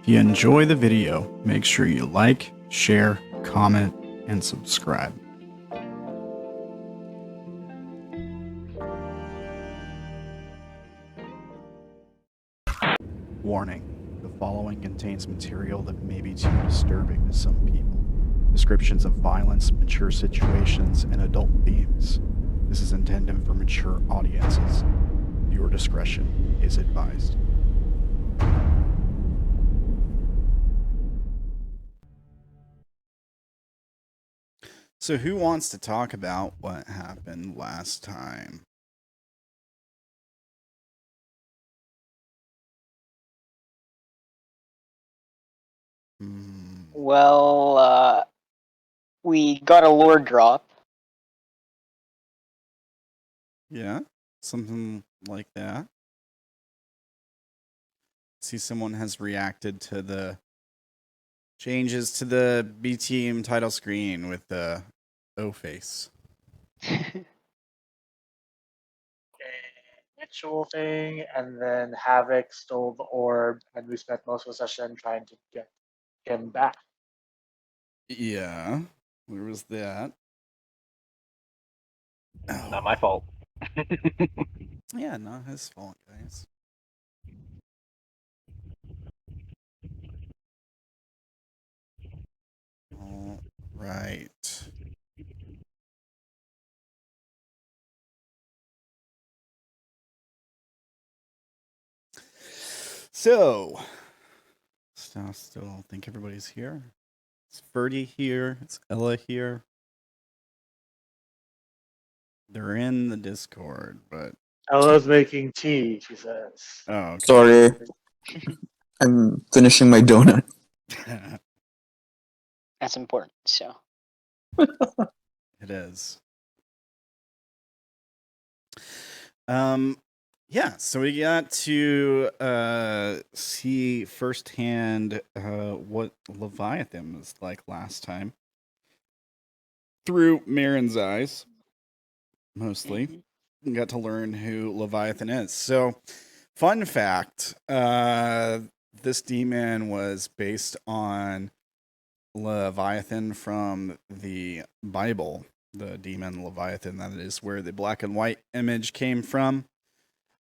If you enjoy the video, make sure you like, share, comment, and subscribe. Warning: the following contains material that may be too disturbing to some people. Descriptions of violence, mature situations, and adult themes. This is intended for mature audiences. Viewer discretion is advised. So who wants to talk about what happened last time? Well, we got a lore drop. Yeah, something like that. See, someone has reacted to the changes to the B team title screen with the O face. Ritual thing, and then Havoc stole the orb, and we spent most of the session trying to get him back. Yeah, where was that? Oh. Not my fault. Yeah, not his fault, guys. All right. So, still think everybody's here. It's Ferdy here. It's Ella here. They're in the Discord, but Ella's making tea, she says. oh, okay. Sorry. I'm finishing my donut. That's important. So It is. Yeah, so we got to see firsthand what Leviathan was like last time through Meryn's eyes, mostly. We got to learn who Leviathan is. So, fun fact, this demon was based on Leviathan from the Bible, the demon Leviathan. That is where the black and white image came from.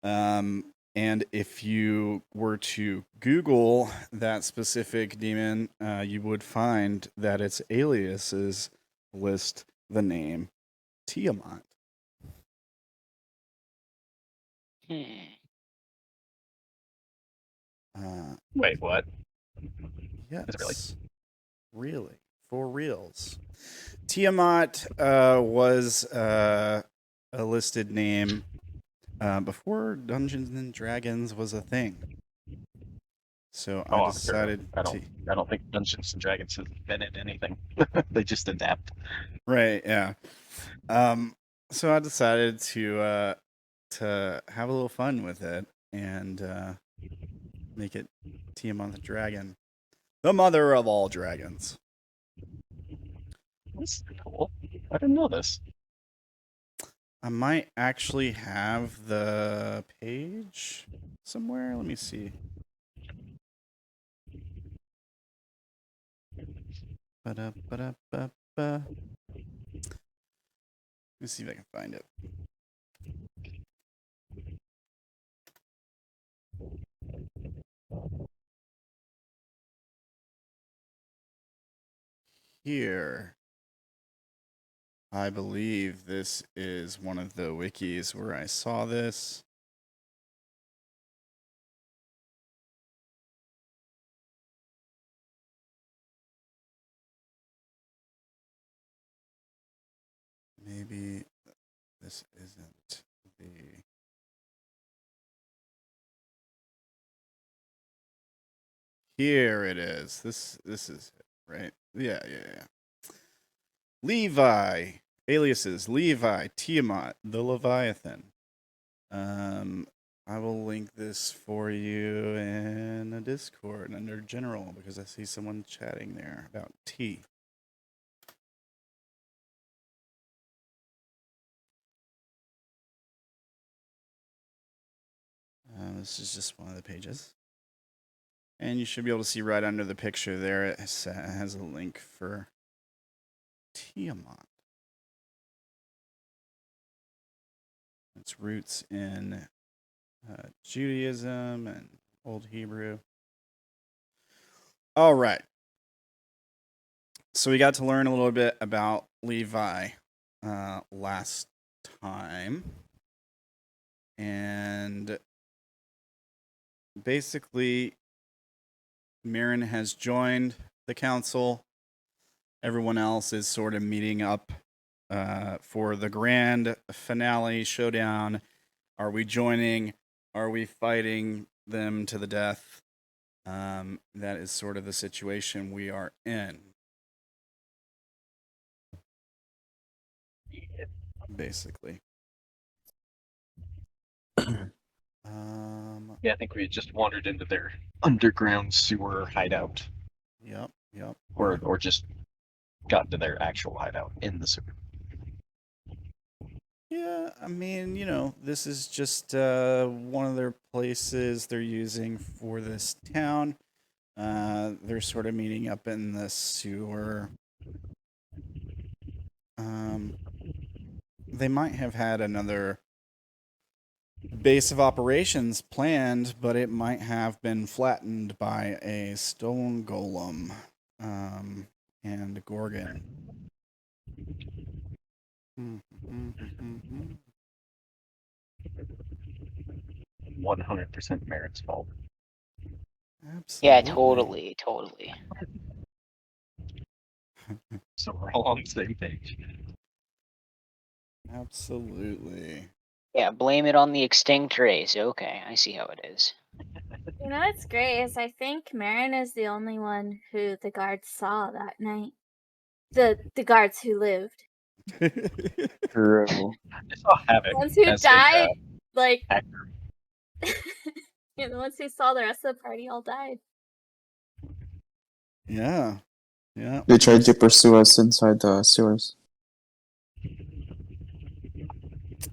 And if you were to Google that specific demon, you would find that its aliases list the name Tiamat. Wait, what? Yes. Is it Really? For reals. Tiamat was a listed name before Dungeons and Dragons was a thing. So I decided I don't think Dungeons and Dragons has invented anything. They just adapt. Right, yeah. So I decided to have a little fun with it and make it Tiamat the Dragon. The mother of all dragons. That's cool. I didn't know this. I might actually have the page somewhere. Let me see. Ba-da-ba-da-ba-ba. Let me see if I can find it. Here. I believe this is one of the wikis where I saw this. Maybe this isn't the... Here it is. This is it, right? Yeah. Levi. Aliases. Levi. Tiamat. The Leviathan. I will link this for you in a Discord under general because I see someone chatting there about tea. This is just one of the pages. And you should be able to see right under the picture there, it has a link for Tiamat. Its roots in Judaism and Old Hebrew. All right. So we got to learn a little bit about Levi last time. And basically, Meryn has joined the council. Everyone else is sort of meeting up for the grand finale showdown. Are we joining? Are we fighting them to the death? That is sort of the situation we are in. Basically. Yeah, I think we just wandered into their underground sewer hideout, Yep. or just got into their actual hideout in the sewer. Yeah, I mean, this is just one of their places they're using for this town. They're sort of meeting up in the sewer. They might have had another base of operations planned, but it might have been flattened by a stone golem and Gorgon. 100% Meryn's fault. Absolutely. Yeah, totally. So we're all on the same page. Absolutely. Yeah, blame it on the extinct race. Okay, I see how it is. You know what's great is I think Meryn is the only one who the guards saw that night. The guards who lived. True. I saw Havoc The ones who as died, a actor. the ones who saw the rest of the party all died. Yeah. They tried to pursue us inside the sewers.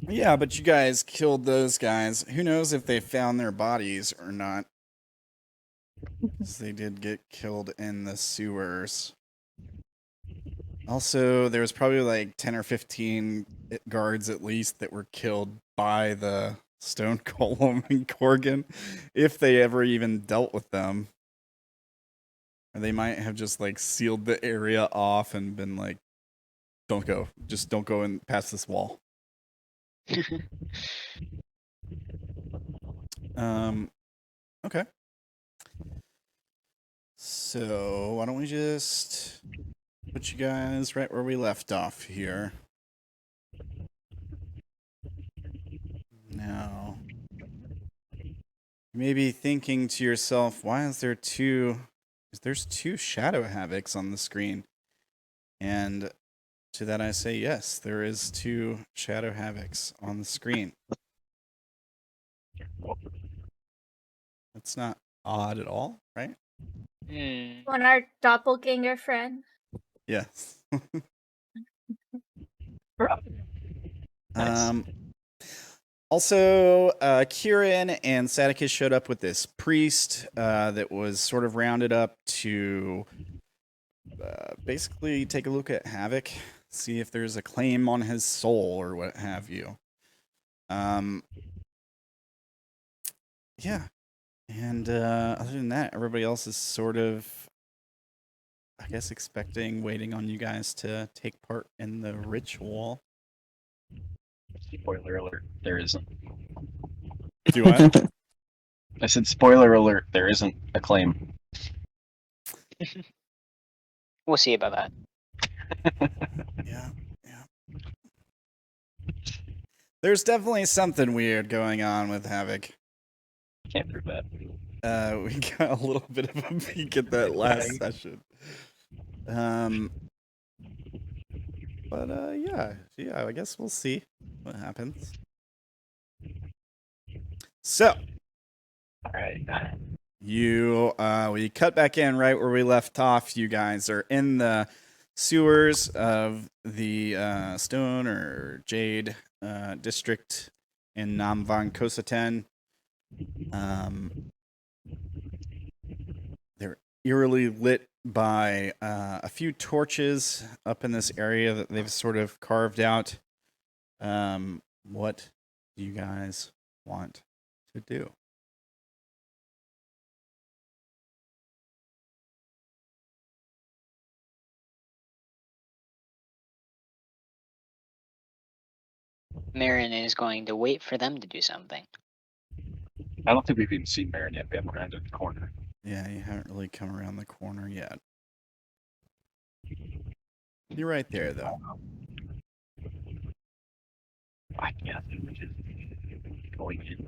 Yeah, but you guys killed those guys. Who knows if they found their bodies or not? 'Cause they did get killed in the sewers. Also, there was probably like 10 or 15 guards at least that were killed by the stone golem and Gorgon, if they ever even dealt with them. Or they might have just like sealed the area off and been like, don't go in past this wall. Okay. So why don't we just put you guys right where we left off here. Now, you may be thinking to yourself, why is there's two shadow havocs on the screen? And to that I say, yes, there is 2 shadow havocs on the screen. That's not odd at all, right? When our doppelganger friend. Yes. Nice. Also, Kieran and Sadikis showed up with this priest that was sort of rounded up to basically take a look at Havoc, see if there's a claim on his soul or what have you. Yeah. And other than that, everybody else is sort of, I guess, waiting on you guys to take part in the ritual. Spoiler alert, there isn't. Do what? I said spoiler alert, there isn't a claim. We'll see about that. Yeah. There's definitely something weird going on with Havoc. Can't prove that. We got a little bit of a peek at that last session. But yeah, I guess we'll see what happens. So, All right. we cut back in right where we left off. You guys are in the sewers of the Stone or Jade district in Namvan Kosaten. eerily lit by a few torches up in this area that they've sort of carved out. What do you guys want to do? Meryn is going to wait for them to do something. I don't think we've even seen Meryn yet. We haven't rounded the corner. Yeah, you haven't really come around the corner yet. You're right there, though. Yeah, we're just going in.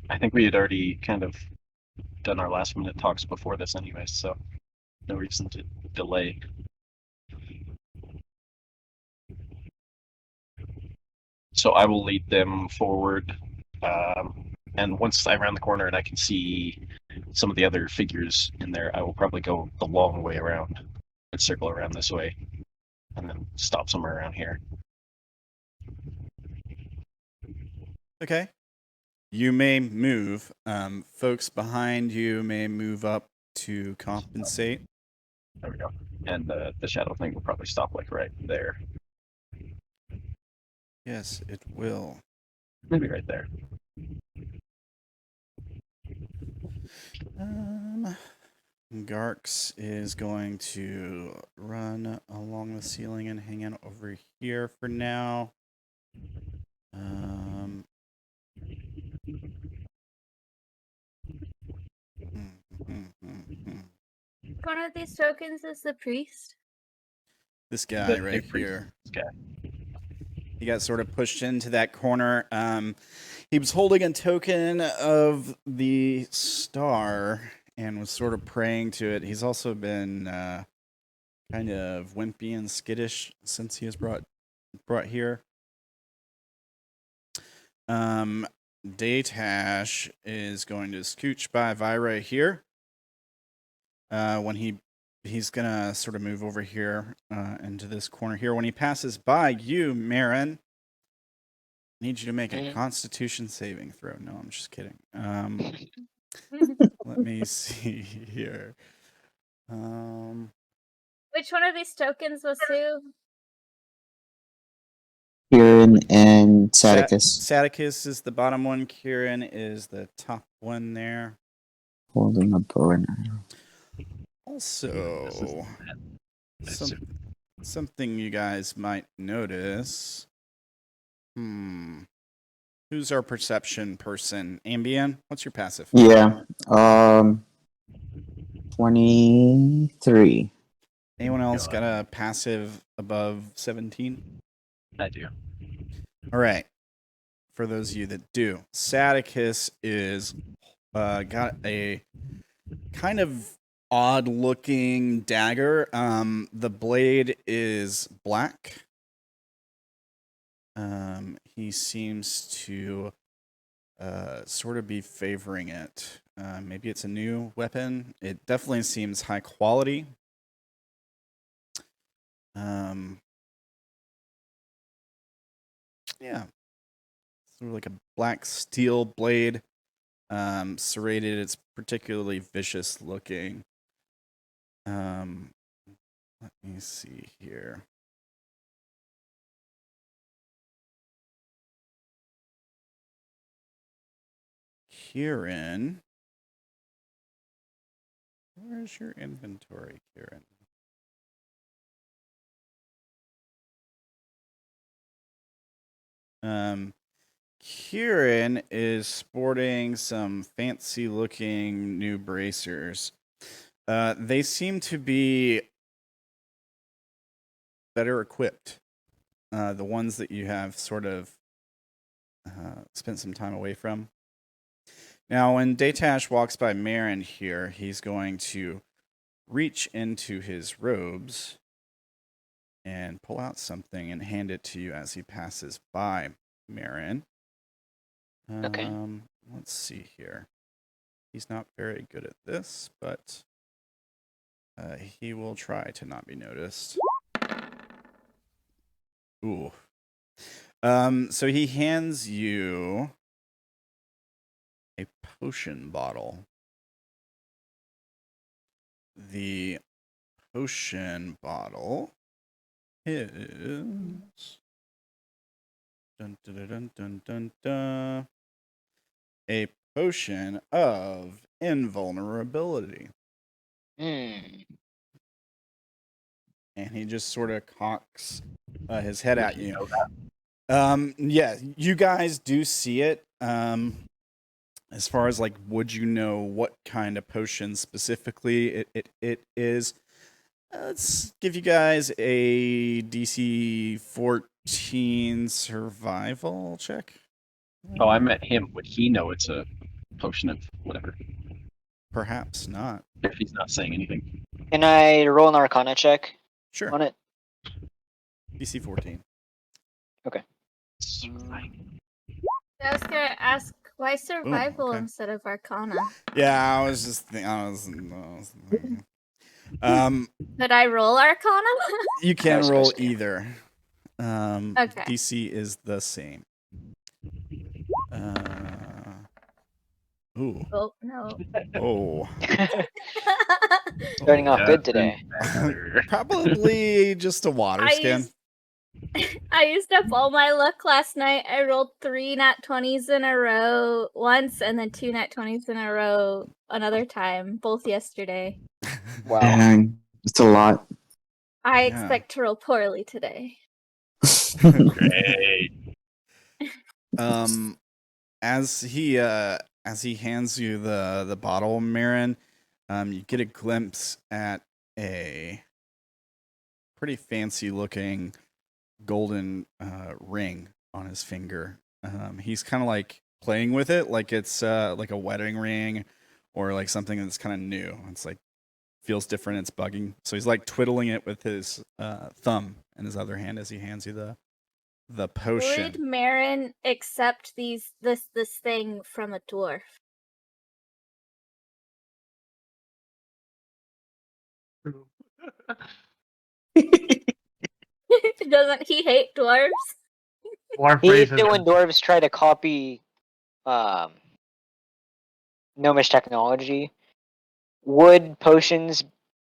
I think we had already kind of done our last minute talks before this anyway, so no reason to delay. So I will lead them forward. And once I round the corner and I can see some of the other figures in there, I will probably go the long way around and circle around this way and then stop somewhere around here. Okay. You may move. Folks behind you may move up to compensate. There we go. And the shadow thing will probably stop like right there. Yes, it will. Maybe right there. Garx is going to run along the ceiling and hang out over here for now. One of these tokens is the priest. This guy The right big priest. here. This guy. He got sort of pushed into that corner. He was holding a token of the star and was sort of praying to it. He's also been kind of wimpy and skittish since he was brought here. Daytash is going to scooch by Vira here. When he's gonna sort of move over here into this corner here. When he passes by you, Meryn, I need you to make a Constitution saving throw. No, I'm just kidding. Let me see here. Which one of these tokens was who? Kieran and Sadicus. Sadicus is the bottom one. Kieran is the top one there. Holding a bow and arrow. Also, something you guys might notice. Who's our perception person? Ambien? What's your passive? Yeah. 23. Anyone else got a passive above 17? I do. All right. For those of you that do, Sadicus is got a kind of odd-looking dagger. The blade is black. He seems to sort of be favoring it. Maybe it's a new weapon. It definitely seems high quality. Yeah. Sort of like a black steel blade. Serrated. It's particularly vicious looking. Let me see here. Kieran. Where's your inventory, Kieran? Kieran is sporting some fancy looking new bracers. They seem to be better equipped. The ones that you have sort of spent some time away from. Now, when Daytash walks by Meryn here, he's going to reach into his robes and pull out something and hand it to you as he passes by Meryn. Okay. Let's see here. He's not very good at this, but he will try to not be noticed. Ooh. So he hands you a potion bottle. the potion bottle is dun, dun, dun, dun, dun, dun, dun, a potion of invulnerability. Hmm. And he just sort of cocks his head Would at he you. know that? Yeah, you guys do see it. As far as like, would you know what kind of potion specifically it is? Let's give you guys a DC 14 survival check. Oh, I met him. Would he know it's a potion of whatever? Perhaps not. If he's not saying anything. Can I roll an Arcana check Sure. on it? DC 14. It's fine. I was gonna ask why survival okay. instead of Arcana. Yeah, I was just thinking. Could I roll Arcana? You can was roll gonna say. either. Okay. DC is the same. Ooh. Oh no. Oh. Starting off Yeah, good today. Probably just a water skin. I used up all my luck last night. I rolled 3 nat 20s in a row once and then 2 nat 20s in a row another time, both yesterday. Wow. Dang, it's a lot. I Yeah. expect to roll poorly today. Great. As he hands you the bottle, Meryn, you get a glimpse at a pretty fancy looking golden ring on his finger. He's kind of like playing with it like it's like a wedding ring or like something that's kind of new. It's like feels different, it's bugging. So he's like twiddling it with his thumb in his other hand as he hands you the potion. Would Meryn accept this thing from a dwarf? Doesn't he hate dwarves? Dwarf He hates races it when dwarves try to copy gnomish technology. Would potions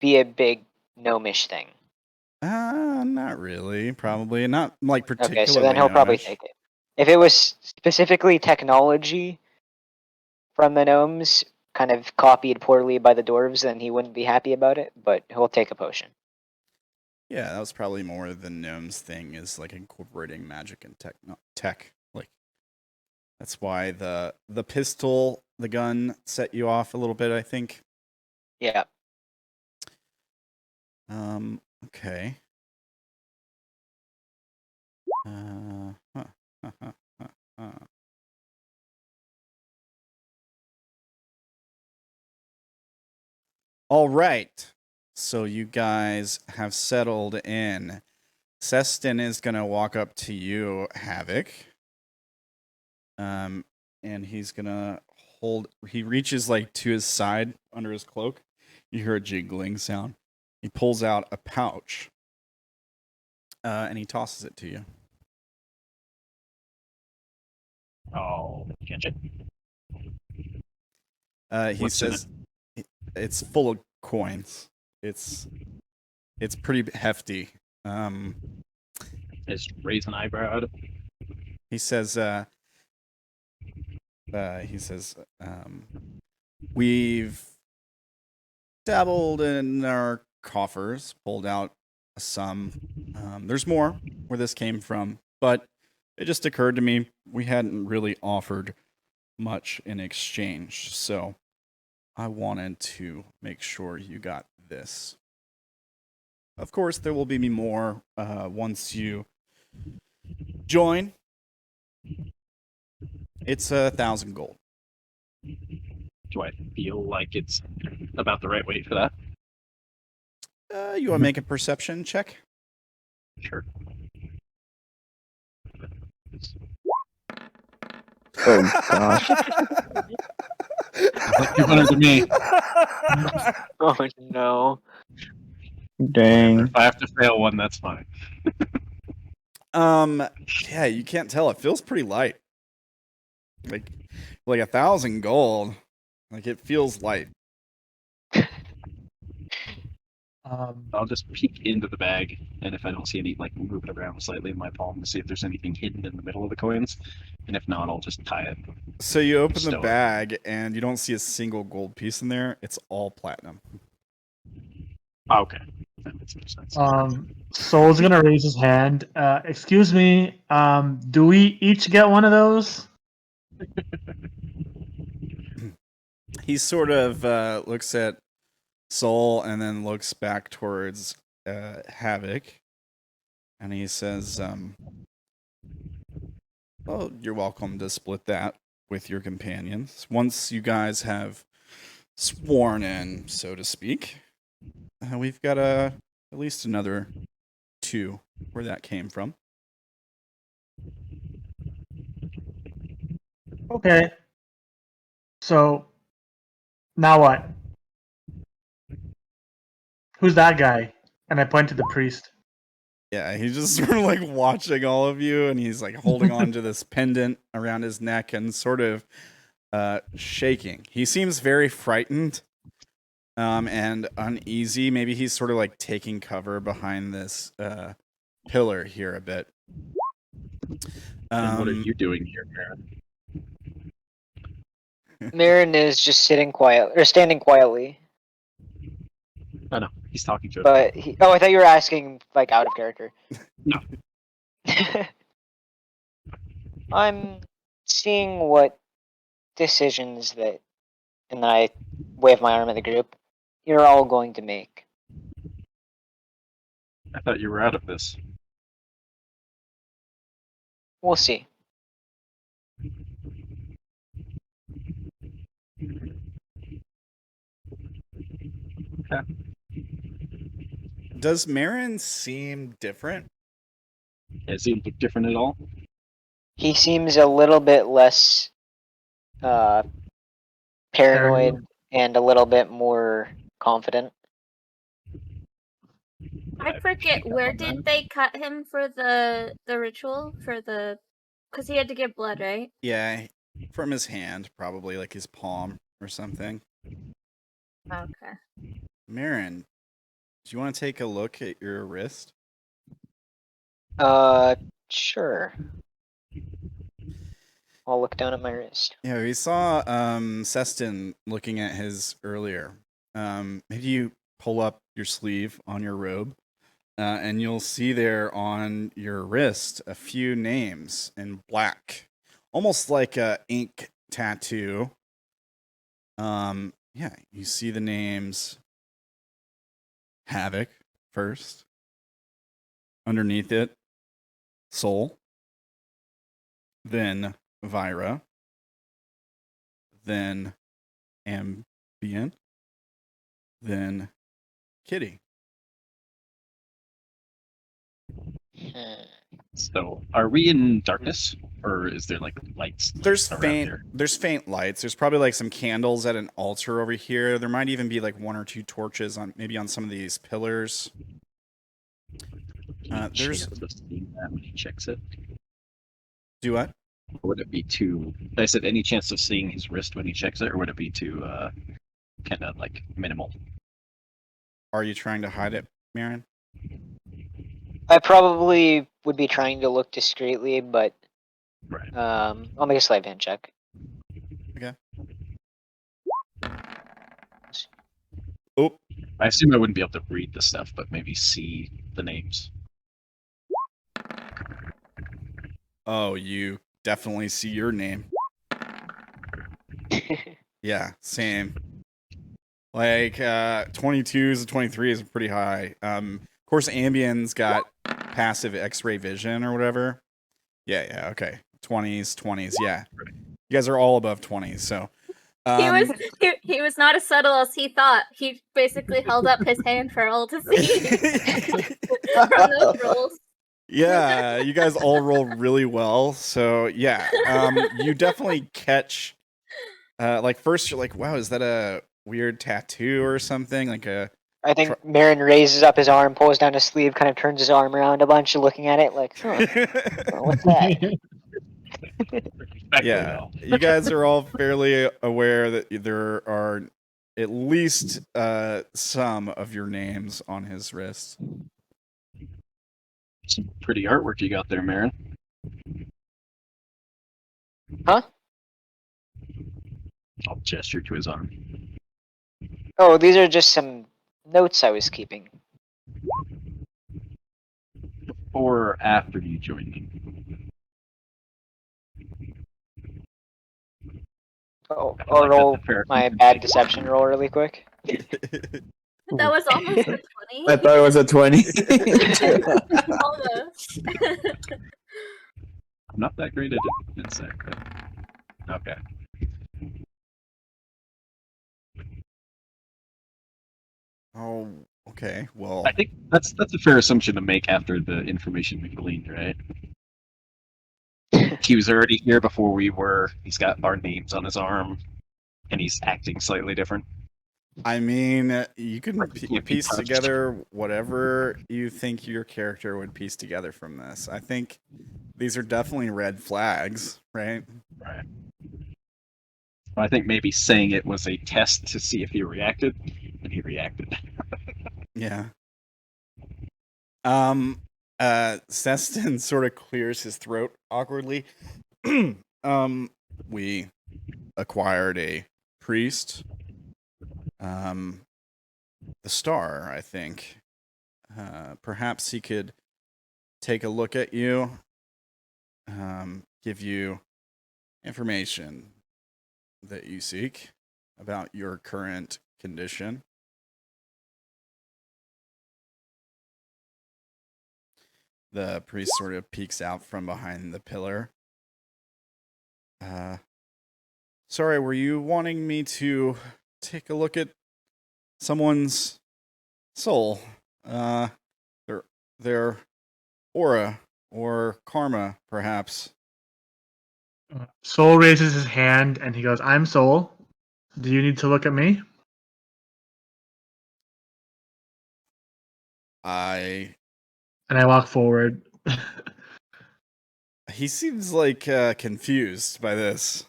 be a big gnomish thing? Not really. Probably not like particularly. Okay, so then he'll probably gnomish. take it. If it was specifically technology from the gnomes, kind of copied poorly by the dwarves, then he wouldn't be happy about it, but he'll take a potion. Yeah, that was probably more the gnomes thing is like incorporating magic and tech. Like that's why the pistol, the gun set you off a little bit, I think. Yeah. Okay. All right. So you guys have settled in. Seston is gonna walk up to you, Havoc. And he's gonna he reaches like to his side under his cloak. You hear a jingling sound. He pulls out a pouch. And he tosses it to you. Oh, can't you? He What's in says it's full of coins. It's pretty hefty. Is raise an eyebrow at it? He says we've dabbled in our coffers, pulled out a sum. There's more where this came from, but it just occurred to me we hadn't really offered much in exchange, so I wanted to make sure you got this. Of course, there will be more once you join. It's 1,000 gold. Do I feel like it's about the right weight for that? You want to make a perception check? Sure. Oh gosh. Give it to me. Oh no. Dang. If I have to fail one, that's fine. Yeah, you can't tell. It feels pretty light. Like 1,000 gold. Like it feels light. I'll just peek into the bag, and if I don't see any, like, move it around slightly in my palm to see if there's anything hidden in the middle of the coins. And if not, I'll just tie it. So you open the Stow it. bag and you don't see a single gold piece in there. It's all platinum. Oh, okay. That makes more sense. Soul's gonna raise his hand. Excuse me. Do we each get one of those? He sort of looks at Soul and then looks back towards Havoc, and he says, "Oh, you're welcome to split that with your companions once you guys have sworn in, so to speak. We've got at least another 2 where that came from." Okay. So now what? Who's that guy? And I point to the priest. Yeah, he's just sort of like watching all of you, and he's like holding on to this pendant around his neck and sort of shaking. He seems very frightened and uneasy. Maybe he's sort of like taking cover behind this pillar here a bit. And what are you doing here, Meryn? Meryn is just standing quietly. Oh, no, he's talking to us. But I thought you were asking like out of character. No. I'm seeing what decisions that, and I wave my arm at the group, you're all going to make. I thought you were out of this. We'll see. Does Meryn seem different? Does he look different at all? He seems a little bit less paranoid and a little bit more confident. I forget, where did they cut him for the ritual? Because he had to give blood, right? Yeah, from his hand, probably like his palm or something. Okay. Meryn, do you want to take a look at your wrist? Sure. I'll look down at my wrist. Yeah, we saw Seston looking at his earlier. Maybe you pull up your sleeve on your robe, and you'll see there on your wrist a few names in black, almost like a ink tattoo. Yeah, you see the names Havoc first. Underneath it, Soul. Then Vira. Then Ambien. Then Kitty. So, are we in darkness, or is there like lights? There's around faint. here? There's faint lights. There's probably like some candles at an altar over here. There might even be like 1 or 2 torches on maybe on some of these pillars. Any There's- chance of seeing that when he checks it? Do what? Or would it be too? I said, any chance of seeing his wrist when he checks it, or would it be too kind of like minimal? Are you trying to hide it, Meryn? I probably would be trying to look discreetly, but Right. I'll make a sleight of hand check. Oh, I assume I wouldn't be able to read the stuff, but maybe see the names. oh, you definitely see your name. Yeah, same. Like 22s and 23s are pretty high. Of course, Ambien's got passive X-ray vision or whatever. Yeah, okay. 20s, yeah. You guys are all above 20s, so. He was not as subtle as he thought. He basically held up his hand for all to see from those rolls. Yeah, you guys all roll really well. So yeah, you definitely catch. Like first, you're like, "Wow, is that a weird tattoo or something?" Like a. I think Meryn raises up his arm, pulls down his sleeve, kind of turns his arm around a bunch, looking at it like, huh, what's that? Yeah, you guys are all fairly aware that there are at least some of your names on his wrist. Some pretty artwork you got there, Meryn. Huh? I'll gesture to his arm. Oh, these are just some notes I was keeping. Before or after you joined me? Oh, I feel I'll like that's roll a fair my assumption. bad deception roll really quick. That was almost a 20. I thought it was a 20. Almost. I'm not that great at insight. Okay. Oh, okay. Well, I think that's a fair assumption to make after the information we gleaned, right? He was already here before we were. He's got our names on his arm, and he's acting slightly different. I mean, you can Right, can't be piece touched. together whatever you think your character would piece together from this. I think these are definitely red flags, right? Right. I think maybe saying it was a test to see if he reacted, and he reacted. Yeah. Seston sort of clears his throat awkwardly. We acquired a priest. The Star, I think. Perhaps he could take a look at you, give you information that you seek about your current condition. The priest sort of peeks out from behind the pillar. Sorry, were you wanting me to take a look at someone's soul? Their aura or karma, perhaps. Soul raises his hand and he goes, "I'm Soul. Do you need to look at me?" And I walk forward. he seems like confused by this.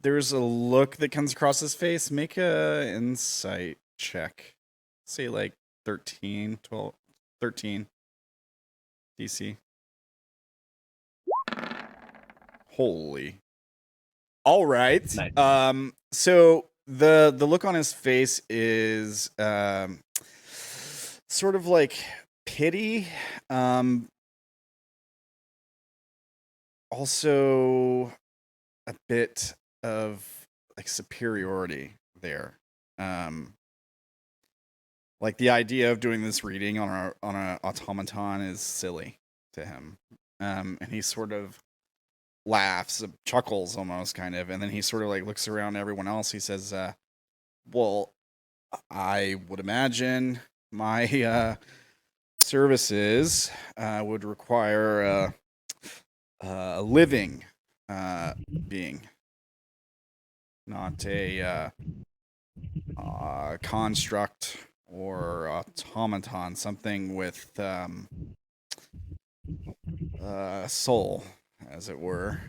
There's a look that comes across his face. Make a insight check. Say like 13, 12, 13 DC. Holy. All right. Nice. So the look on his face is sort of like pity. Also a bit of like superiority there. Like the idea of doing this reading on a automaton is silly to him. And he sort of laughs, chuckles almost kind of, and then he sort of like looks around at everyone else. He says, well, I would imagine my services would require a living being, not a construct or automaton, something with soul, as it were.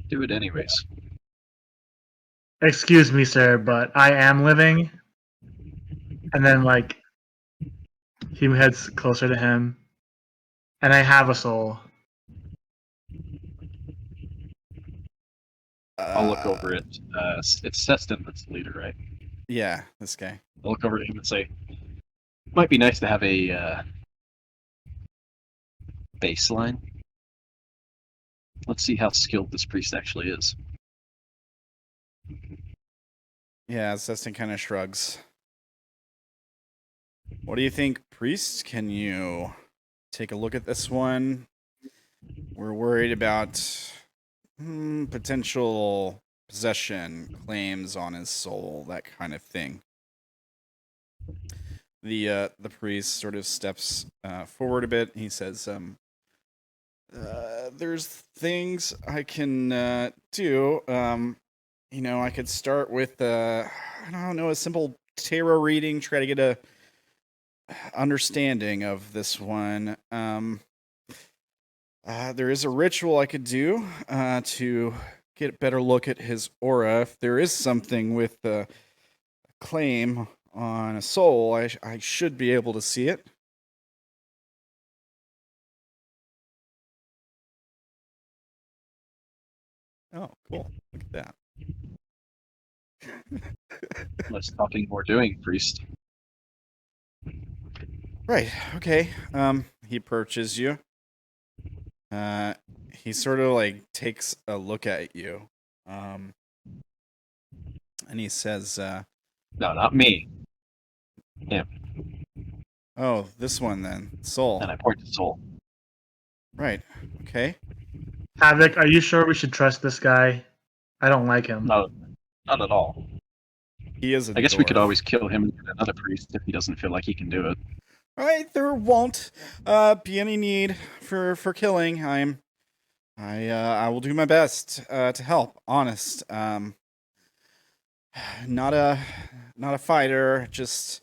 Do it anyways. "Excuse me, sir, but I am living." And then, like, he heads closer to him. "And I have a soul." I'll look over it. It's Seston that's the leader, right? Yeah, this guy. I'll look over at him and say, might be nice to have a baseline. Let's see how skilled this priest actually is. Yeah, Seston kind of shrugs. What do you think, priest? Can you take a look at this one? We're worried about potential possession, claims on his soul, that kind of thing. The priest sort of steps forward a bit. He says, there's things I can do. I could start with I don't know, a simple tarot reading, try to get a understanding of this one. There is a ritual I could do to get a better look at his aura. If there is something with the claim on a soul, I should be able to see it. Oh, cool. Look at that. Less talking, more doing, priest. Right, okay. He approaches you. He sort of like takes a look at you. And he says, No, not me. Him. oh, this one then. Soul. And I point to Soul. Right. Okay. Havoc, are you sure we should trust this guy? I don't like him. No, not at all. He is a I guess we could dwarf. always kill him and get another priest if he doesn't feel like he can do it. Alright, there won't be any need for killing. I will do my best to help. Honest. Not a fighter, just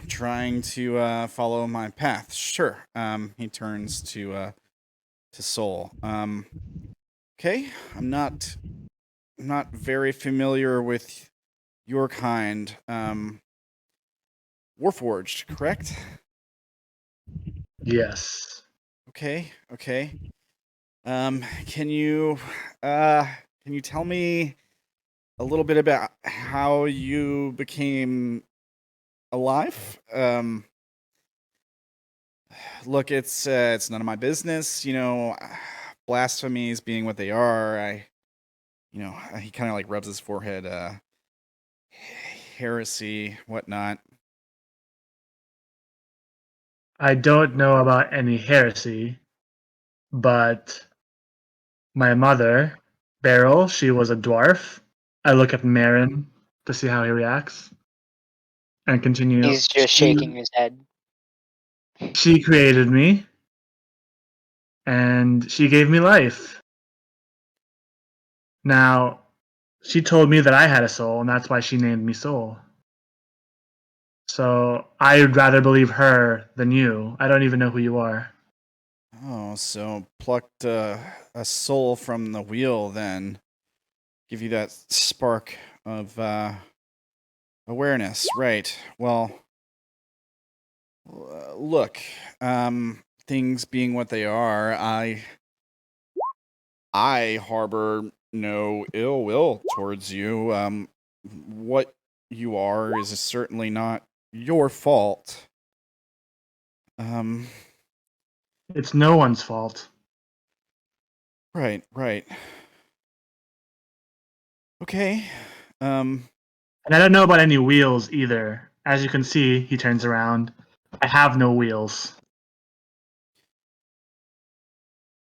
trying to follow my path. Sure. He turns to Soul. Okay, I'm not very familiar with your kind. Warforged, correct? Yes. Okay. Can you tell me a little bit about how you became alive? Look, it's none of my business. Blasphemies being what they are. He kind of like rubs his forehead. Heresy, whatnot. I don't know about any heresy, but my mother, Beryl, she was a dwarf. I look at Meryn to see how he reacts and continue. He's just shaking his head. She created me and she gave me life. Now, she told me that I had a soul, and that's why she named me Soul. So I would rather believe her than you. I don't even know who you are. Oh, so plucked a soul from the wheel, then give you that spark of awareness, right? Well, look, things being what they are, I harbor no ill will towards you. What you are is certainly not your fault. It's no one's fault. Right. Okay. And I don't know about any wheels either. As you can see, he turns around. I have no wheels.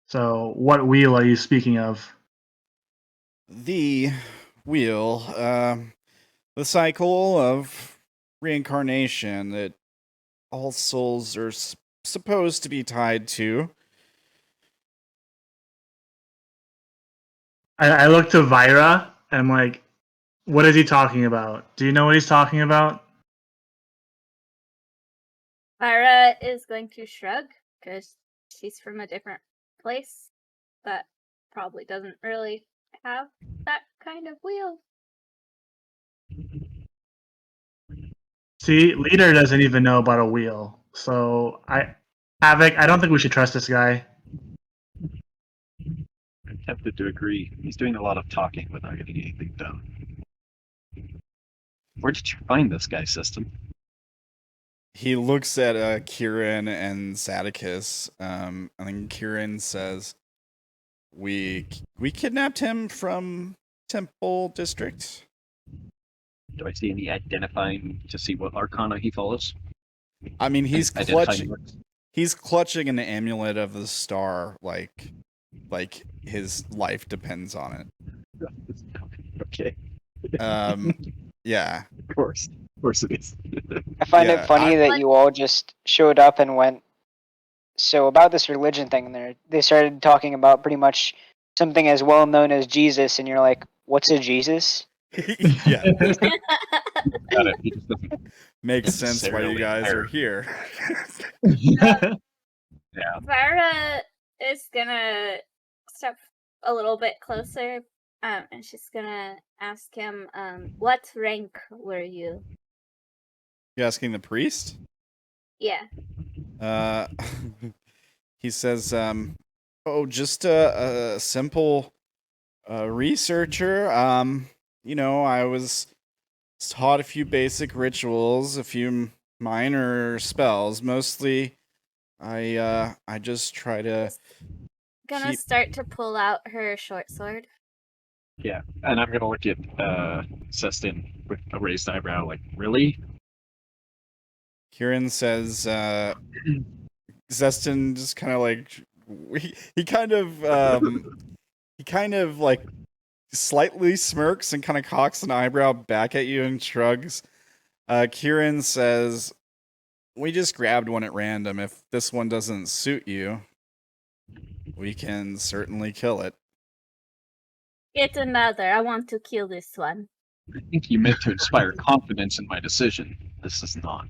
So, what wheel are you speaking of? The wheel, the cycle of reincarnation that all souls are supposed to be tied to. I look to Vira and I'm like, what is he talking about? Do you know what he's talking about? Vaira is going to shrug because she's from a different place that probably doesn't really have that kind of wheel. See, leader doesn't even know about a wheel. So Havoc, I don't think we should trust this guy. I'm tempted to agree. He's doing a lot of talking without getting anything done. Where did you find this guy, System? He looks at Kieran and Zadicus, and then Kieran says, "We kidnapped him from Temple District." Do I see any identifying to see what arcana he follows? I mean, he's Identifying clutching an amulet of the star, like his life depends on it. Okay. Yeah. Of course it is. I find Yeah, it funny that you all just showed up and went, so about this religion thing, they started talking about pretty much something as well known as Jesus, and you're like, what's a Jesus? Yeah. Got it. He just doesn't Makes sense why you necessarily guys care. are here. Yeah. Vaira is gonna step a little bit closer, and she's gonna ask him, what rank were you? You asking the priest? Yeah. He says, oh, just a simple researcher. I was taught a few basic rituals, a few minor spells. Mostly, I just try to Gonna keep. start to pull out her short sword. Yeah, and I'm gonna look at Sestin with a raised eyebrow, like, really? Kieran says, Zestin just kind of like he kind of like slightly smirks and kind of cocks an eyebrow back at you and shrugs. Kieran says, "We just grabbed one at random. If this one doesn't suit you, we can certainly kill it." Get another. I want to kill this one. I think you meant to inspire confidence in my decision. This is not.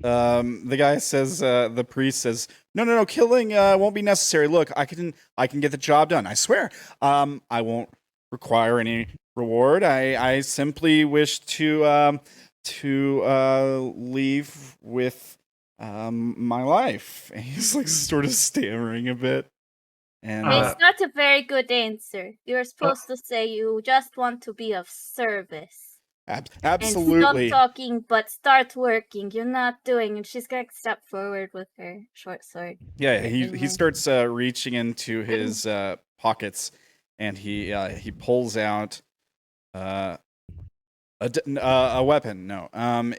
The guy says, the priest says, no, killing won't be necessary. Look, I can get the job done. I swear. I won't require any reward. I simply wish to leave with my life. And he's like sort of stammering a bit. And It's not a very good answer. You're supposed to say you just want to be of service. absolutely. And stop talking, but start working. You're not doing. And she's gonna step forward with her short sword. Yeah, he starts reaching into his pockets, and he pulls out a weapon. No,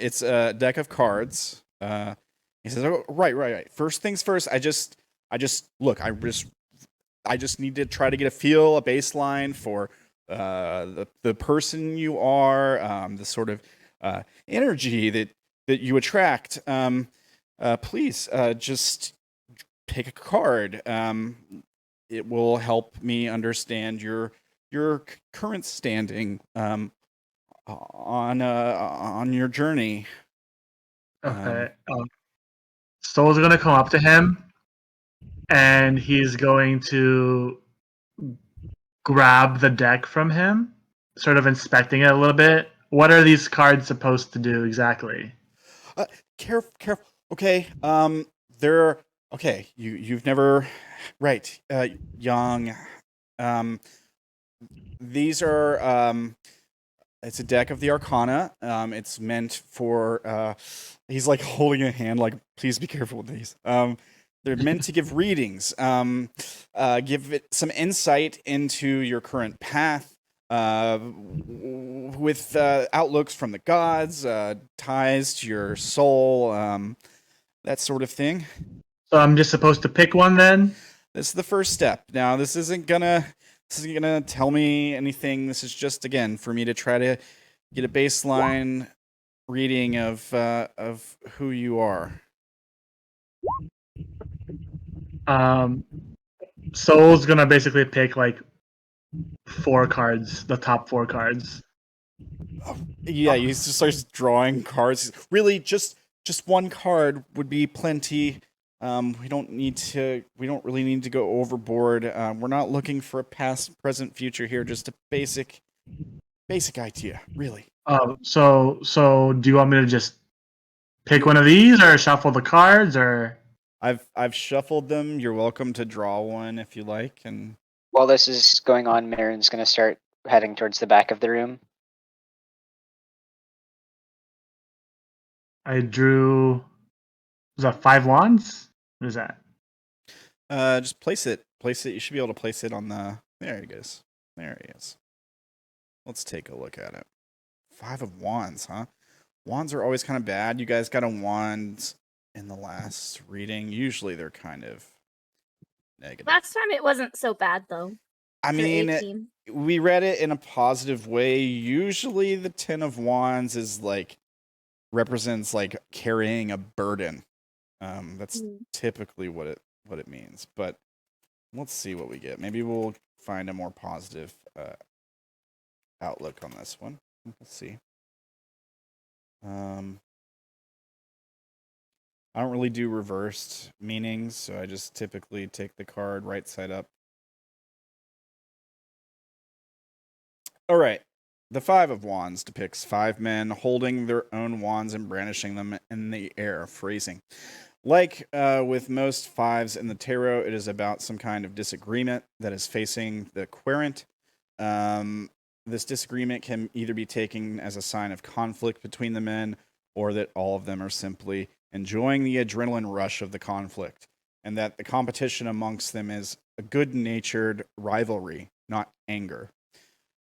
it's a deck of cards. He says, "Oh, right. First things first. I just look. I just need to try to get a baseline for the person you are, the sort of energy that you attract. Please, just pick a card. It will help me understand your current standing on your journey." Okay. Soul's gonna come up to him, and he's going to grab the deck from him, sort of inspecting it a little bit. What are these cards supposed to do exactly? Careful. Okay. They're okay. You've never, right? Young. These are It's a deck of the Arcana. It's meant for. He's like holding a hand, like, please be careful with these. They're meant to give readings, give it some insight into your current path, with outlooks from the gods, ties to your soul, that sort of thing. So I'm just supposed to pick one then? This is the first step. Now, this isn't gonna tell me anything. This is just, again, for me to try to get a baseline reading of who you are. Soul's gonna basically pick like 4 cards, the top 4 cards. Yeah, he just starts drawing cards. Really, just one card would be plenty. We don't really need to go overboard. We're not looking for a past, present, future here. Just a basic idea, really. So do you want me to just pick one of these, or shuffle the cards, or? I've shuffled them. You're welcome to draw one if you like. And While this is going on, Meryn's gonna start heading towards the back of the room. I drew. Was that 5 wands? What is that? just place it. You should be able to place it on the. There he goes. There he is. Let's take a look at it. 5 of wands, huh? Wands are always kind of bad. You guys got a wand in the last reading. Usually they're kind of negative. Last time it wasn't so bad though. I mean, we read it in a positive way. Usually the 10 of wands is like represents like carrying a burden. That's typically what it means. But let's see what we get. Maybe we'll find a more positive outlook on this one. Let's see. I don't really do reversed meanings, so I just typically take the card right side up. All right. The Five of Wands depicts 5 men holding their own wands and brandishing them in the air, phrasing. Like with most fives in the tarot, it is about some kind of disagreement that is facing the querent. This disagreement can either be taken as a sign of conflict between the men, or that all of them are simply enjoying the adrenaline rush of the conflict, and that the competition amongst them is a good-natured rivalry, not anger.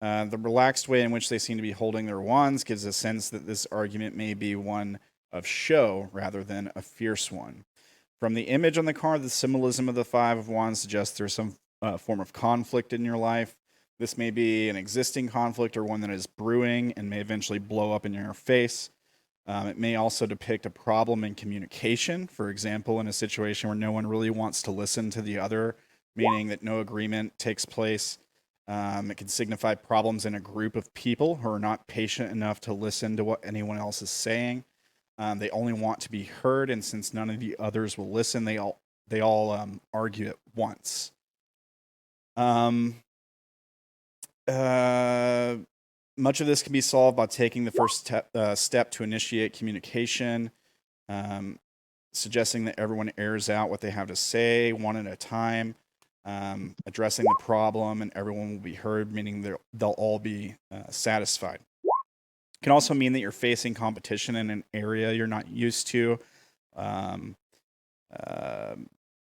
The relaxed way in which they seem to be holding their wands gives a sense that this argument may be one of show rather than a fierce one. From the image on the card, the symbolism of the Five of Wands suggests there's some form of conflict in your life. This may be an existing conflict or one that is brewing and may eventually blow up in your face. It may also depict a problem in communication, for example, in a situation where no one really wants to listen to the other, meaning that no agreement takes place. It can signify problems in a group of people who are not patient enough to listen to what anyone else is saying. They only want to be heard, and since none of the others will listen, they all argue at once. Much of this can be solved by taking the first step to initiate communication, suggesting that everyone airs out what they have to say one at a time. Addressing the problem and everyone will be heard, meaning they'll all be satisfied. It can also mean that you're facing competition in an area you're not used to.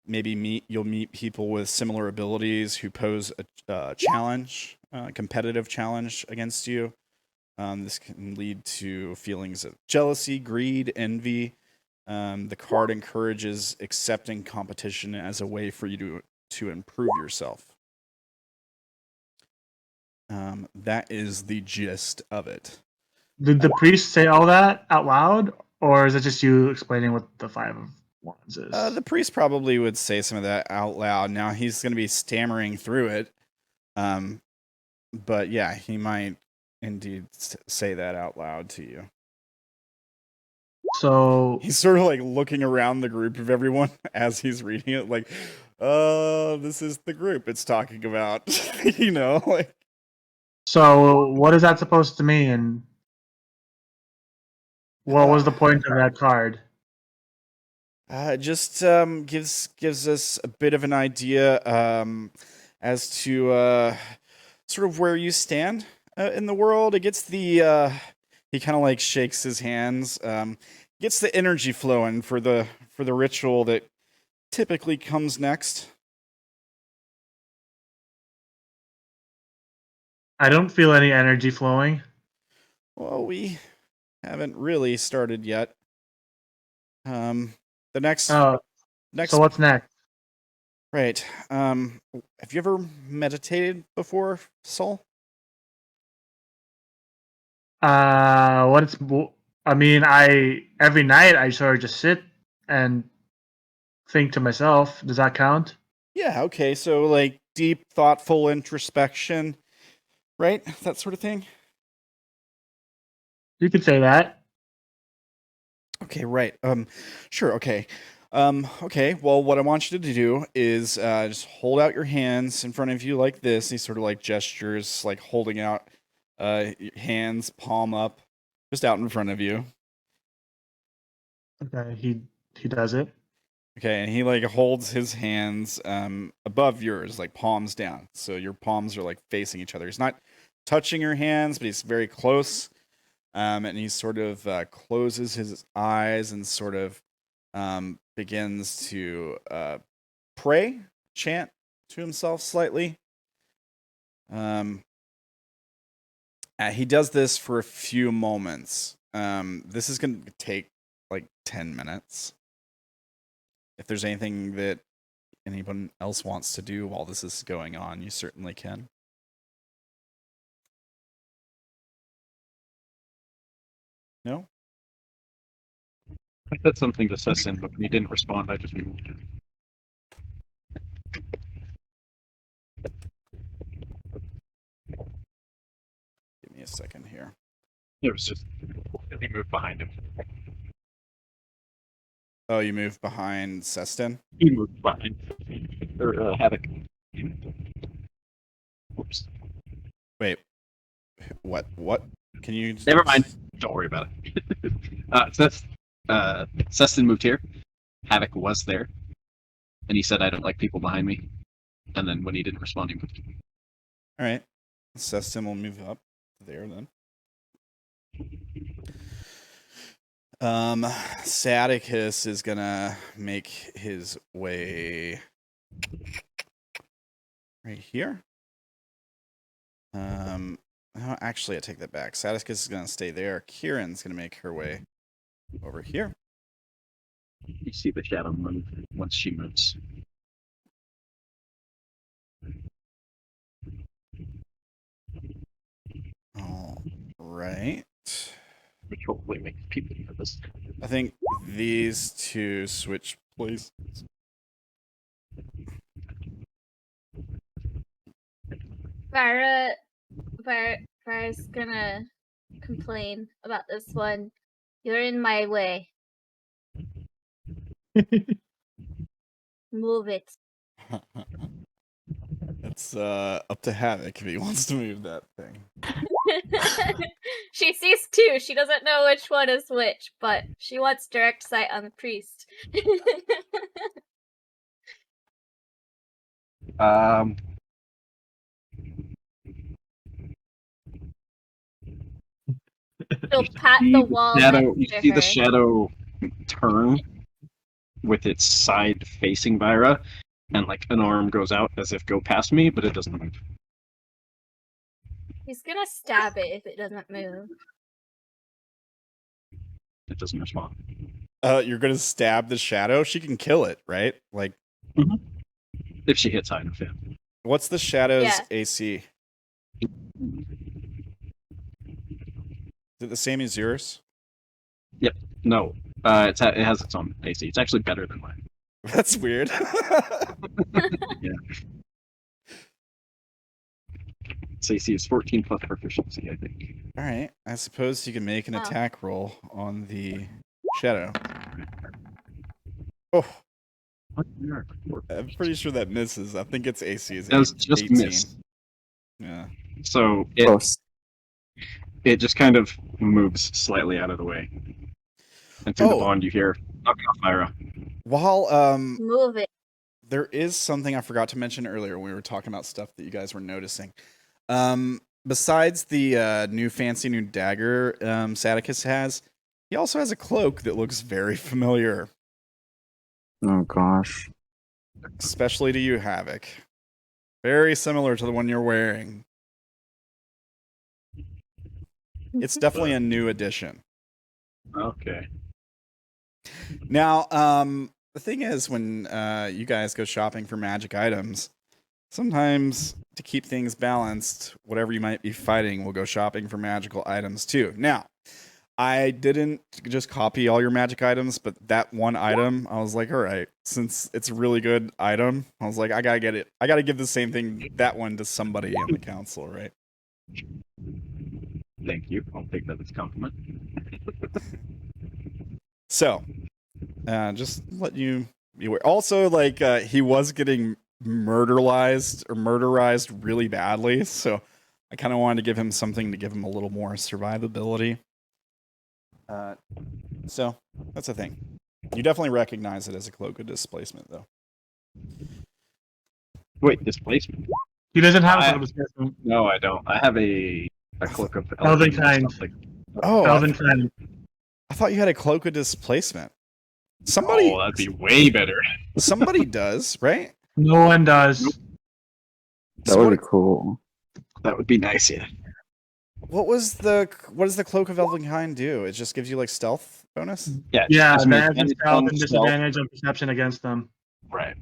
Maybe you'll meet people with similar abilities who pose a challenge, competitive challenge against you. This can lead to feelings of jealousy, greed, envy. The card encourages accepting competition as a way for you to improve yourself. That is the gist of it. Did the priest say all that out loud, or is it just you explaining what the Five of Wands is? The priest probably would say some of that out loud. Now he's going to be stammering through it. But yeah, he might indeed say that out loud to you. So he's sort of like looking around the group of everyone as he's reading it, like, this is the group it's talking about, you know, like. So what is that supposed to mean? What was the point of that card? Just gives us a bit of an idea as to sort of where you stand in the world. It gets the he kind of like shakes his hands, gets the energy flowing for the ritual that typically comes next. I don't feel any energy flowing. Well, we haven't really started yet. The next. So what's next? Right. Have you ever meditated before, Soul? Every night I sort of just sit and think to myself. Does that count? Yeah, okay. So like deep, thoughtful introspection, right? That sort of thing. You could say that. Okay, right. Sure, okay. Okay, well, what I want you to do is just hold out your hands in front of you like this. He sort of like gestures, like holding out hands, palm up, just out in front of you. Okay, he does it. Okay, and he like holds his hands above yours, like palms down. So your palms are like facing each other. He's not touching your hands, but he's very close. And he sort of closes his eyes and sort of begins to pray, chant to himself slightly. He does this for a few moments. This is going to take like 10 minutes. If there's anything that anyone else wants to do while this is going on, you certainly can. No? I said something to Sessin, but when he didn't respond, I just removed it. Give me a second here. It was just he moved behind him. Oh, you moved behind Seston? He moved behind. Or Havoc. Oops. Wait. What? What? Can you... Never mind. Don't worry about it. Seston moved here. Havoc was there. And he said, I don't like people behind me. And then when he didn't respond, he moved. Alright. Seston will move up there then. Sadicus is gonna make his way right here. Oh, actually, I take that back. Sadicus is gonna stay there. Kieran's gonna make her way over here. You see the shadow move once she moves. All right. Which hopefully makes people nervous. I think these two switch places. Vira's gonna complain about this one. You're in my way. Move it. It's up to Havoc if he wants to move that thing. She sees two. She doesn't know which one is which, but she wants direct sight on the priest. She'll pat the wall. You see the shadow turn with its side facing Vira, and like an arm goes out as if go past me, but it doesn't move. He's gonna stab it if it doesn't move. It doesn't respond. You're gonna stab the shadow? She can kill it, right? Like, if she hits high enough, yeah. What's the shadow's AC? Is it the same as yours? Yep. No. It has its own AC. It's actually better than mine. That's weird. Yeah. Its AC is 14 plus proficiency, I think. All right. I suppose you can make an attack roll on the shadow. Oh. I'm pretty sure that misses. I think its AC is 18. Does just miss. Yeah. So it just kind of moves slightly out of the way. And through the bond you hear, knock off Vira. While move it. There is something I forgot to mention earlier when we were talking about stuff that you guys were noticing. Besides the new dagger Sadicus has, he also has a cloak that looks very familiar. Oh gosh. Especially to you, Havoc. Very similar to the one you're wearing. It's definitely a new addition. Okay. Now, the thing is, when you guys go shopping for magic items, sometimes to keep things balanced, whatever you might be fighting will go shopping for magical items too. Now, I didn't just copy all your magic items, but that one item, I was like, all right, since it's a really good item, I was like, I gotta get it. I gotta give the same thing, that one, to somebody in the council, right? Thank you. I'll take that as a compliment. So, just let you be aware. Also, like, he was getting murderized really badly, so I kind of wanted to give him something to give him a little more survivability. So that's the thing. You definitely recognize it as a cloak of displacement, though. Wait, displacement? He doesn't have a cloak of displacement. No, I don't. I have a cloak of Elven kind. Oh, Elven kind. I thought you had a cloak of displacement. Somebody. Oh, that'd be way better. Somebody does, right? No one does. That would be cool. That would be nice, yeah. What does the cloak of Elvenkind do? It just gives you like stealth bonus? Yeah, advantage on stealth and disadvantage on perception against them. Right.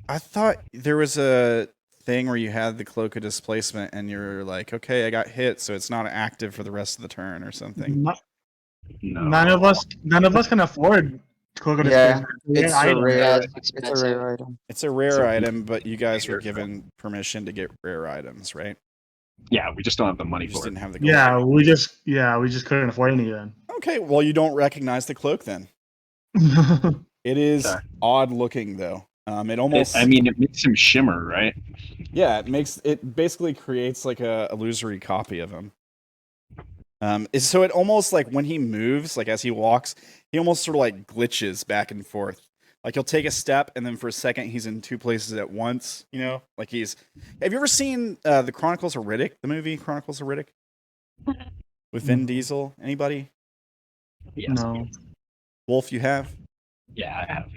I thought there was a thing where you had the cloak of displacement and you're like, okay, I got hit, so it's not active for the rest of the turn or something. No. None of us can afford cloak of displacement. It's a rare item. It's a rare item, but you guys were given permission to get rare items, right? Yeah, we just don't have the money You just for it. didn't have the gold. We just couldn't afford any then. Okay, well, you don't recognize the cloak then. It is Okay. odd looking though. It almost. I mean, it makes him shimmer, right? Yeah, it basically creates like a illusory copy of him. So it almost like when he moves, like as he walks, he almost sort of like glitches back and forth. Like he'll take a step and then for a second he's in two places at once. You know, like he's. Have you ever seen the Chronicles of Riddick? The movie Chronicles of Riddick with Vin Diesel. Anybody? Yes. No. Wolf, you have? Yeah, I have.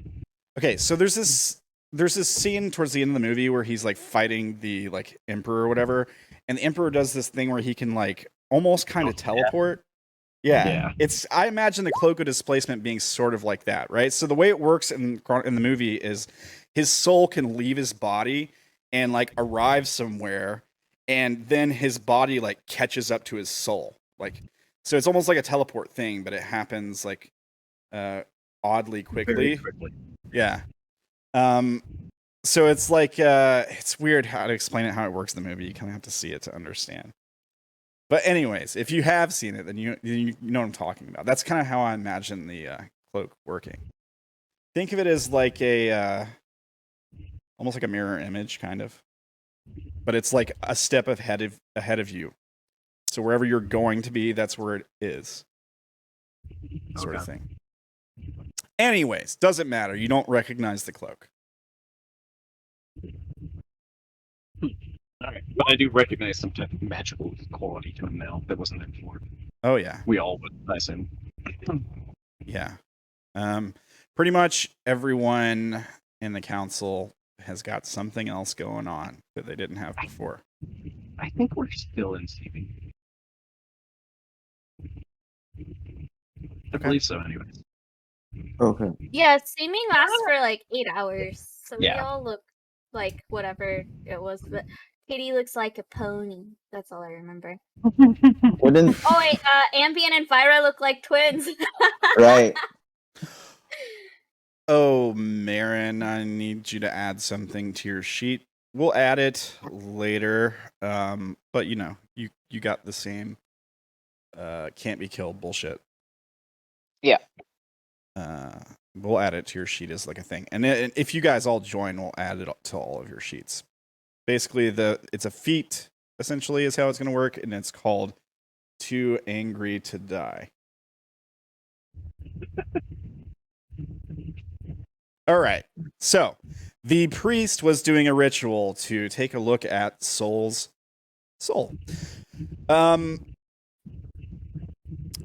Okay, so there's this scene towards the end of the movie where he's like fighting the like emperor or whatever, and the emperor does this thing where he can like almost kind of teleport. Yeah. I imagine the cloak of displacement being sort of like that, right? So the way it works in the movie is his soul can leave his body and like arrive somewhere, and then his body like catches up to his soul. Like, so it's almost like a teleport thing, but it happens like oddly quickly. Very quickly. Yeah. So it's like it's weird how to explain it, how it works in the movie. You kind of have to see it to understand. But anyways, if you have seen it, then you know what I'm talking about. That's kind of how I imagine the cloak working. Think of it as like a almost like a mirror image, kind of. But it's like a step ahead of you. So wherever you're going to be, that's where it is. Sort of thing. Anyways, doesn't matter. You don't recognize the cloak. All right, but I do recognize some type of magical quality to him now that wasn't there before. Oh yeah, we all would, I assume. Yeah, pretty much everyone in the council has got something else going on that they didn't have before. I think we're still in seeming. I believe so, anyways. Okay. Yeah, seeming lasts for like 8 hours, so we Yeah. all look like whatever it was. But Katie looks like a pony. That's all I remember. Wouldn't Oh wait, Ambien and Vira look like twins. right? Oh, Meryn, I need you to add something to your sheet. We'll add it later, but you know, you got the same can't be killed bullshit. Yeah. We'll add it to your sheet as like a thing, and if you guys all join, we'll add it to all of your sheets. Basically, it's a feat essentially is how it's going to work, and it's called "Too Angry to Die." All right. So the priest was doing a ritual to take a look at Soul's soul.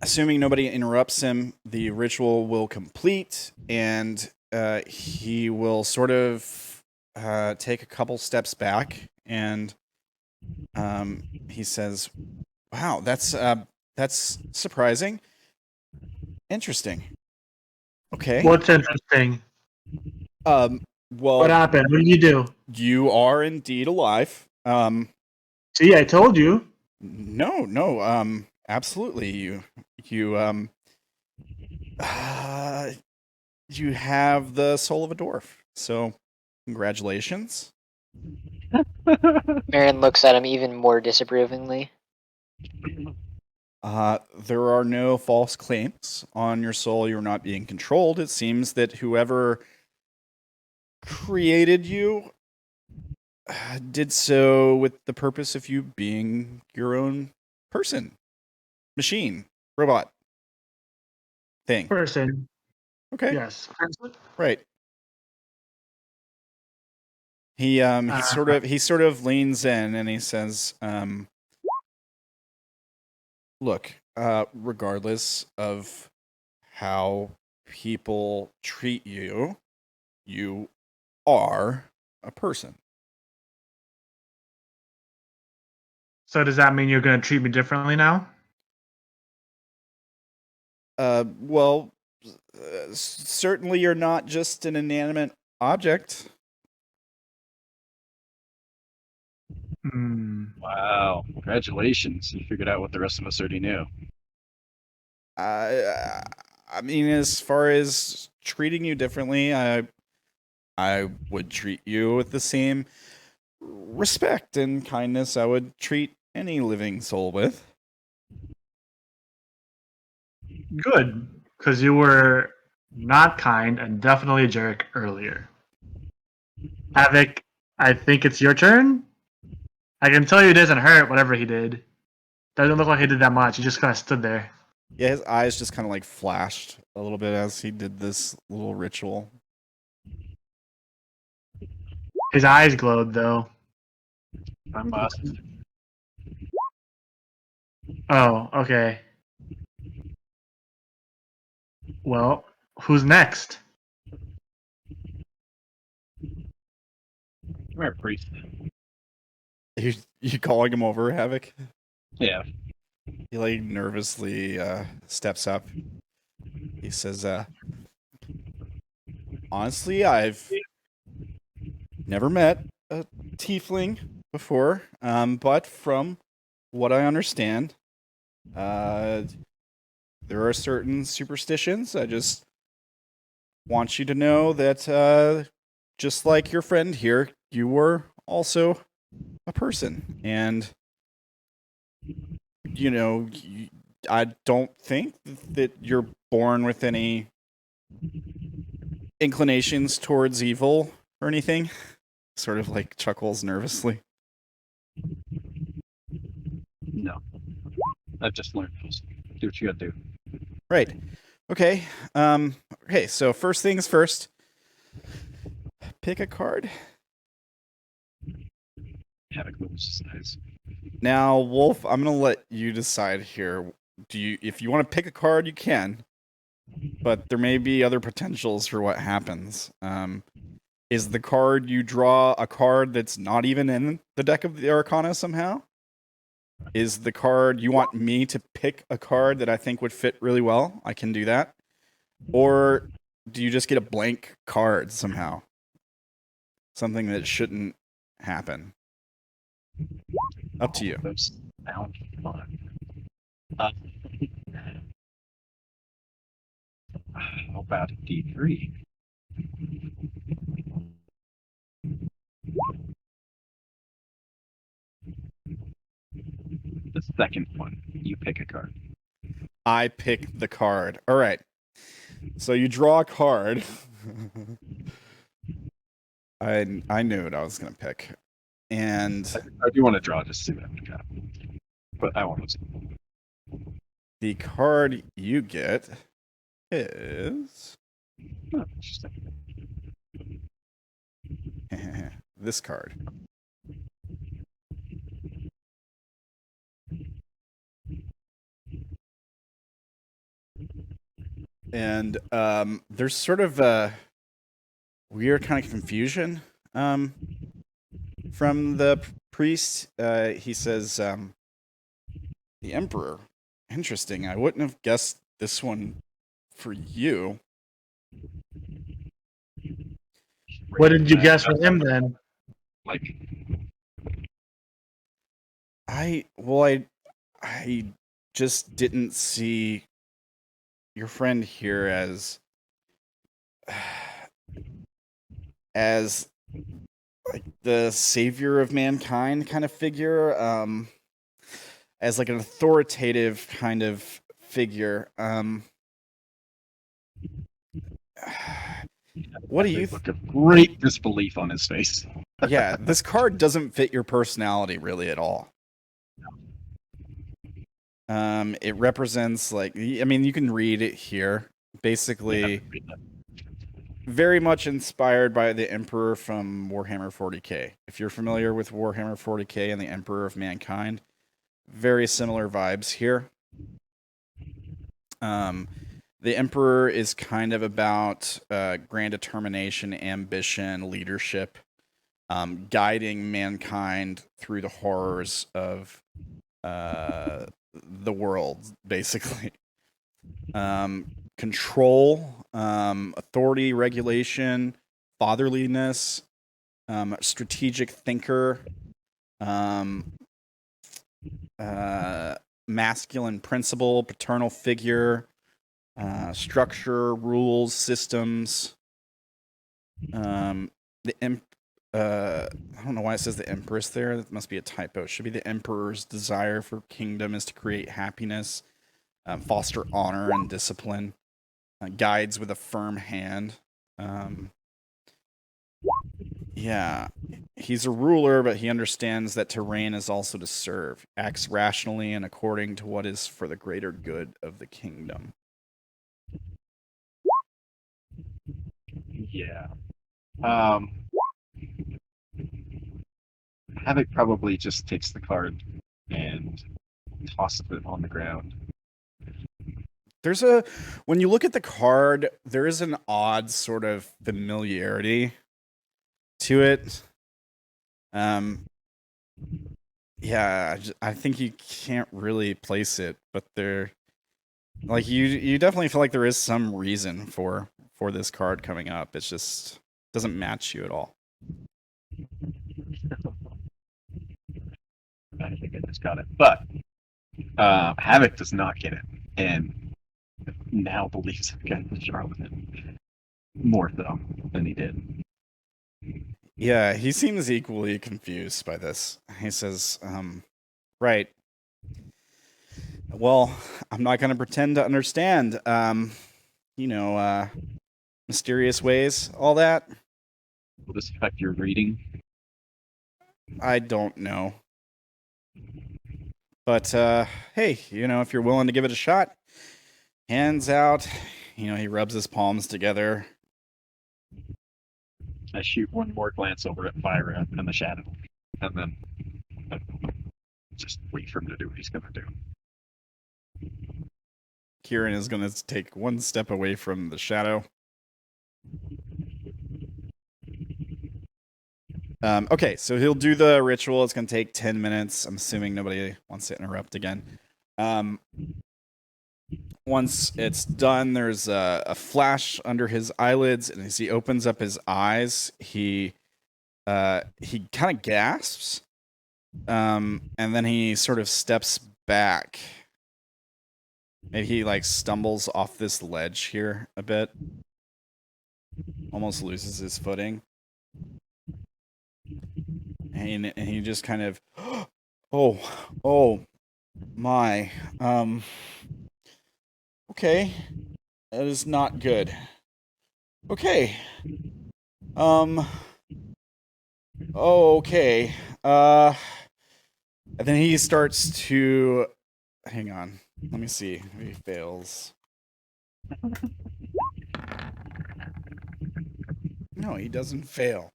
Assuming nobody interrupts him, the ritual will complete, and he will sort of take a couple steps back, and he says, "Wow, that's surprising. Interesting. Okay. What's interesting? Well, What happened? What did you do? You are indeed alive. See, I told you. No, absolutely. You have the soul of a dwarf. So, congratulations. Meryn looks at him even more disapprovingly. There are no false claims on your soul. You're not being controlled. It seems that whoever created you did so with the purpose of you being your own person, machine, robot, thing. Person. Okay. Yes. Right. He sort of leans in and he says, look, regardless of how people treat you, you are a person. So does that mean you're going to treat me differently now? Well, certainly you're not just an inanimate object. Wow, congratulations. You figured out what the rest of us already knew. I mean, as far as treating you differently, I would treat you with the same respect and kindness I would treat any living soul with. Good, because you were not kind, and definitely a jerk earlier. Havoc, I think it's your turn. I can tell you it doesn't hurt, whatever he did. Doesn't look like he did that much. He just kind of stood there. Yeah, his eyes just kind of like flashed a little bit as he did this little ritual. His eyes glowed, though. I'm boss. Oh, okay. Well, who's next? Come here, priest. You calling him over, Havoc? Yeah. He like nervously steps up. He says, honestly, I've never met a tiefling before, but from what I understand, there are certain superstitions. I just want you to know that just like your friend here, you were also a person. And, you know, I don't think that you're born with any inclinations towards evil or anything. Sort of like chuckles nervously. No. I've just learned those. Do what you gotta do. Right. Okay. Okay, so first things first. Pick a card. Havoc moves his eyes. Now, Wolf, I'm gonna let you decide here. If you want to pick a card, you can. But there may be other potentials for what happens. Is the card you draw a card that's not even in the deck of the Arcana somehow? Is the card you want me to pick a card that I think would fit really well? I can do that. Or do you just get a blank card somehow? Something that shouldn't happen. Up to you. Those sound fun. How about a D3? The second one. You pick a card. I pick the card. All right. So you draw a card. I knew what I was gonna pick, and I do want to draw just to see what I've got, but I won't. the card you get is Oh, interesting. this card. And there's sort of a weird kind of confusion from the priest. He says, the Emperor. Interesting. I wouldn't have guessed this one for you. What did you guess for him then? Like, I just didn't see your friend here as like the savior of mankind kind of figure, as like an authoritative kind of figure. What do you look of great disbelief on his face. Yeah, this card doesn't fit your personality really at all. It represents you can read it here. Basically, very much inspired by the Emperor from Warhammer 40k. If you're familiar with Warhammer 40k and the Emperor of Mankind, very similar vibes here. The Emperor is kind of about grand determination, ambition, leadership, guiding mankind through the horrors of the world, basically. Control, authority, regulation, fatherliness, strategic thinker, masculine principle, paternal figure, structure, rules, systems. I don't know why it says the Empress there. That must be a typo. It should be the Emperor's desire for kingdom is to create happiness, foster honor and discipline. guides with a firm hand. Yeah, he's a ruler, but he understands that to reign is also to serve. Acts rationally and according to what is for the greater good of the kingdom. Yeah. Havoc probably just takes the card and tosses it on the ground. When you look at the card, there is an odd sort of familiarity to it. Yeah, I think you can't really place it, but you definitely feel like there is some reason for this card coming up. It's just doesn't match you at all. I think I just got it. But Havoc does not get it, and now believes the guy's a charlatan. More so than he did. Yeah, he seems equally confused by this. He says, right. Well, I'm not going to pretend to understand, mysterious ways, all that. Will this affect your reading? I don't know. But, hey, if you're willing to give it a shot, hands out. He rubs his palms together. I shoot one more glance over at Vira and the shadow, and then just wait for him to do what he's going to do. Kieran is going to take one step away from the shadow. Okay, so he'll do the ritual. It's going to take 10 minutes. I'm assuming nobody wants to interrupt again. Once it's done, there's a flash under his eyelids, and as he opens up his eyes, he kind of gasps, and then he sort of steps back. Maybe he stumbles off this ledge here a bit, almost loses his footing, and he just kind of, oh my, okay, that is not good. Okay, okay, and then he starts to, hang on, let me see if he fails. No, he doesn't fail.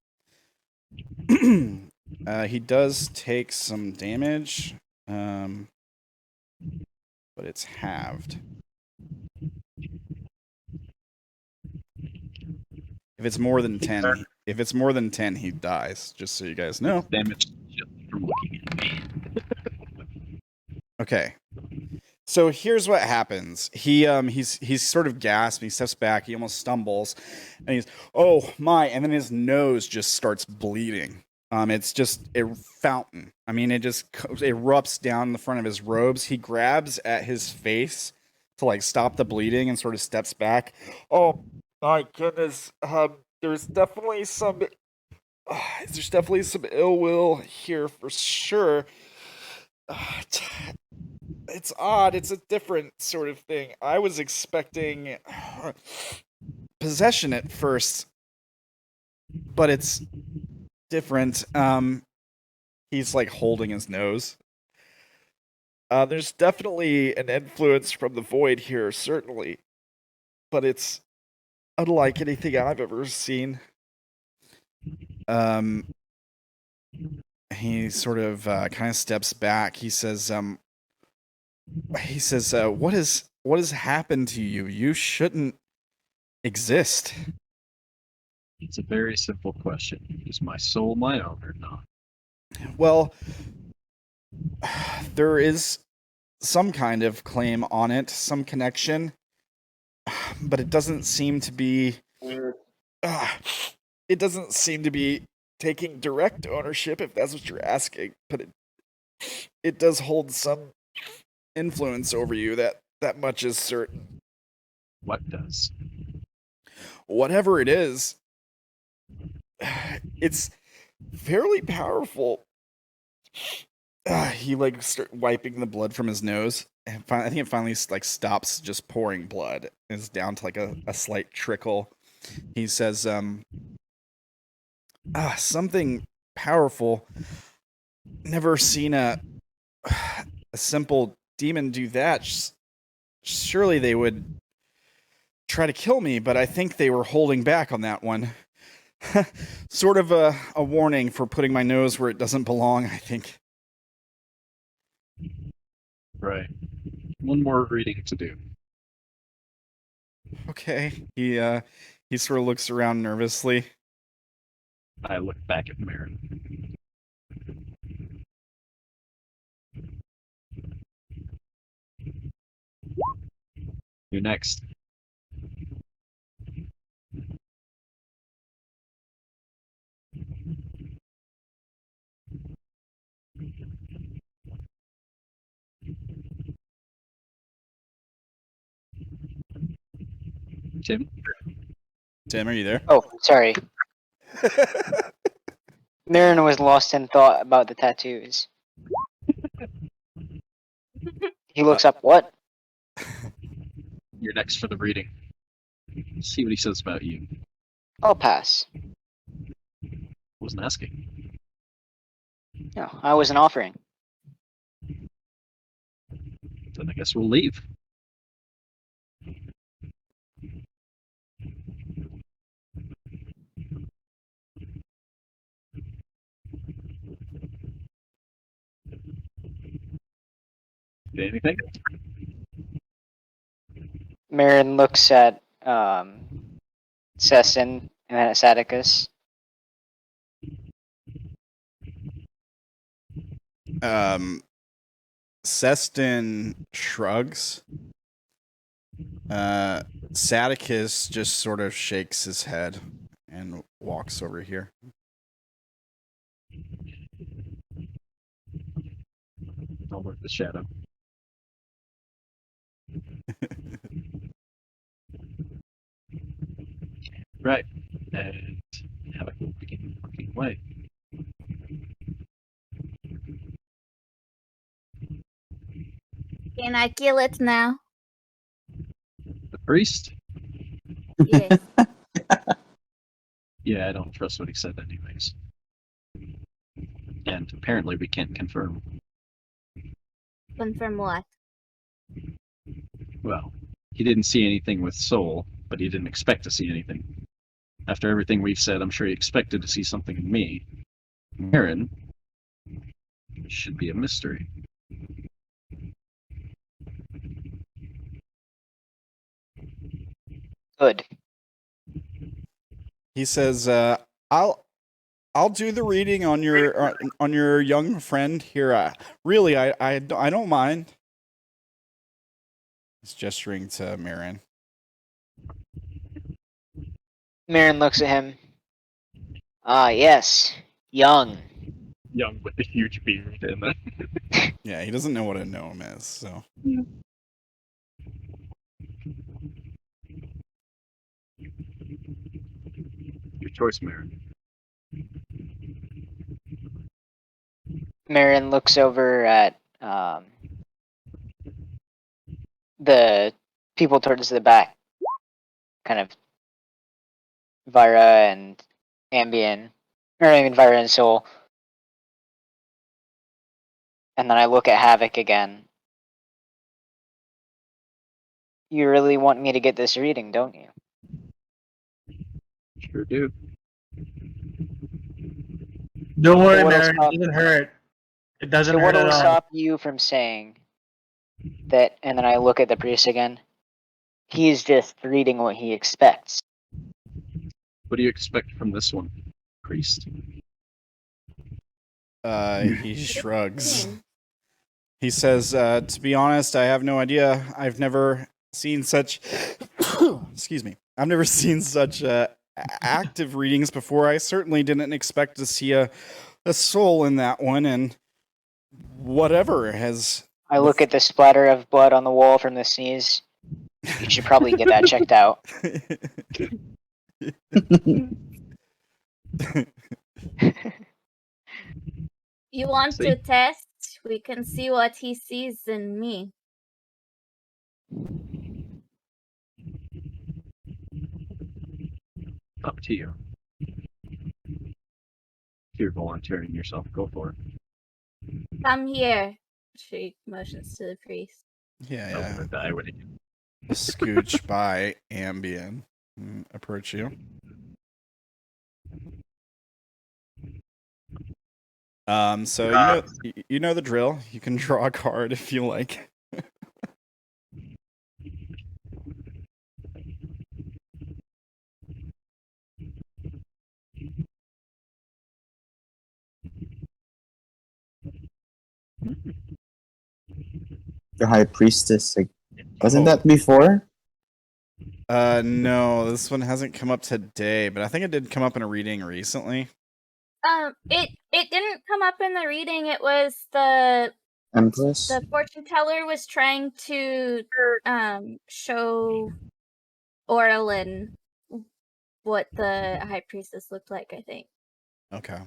He does take some damage, but it's halved. If it's more than 10, he dies, just so you guys know. Damage just from looking at me. Okay. So here's what happens. He's sort of gasped, he steps back, he almost stumbles, and he's, oh my, and then his nose just starts bleeding. It's just a fountain. I mean, it just erupts down the front of his robes. He grabs at his face to stop the bleeding and sort of steps back. Oh my goodness. There's definitely some ill will here for sure. It's odd. It's a different sort of thing. I was expecting possession at first, but it's different. He's holding his nose. There's definitely an influence from the void here, certainly, but it's unlike anything I've ever seen. He sort of kind of steps back. He says, what has happened to you? You shouldn't exist. It's a very simple question. Is my soul my own or not? Well, there is some kind of claim on it, some connection, but it doesn't seem to be. It doesn't seem to be taking direct ownership, if that's what you're asking. But it does hold some influence over you. That much is certain. What does? Whatever it is, it's fairly powerful. He start wiping the blood from his nose. I think it finally like stops just pouring blood. It's down to like a slight trickle. He says, something powerful. Never seen a simple demon do that. Surely they would try to kill me, but I think they were holding back on that one. Sort of a warning for putting my nose where it doesn't belong, I think. Right. One more reading to do. Okay. He sort of looks around nervously. I look back at Meryn. You're next. Tim? Tim, are you there? Oh, sorry. Meryn was lost in thought about the tattoos. He looks up, what? You're next for the reading. See what he says about you. I'll pass. Wasn't asking. No, I wasn't offering. Then I guess we'll leave. Anything? Meryn looks at Sessin and then at Sadicus. Sestin shrugs. Sadicus just sort of shakes his head and walks over here. I'll work the shadow. Right. And Havoc will begin working away. Can I kill it now? The priest? Yes. Yeah, I don't trust what he said anyways. And apparently we can't confirm. Confirm what? Well, he didn't see anything with Soul, but he didn't expect to see anything. After everything we've said, I'm sure he expected to see something in me. Meryn should be a mystery. Good. He says, I'll do the reading on your young friend here. Really, I don't mind. He's gesturing to Meryn. Meryn looks at him. Ah, yes. Young. Young with a huge beard and Yeah, he doesn't know what a gnome is, so. Your choice, Meryn. Meryn looks over at the people towards the back. Kind of Vira and Ambien. Or I mean Vira and Soul. And then I look at Havoc again. You really want me to get this reading, don't you? Sure do. Don't worry, what'll Meryn. stop- It doesn't hurt. It doesn't So hurt what'll at all. stop you from saying that? And then I look at the priest again. He's just reading what he expects. What do you expect from this one, priest? He shrugs. He says, to be honest, I have no idea. I've never seen such excuse me. I've never seen such active readings before. I certainly didn't expect to see a soul in that one, and whatever has I look at the splatter of blood on the wall from the sneeze. You should probably get that checked out. You want See? to test? We can see what he sees in me. Up to you. If you're volunteering yourself, go for it. Come here. She motions to the priest. I Yeah, want to die with it. Scooch by Ambien. Approach you. So you know the drill. You can draw a card if you like. The High Priestess. Like, wasn't Oh. that before? No, this one hasn't come up today, but I think it did come up in a reading recently. It didn't come up in the reading. It was the Empress? fortune teller was trying to show Orlin what the High Priestess looked like, I think. Okay.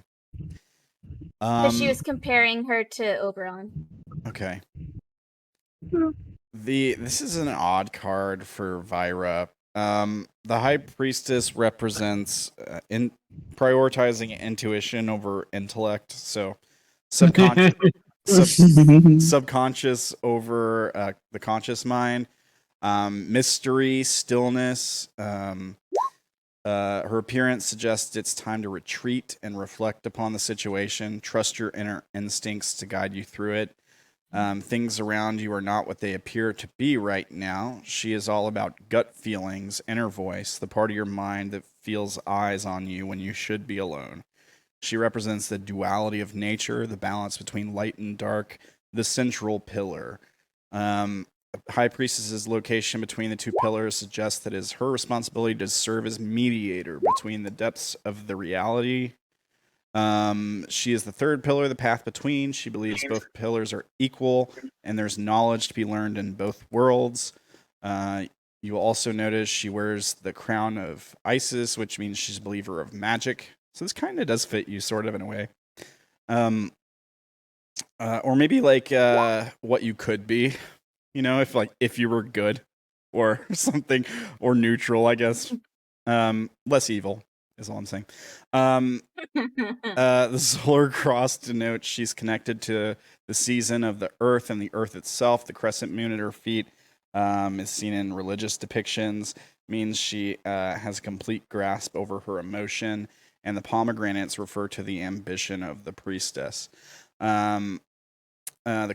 Because she was comparing her to Oberon. Okay. This is an odd card for Vira. The High Priestess represents in prioritizing intuition over intellect, so subconscious subconscious over the conscious mind. Mystery, stillness. Her appearance suggests it's time to retreat and reflect upon the situation. Trust your inner instincts to guide you through it. Things around you are not what they appear to be right now. She is all about gut feelings, inner voice, the part of your mind that feels eyes on you when you should be alone. She represents the duality of nature, the balance between light and dark, the central pillar. High Priestess's location between the two pillars suggests that it is her responsibility to serve as mediator between the depths of the reality. She is the third pillar, the path between. She believes both pillars are equal, and there's knowledge to be learned in both worlds. You will also notice she wears the crown of Isis, which means she's a believer of magic. So this kind of does fit you, sort of, in a way. Or maybe like what you could be, if you were good or something, or neutral, I guess. Less evil is all I'm saying. The solar cross denotes she's connected to the season of the earth and the earth itself. The crescent moon at her feet is seen in religious depictions, means she has a complete grasp over her emotion, and the pomegranates refer to the ambition of the priestess. The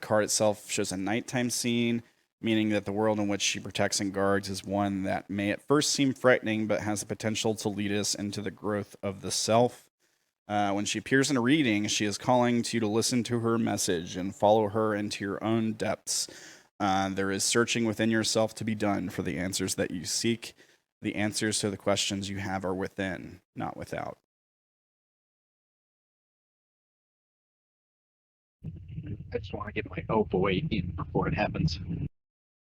card itself shows a nighttime scene, meaning that the world in which she protects and guards is one that may at first seem frightening, but has the potential to lead us into the growth of the self. When she appears in a reading, she is calling to you to listen to her message and follow her into your own depths. There is searching within yourself to be done for the answers that you seek. The answers to the questions you have are within, not without. I just want to get my oh boy in before it happens.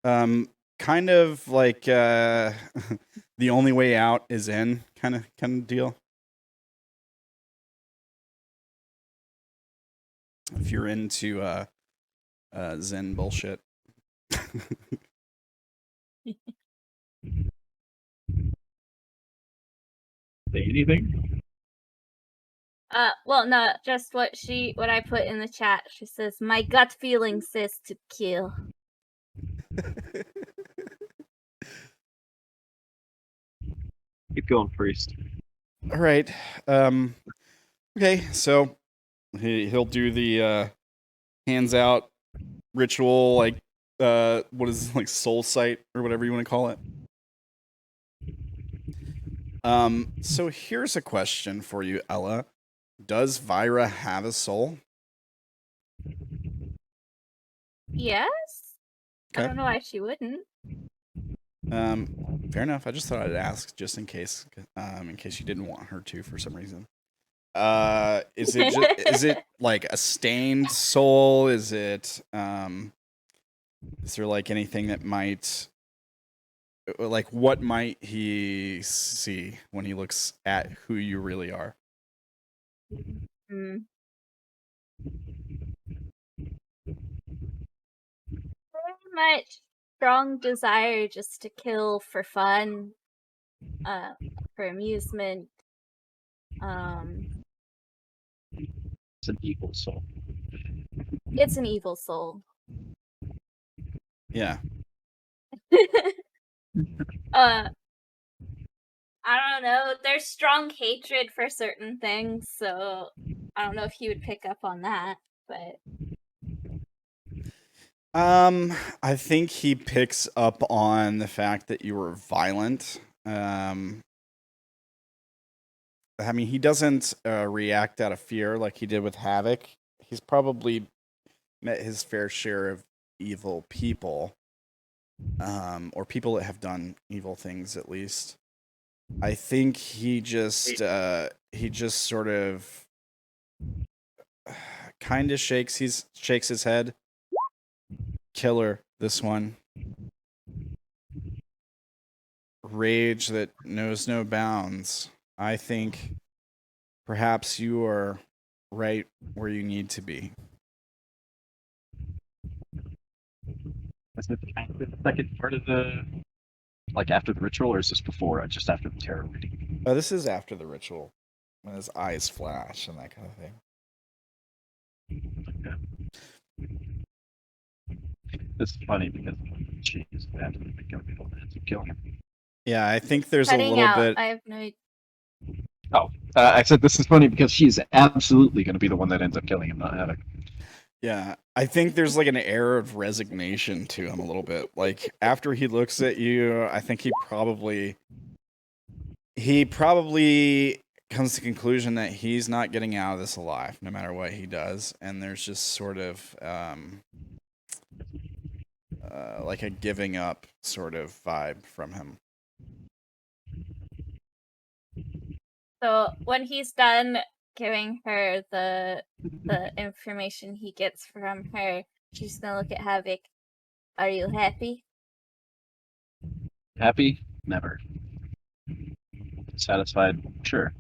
Kind of like the only way out is in kind of deal. If you're into Zen bullshit. Say anything? Well, no, just what I put in the chat. She says, "My gut feeling says to kill." Keep going, priest. All right. Okay, so he'll do the hands out ritual, like what is it, like soul sight or whatever you want to call it. So here's a question for you, Ella. Does Vira have a soul? Yes. Okay. I don't know why she wouldn't. Fair enough. I just thought I'd ask just in case you didn't want her to for some reason. Is it like a stained soul? Is it is there like anything that might, like, what might he see when he looks at who you really are? Very much strong desire just to kill for fun, for amusement. It's an evil soul. It's an evil soul. Yeah. I don't know. There's strong hatred for certain things, so I don't know if he would pick up on that, but I think he picks up on the fact that you were violent. I mean, he doesn't react out of fear like he did with Havoc. He's probably met his fair share of evil people, or people that have done evil things at least. I think he just sort of kind of shakes his head. Killer, this one. Rage that knows no bounds. I think perhaps you are right where you need to be. Is it after the second part of the, like after the ritual, or is this before, just after the tarot reading? This is after the ritual, when his eyes flash and that kind of thing. This is funny because she is bad and they kill people that ends up killing him. Yeah, I think there's cutting a little out. bit. I have no. Oh, I said this is funny because she's absolutely going to be the one that ends up killing him, not Havoc. Yeah, I think there's like an air of resignation to him a little bit. Like after he looks at you, I think he probably comes to the conclusion that he's not getting out of this alive, no matter what he does. And there's just sort of like a giving up sort of vibe from him. So when he's done giving her the information he gets from her, she's gonna look at Havoc. Are you happy? Happy? Never. Satisfied? Sure.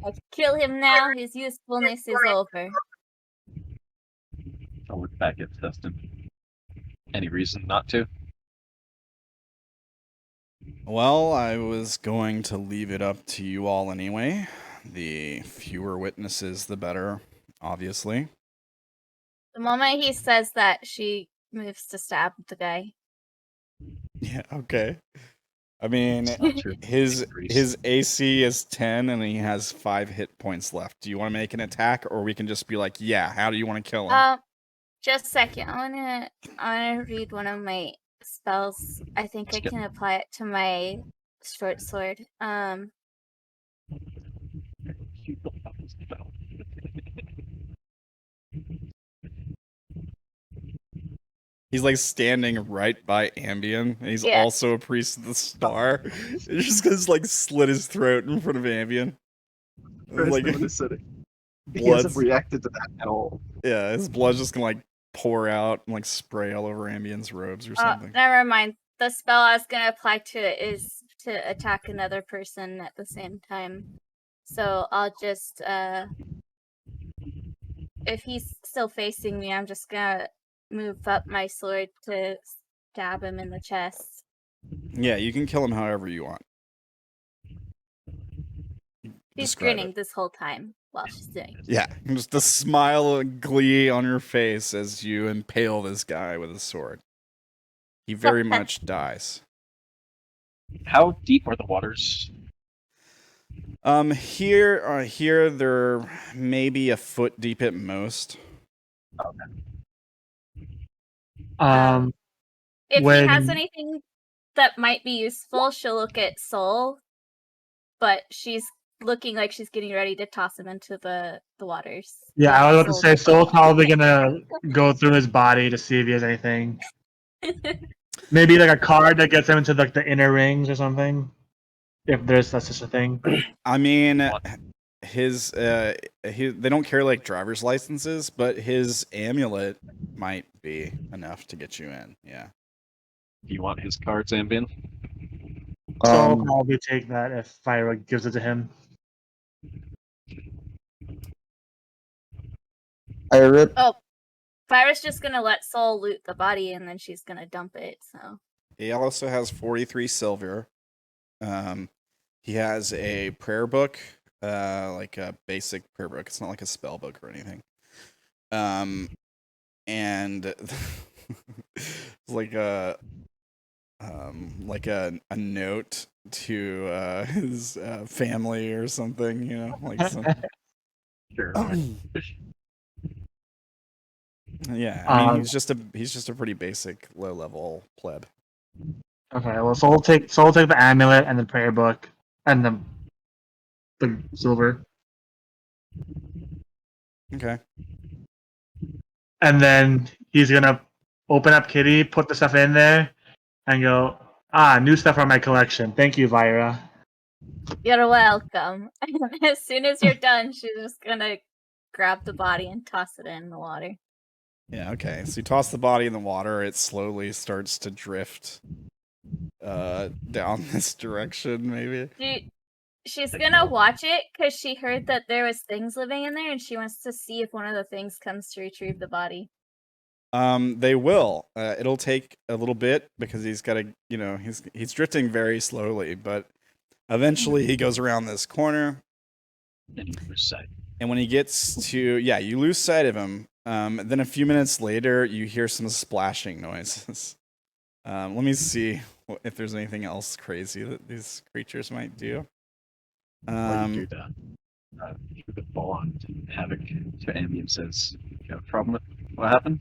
I kill him now. His usefulness is over. I'll look back at Dustin. Any reason not to? Well, I was going to leave it up to you all anyway. The fewer witnesses, the better, obviously. The moment he says that, she moves to stab the guy. Yeah, okay. I mean, It's not true. his AC is 10 and he has 5 hit points left. Do you want to make an attack, or we can just be like, yeah, how do you want to kill him? Just a second. I wanna read one of my spells. I think I can apply it to my short sword. He's like standing right by Ambien, and he's also a priest of the star. It's just because like slit his throat in front of Ambien. Like, he hasn't reacted to that at all. Yeah, his blood's just gonna like pour out and like spray all over Ambien's robes or something. Never mind. The spell I was gonna apply to it is to attack another person at the same time. So I'll just if he's still facing me, I'm just gonna move up my sword to stab him in the chest. Yeah, you can kill him however you want. He's grinning this whole time while she's doing it. Yeah, just the smile and glee on your face as you impale this guy with a sword. He very much dies. How deep are the waters? Here they're maybe a foot deep at most. Okay. If he has anything that might be useful, she'll look at Soul, but she's looking like she's getting ready to toss him into the waters. Yeah, I was about to say Soul's probably gonna go through his body to see if he has anything. Maybe like a card that gets him into like the inner rings or something. If there's such a thing. I mean, they don't carry like driver's licenses, but his amulet might be enough to get you in. Yeah. Do you want his cards, Ambien? So I'll probably take that if Vira gives it to him. I rip Vira's just gonna let Soul loot the body and then she's gonna dump it, so. He also has 43 silver. He has a prayer book, like a basic prayer book. It's not like a spell book or anything. And it's like a note to his family or something, you know, like some. Sure. Yeah, I mean, he's just a pretty basic low level pleb. Okay, well, Soul will take the amulet and the prayer book and the silver, Okay. and then he's gonna open up Kitty, put the stuff in there, and go, new stuff from my collection. Thank you, Vira. You're welcome. As soon as you're done, she's just gonna grab the body and toss it in the water. Yeah, okay. So you toss the body in the water, it slowly starts to drift down this direction, maybe. She's gonna watch it because she heard that there was things living in there and she wants to see if one of the things comes to retrieve the body. They will. It'll take a little bit because he's got to, you know, he's drifting very slowly, but eventually he goes around this corner. And when he gets to, you lose sight of him. Then a few minutes later, you hear some splashing noises. Let me see if there's anything else crazy that these creatures might do. While you do that, the bond Havoc to Ambien says, "You have a problem with what happened?"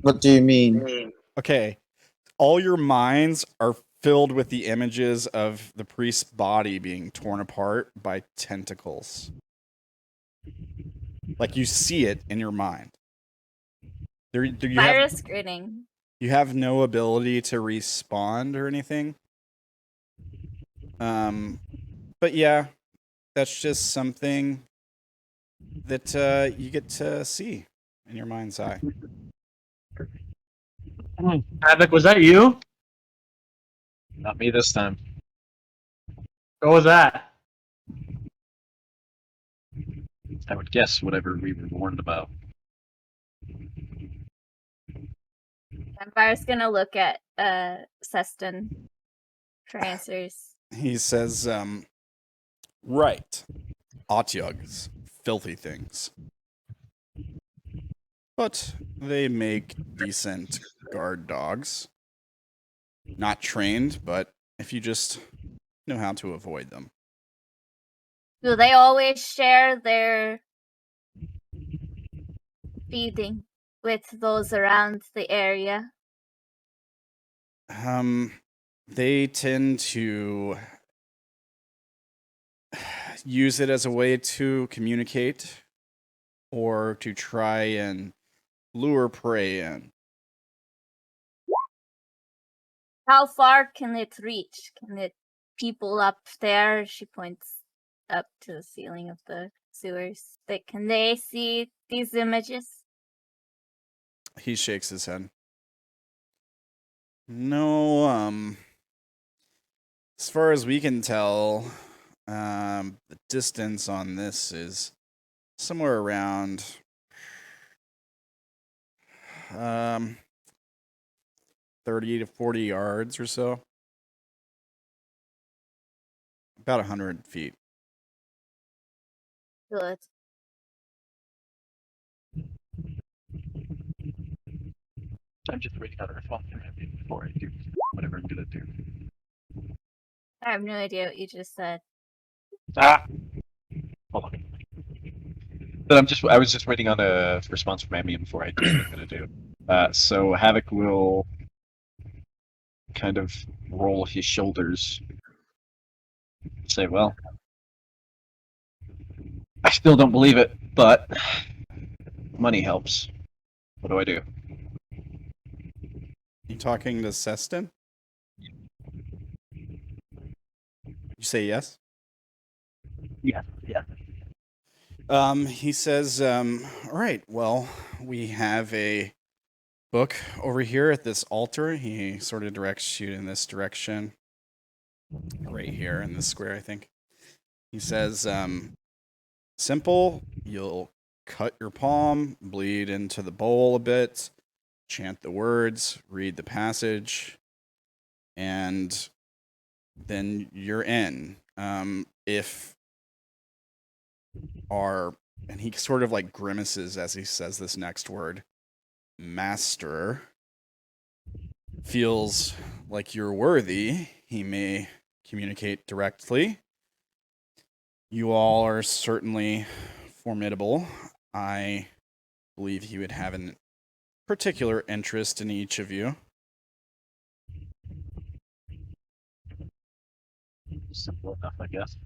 What do you mean? Okay, all your minds are filled with the images of the priest's body being torn apart by tentacles. Like you see it in your mind. Vira's grinning. You have no ability to respond or anything. But yeah, that's just something that you get to see in your mind's eye. Havoc, was that you? Not me this time. What was that? I would guess whatever we were warned about. And Vira's gonna look at Seston for answers. He says, right. Otyugs. Filthy things. But they make decent guard dogs. Not trained, but if you just know how to avoid them. Do they always share their feeding with those around the area? They tend to use it as a way to communicate or to try and lure prey in. How far can it reach? Can it people up there? She points up to the ceiling of the sewers. Can they see these images? He shakes his head. No, as far as we can tell, the distance on this is somewhere around 30 to 40 yards or so. About 100 feet. Good. I'm just waiting on a response from Ambien before I do whatever I'm gonna do. I have no idea what you just said. Hold on. But I was just waiting on a response from Ambien before I do what I'm gonna do. So Havoc will kind of roll his shoulders. Say, well, I still don't believe it, but money helps. What do I do? You talking to Seston? You say yes? Yeah. He says, all right, well, we have a book over here at this altar. He sort of directs you in this direction. Right here in this square, I think. He says, simple, you'll cut your palm, bleed into the bowl a bit, chant the words, read the passage, and then you're in. If our, and he sort of like grimaces as he says this next word, master, feels like you're worthy, he may communicate directly. You all are certainly formidable. I believe he would have a particular interest in each of you. Simple enough, I guess.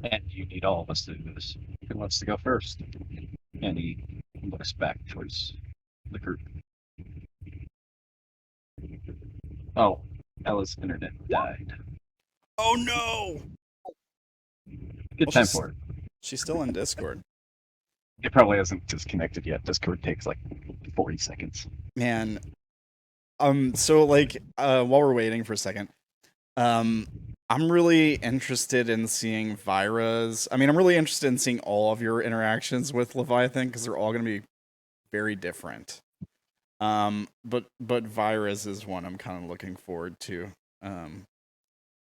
And you need all of us to do this. Who wants to go first? And he looks back towards the group. Oh, Ella's internet died. Oh no! Good Well, time she's- for it. She's still in Discord. It probably hasn't disconnected yet. Discord takes like 40 seconds. Man. So like, while we're waiting for a second, I'm really interested in seeing Vira's. I mean, I'm really interested in seeing all of your interactions with Leviathan because they're all going to be very different. But Vira's is one I'm kind of looking forward to.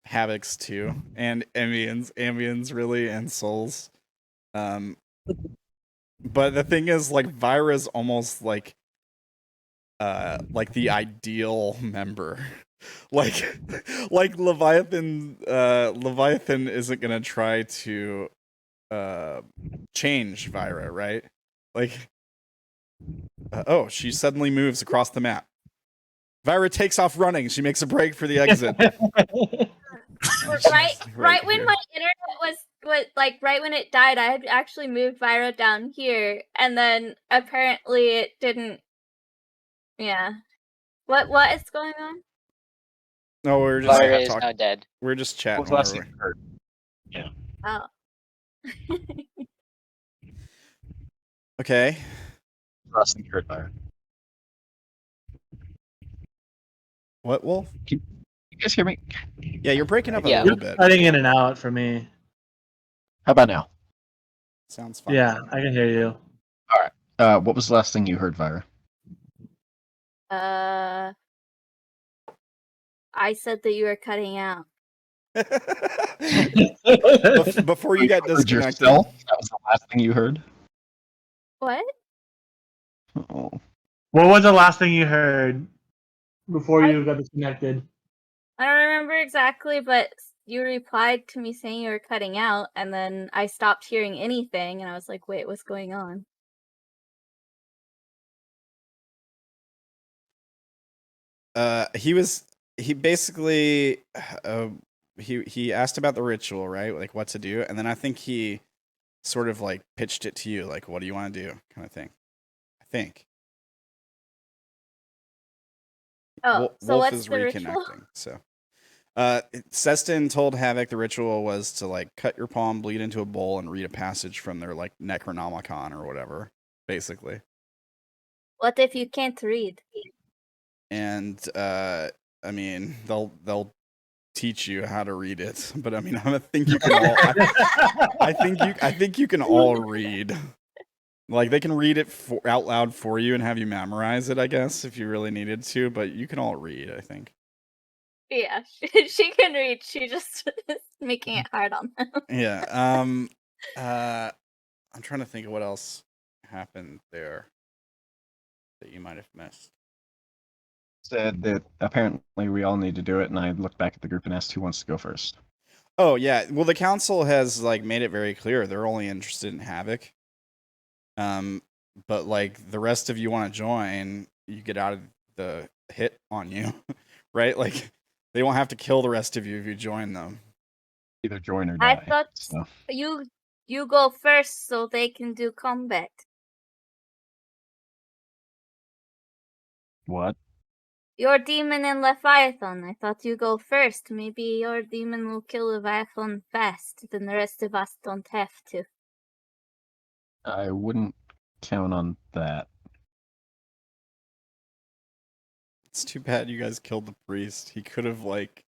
Havoc's too, and Ambien's really, and Souls. But the thing is, like, Vira's almost like the ideal member. like Leviathan isn't gonna try to change Vira, right? Like, oh, she suddenly moves across the map. Vira takes off running. She makes a break for the exit. right when here. my internet was like right when it died, I had actually moved Vira down here, and then apparently it didn't. Yeah. What is going on? No, we're just Vaira is talking. now dead. We're just What chatting. was the last while thing you heard? Yeah. Oh. Okay. Last thing you heard, Byron. What, Wolf? You guys hear me? Yeah, you're breaking up a Yeah. little You're bit. cutting in and out for me. How about now? Sounds fine. Yeah, I can hear you. What was the last thing you heard, Vira? I said that you were cutting out. Before you got heard disconnected. yourself? That was the last thing you heard? What? Oh. What was the last thing you heard before you got disconnected? I don't remember exactly, but you replied to me saying you were cutting out, and then I stopped hearing anything, and I was like, wait, what's going on? He basically he asked about the ritual, right? Like what to do, and then I think he sort of like pitched it to you, like what do you want to do, kind of thing. I think. Oh, so Wolf what's is the ritual? reconnecting. So, Seston told Havoc the ritual was to like cut your palm, bleed into a bowl, and read a passage from their like Necronomicon or whatever, basically. What if you can't read? And I mean, they'll teach you how to read it, but I mean, I think you can all. I think you can all read. Like they can read it out loud for you and have you memorize it, I guess, if you really needed to. But you can all read, I think. Yeah, she can read. She just is making it hard on them. Yeah. I'm trying to think of what else happened there that you might have missed. Said that apparently we all need to do it, and I looked back at the group and asked who wants to go first. Oh yeah, well the council has like made it very clear they're only interested in Havoc. But like the rest of you want to join, you get out of the hit on you, right? Like they won't have to kill the rest of you if you join them. Either join or die. I thought So. you go first so they can do combat. What? Your demon and Leviathan. I thought you go first. Maybe your demon will kill Leviathan fast, then the rest of us don't have to. I wouldn't count on that. It's too bad you guys killed the priest. He could have like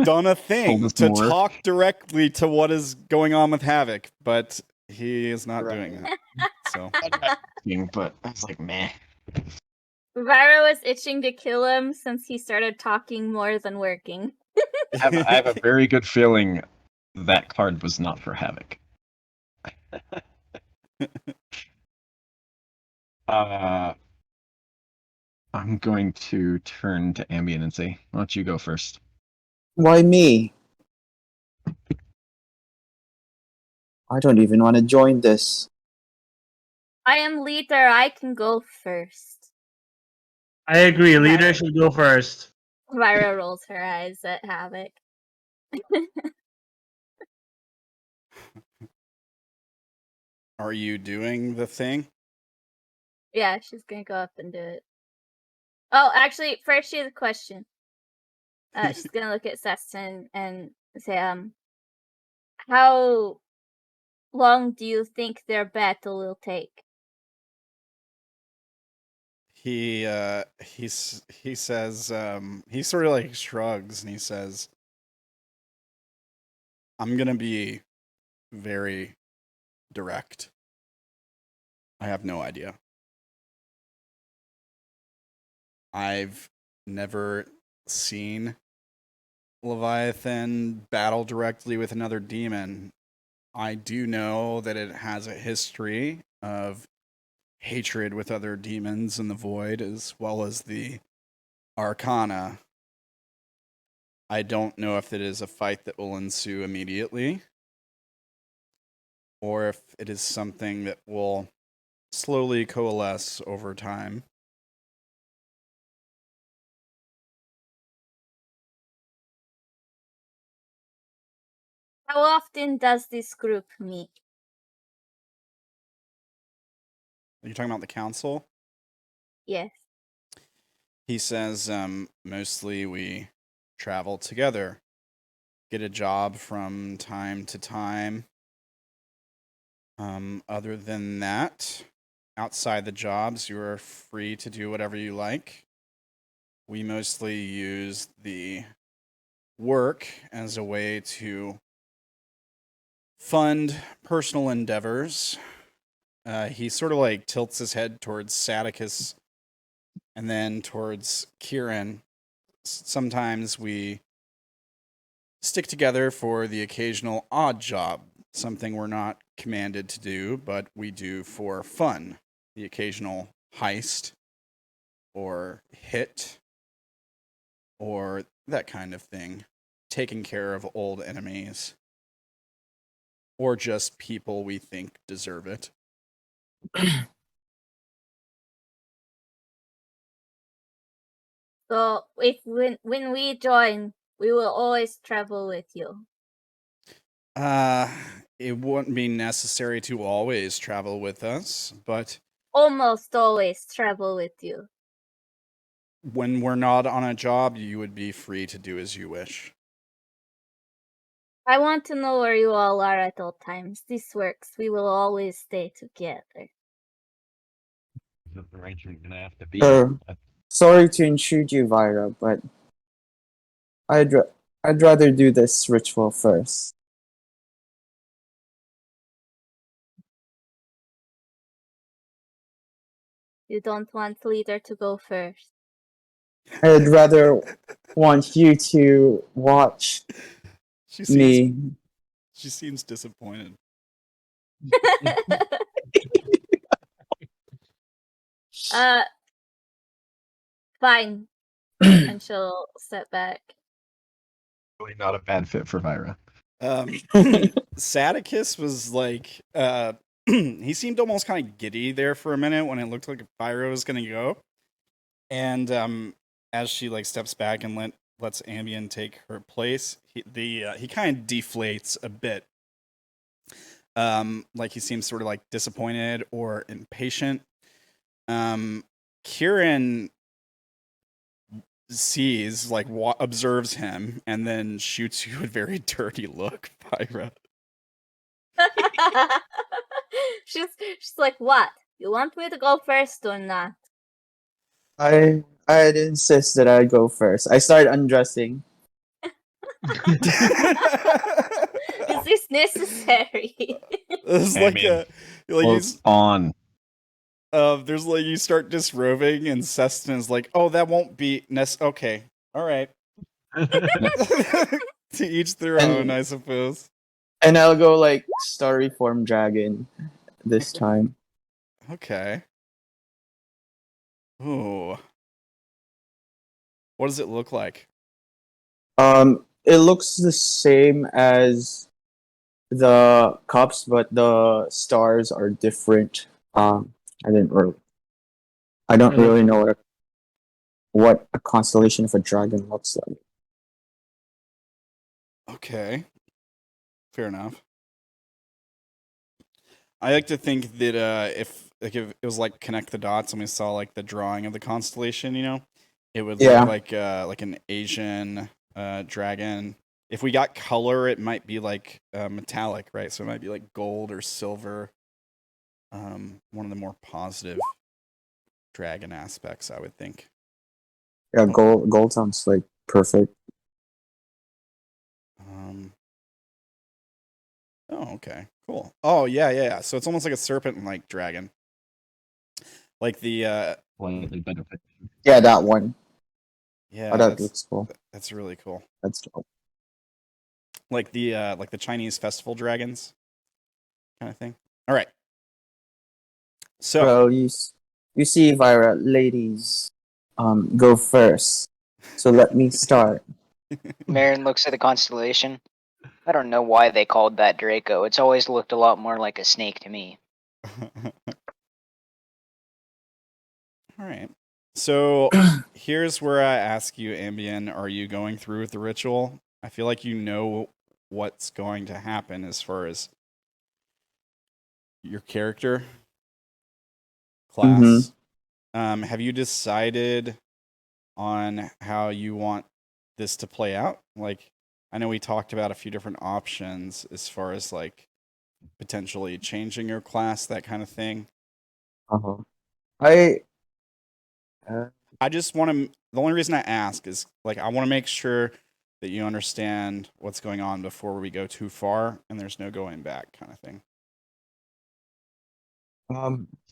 done a thing us to more. talk directly to what is going on with Havoc, but he is not Right. doing that. So But I was like, meh. Vira was itching to kill him since he started talking more than working. I have a very good feeling that card was not for Havoc. I'm going to turn to Ambien and say, why don't you go first? Why me? I don't even want to join this. I am leader. I can go first. I agree. Leader should go first. Vira rolls her eyes at Havoc. are you doing the thing? Yeah, she's gonna go up and do it. Oh, actually, first she has a question. She's gonna look at Seston and say, how long do you think their battle will take? He says he sort of like shrugs and he says, I'm gonna be very direct. I have no idea. I've never seen Leviathan battle directly with another demon. I do know that it has a history of hatred with other demons in the void, as well as the Arcana. I don't know if it is a fight that will ensue immediately, or if it is something that will slowly coalesce over time. How often does this group meet? Are you talking about the council? Yes. He says, mostly we travel together, get a job from time to time. Other than that, outside the jobs, you are free to do whatever you like. We mostly use the work as a way to fund personal endeavors. He sort of like tilts his head towards Sadicus and then towards Kieran. Sometimes we stick together for the occasional odd job, something we're not commanded to do, but we do for fun. The occasional heist or hit or that kind of thing. Taking care of old enemies or just people we think deserve it. So if when we join, we will always travel with you. It wouldn't be necessary to always travel with us, but Almost always travel with you. when we're not on a job, you would be free to do as you wish. I want to know where you all are at all times. This works. We will always stay together. The arrangement gonna have to be. Sorry to intrude you, Vira, but I'd rather do this ritual first. You don't want leader to go first. I'd rather want you to watch me. She seems disappointed. Fine. And she'll step back. Really not a bad fit for Vira. Sadicus was like, he seemed almost kind of giddy there for a minute when it looked like Vira was going to go. And as she like steps back and lets Ambien take her place, he kind of deflates a bit. Like he seems sort of like disappointed or impatient. Kieran sees, like, observes him, and then shoots you a very dirty look, Vira. she's like, what? You want me to go first or not? I'd insist that I go first. I start undressing. Is this necessary. There's I like mean, a like Well, on. there's like you start disrobing and Seston is like, oh, that won't be okay. All right. To each their own, I suppose. And I'll go like starry form dragon this time. Okay. Ooh. What does it look like? It looks the same as the cups, but the stars are different. I don't really know what a constellation of a dragon looks like. Okay. Fair enough. I like to think that if it was like connect the dots and we saw like the drawing of the constellation, it would look like an Asian dragon. If we got color, it might be like metallic, right? So it might be like gold or silver. One of the more positive dragon aspects, I would think. Yeah, gold sounds like perfect. Oh, okay, cool. Oh, yeah. So it's almost like a serpent-like dragon, like the. Slightly better. Yeah, that one. Yeah, Oh, that looks cool. That's really cool. That's dope. Like the Chinese festival dragons, kind of thing. All right. So, Bro, you see, Vira, ladies, go first. So let me start. Meryn looks at the constellation. I don't know why they called that Draco. It's always looked a lot more like a snake to me. all right. So here's where I ask you, Ambien, are you going through with the ritual? I feel like you know what's going to happen as far as your character class. Have you decided on how you want this to play out? Like, I know we talked about a few different options as far as like potentially changing your class, that kind of thing. I just want to. The only reason I ask is like I want to make sure that you understand what's going on before we go too far, and there's no going back, kind of thing.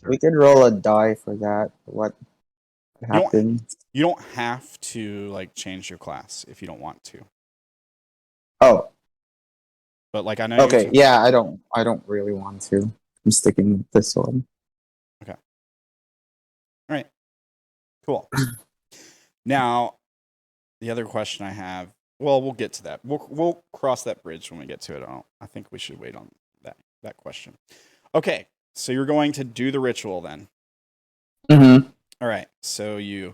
we could roll a die for that. What happened? You don't have to like change your class if you don't want to. Oh, but like I know. Okay, yeah, I don't really want to. I'm sticking with this one. Okay. All right. Cool. Now, the other question I have. Well, we'll get to that. We'll cross that bridge when we get to it. I think we should wait on that question. Okay, so you're going to do the ritual then. All right. So you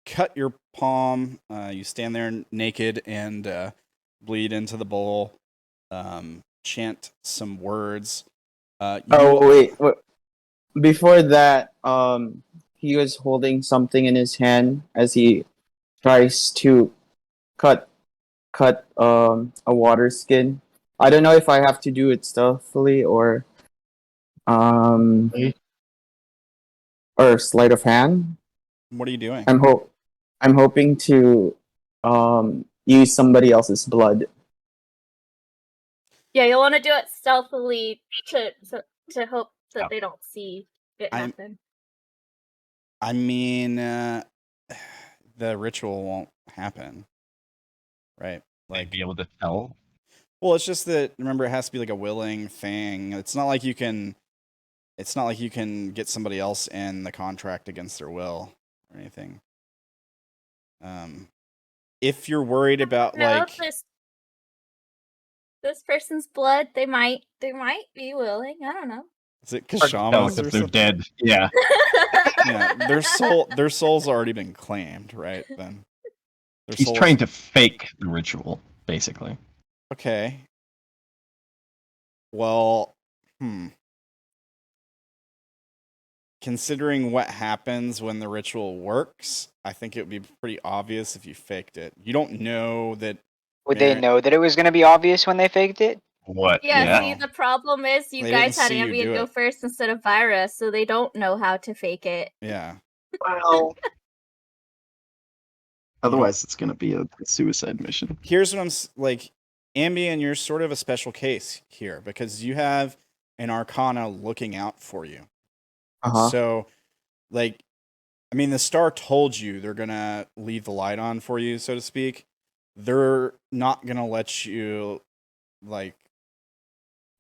cut your palm. You stand there naked and bleed into the bowl. Chant some words. Wait. Before that, he was holding something in his hand as he tries to cut a water skin. I don't know if I have to do it stealthily or sleight of hand. What are you doing? I'm hoping to use somebody else's blood. Yeah, you'll want to do it stealthily to hope that they don't see it happen. I mean, the ritual won't happen, right? Like be able to tell. Well, it's just that remember it has to be like a willing thing. It's not like you can get somebody else in the contract against their will or anything. If you're worried about this person's blood, they might be willing. I don't know. Is it Kashamas or if they're something? dead. Yeah. Yeah, their soul's already been claimed, right? Then he's trying to fake the ritual, basically. Okay. Well, considering what happens when the ritual works, I think it would be pretty obvious if you faked it. You don't know that. Would they know that it was going to be obvious when they faked it? What? Yeah, see, the problem is you guys had Ambien go first instead of Vira, so they don't know how to fake it. Yeah. Well, otherwise it's going to be a suicide mission. Here's what I'm like. Ambien, you're sort of a special case here because you have an Arcana looking out for you. So, like, I mean, the star told you they're gonna leave the light on for you, so to speak. They're not gonna let you, like,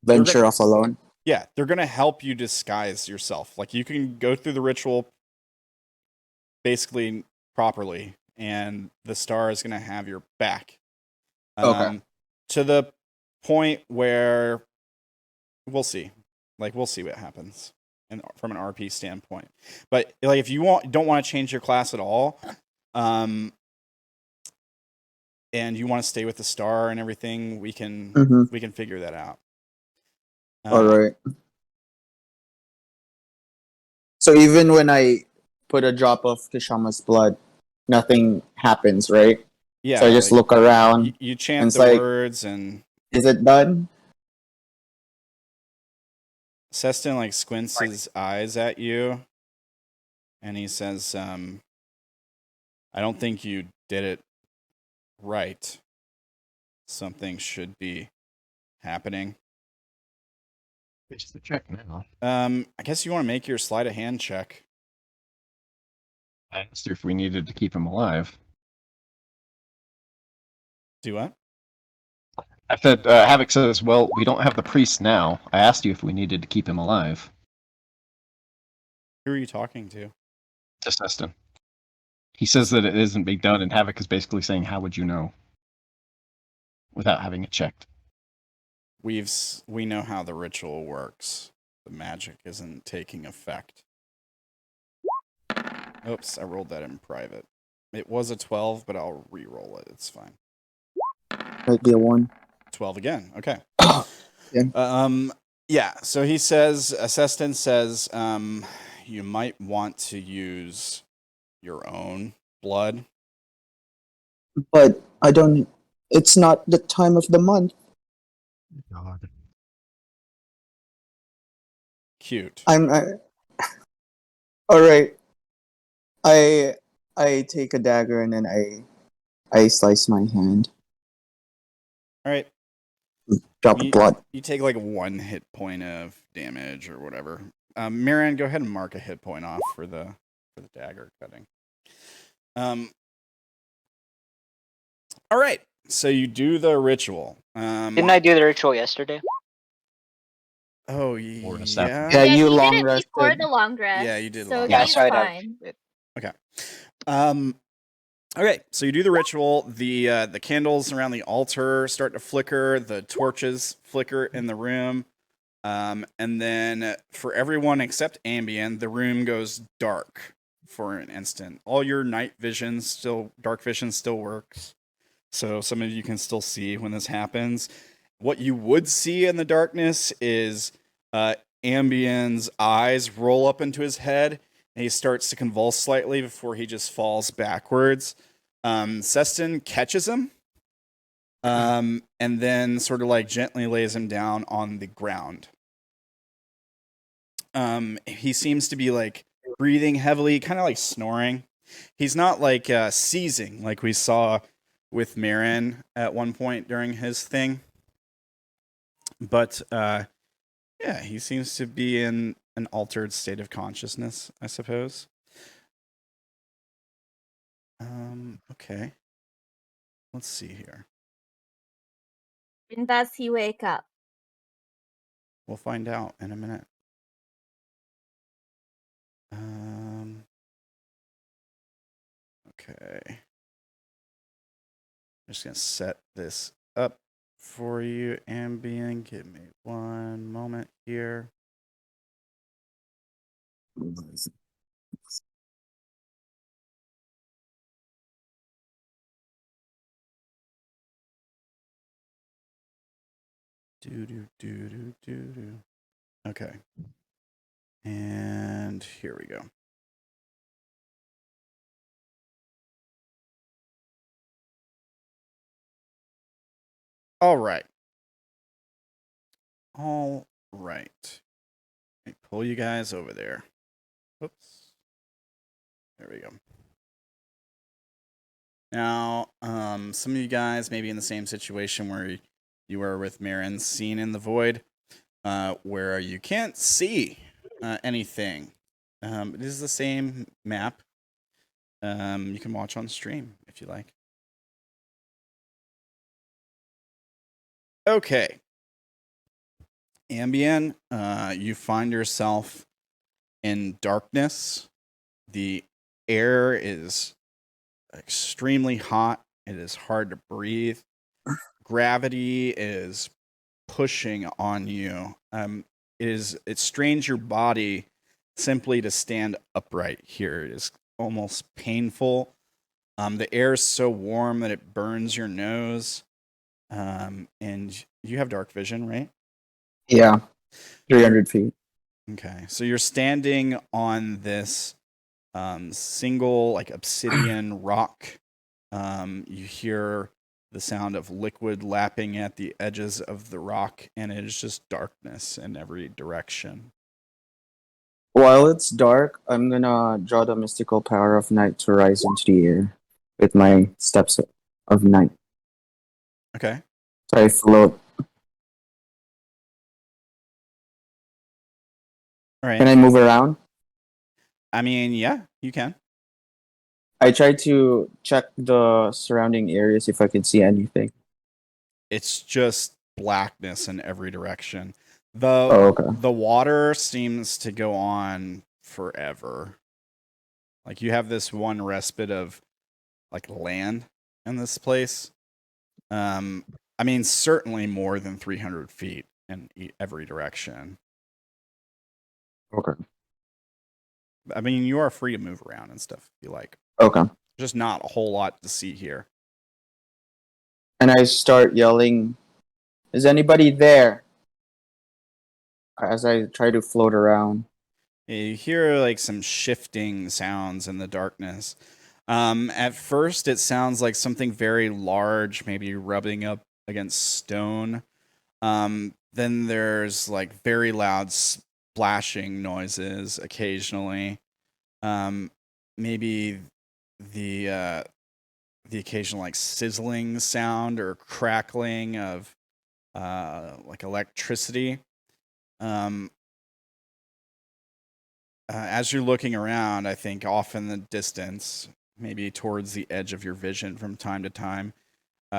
Venture off alone. yeah, they're gonna help you disguise yourself. Like, you can go through the ritual basically properly, and the star is gonna have your back. Okay. To the point where we'll see. Like, we'll see what happens from an RP standpoint. But like, if you don't want to change your class at all, and you want to stay with the star and everything, we can figure that out. All right. So even when I put a drop of Kishama's blood, nothing happens, right? Yeah. So I just look around. You chant the words, and is it done? Seston like squints his eyes at you, and he says, "I don't think you did it right. Something should be happening." It's the check now. I guess you want to make your sleight of hand check. I asked her if we needed to keep him alive. Do what? I said, Havoc says, well, we don't have the priest now. I asked you if we needed to keep him alive. Who are you talking to? To Seston. He says that it isn't being done, and Havoc is basically saying, how would you know? Without having it checked. We know how the ritual works. The magic isn't taking effect. Oops, I rolled that in private. It was a 12, but I'll re-roll it. It's fine. Might be a 1. 12 again. Okay. Yeah. Yeah. So he says, Seston says, you might want to use your own blood. But I don't. It's not the time of the month. God. Cute. All right. I take a dagger and then I slice my hand. All right. Drop of blood. You take like 1 hit point of damage or whatever. Meryn, go ahead and mark a hit point off for the dagger cutting. All right. So you do the ritual. Didn't I do the ritual yesterday? Oh yeah. Yeah, you he long did it rested. before the long rest. Yeah, you did So long Yeah, he's so I'd have fine. it. Okay. Okay, so you do the ritual. The candles around the altar start to flicker. The torches flicker in the room. And then for everyone except Ambien, the room goes dark for an instant. All your night vision dark vision still works. So some of you can still see when this happens. What you would see in the darkness is Ambien's eyes roll up into his head, and he starts to convulse slightly before he just falls backwards. Seston catches him, and then sort of like gently lays him down on the ground. He seems to be like breathing heavily, kind of like snoring. He's not like seizing like we saw with Meryn at one point during his thing. But yeah, he seems to be in an altered state of consciousness, I suppose. Okay. Let's see here. When does he wake up? We'll find out in a minute. Okay. I'm just gonna set this up for you, Ambien. Give me 1 moment here. Okay. And here we go. All right. All right. Let me pull you guys over there. Oops. There we go. Now, some of you guys may be in the same situation where You are with Meryn, seen in the void, where you can't see anything. It is the same map. You can watch on stream if you like. Okay. Ambien, you find yourself in darkness. The air is extremely hot. It is hard to breathe. Gravity is pushing on you. It strains your body simply to stand upright here. It is almost painful. The air is so warm that it burns your nose. And you have dark vision, right? Yeah, 300 feet. Okay, so you're standing on this single like obsidian rock. You hear the sound of liquid lapping at the edges of the rock, and it is just darkness in every direction. While it's dark, I'm gonna draw the mystical power of night to rise into the air with my steps of night. Okay. So I float. All right. Can I move around? I mean, yeah, you can. I try to check the surrounding areas if I can see anything. It's just blackness in every direction. Oh, okay. The water seems to go on forever. Like you have this one respite of like land in this place. I mean, certainly more than 300 feet in every direction. Okay. I mean, you are free to move around and stuff if you like. Okay. Just not a whole lot to see here. And I start yelling, "Is anybody there?" As I try to float around. You hear like some shifting sounds in the darkness. At first, it sounds like something very large, maybe rubbing up against stone. Then there's like very loud splashing noises occasionally. Maybe the occasional like sizzling sound or crackling of like electricity. As you're looking around, I think off in the distance, maybe towards the edge of your vision from time to time,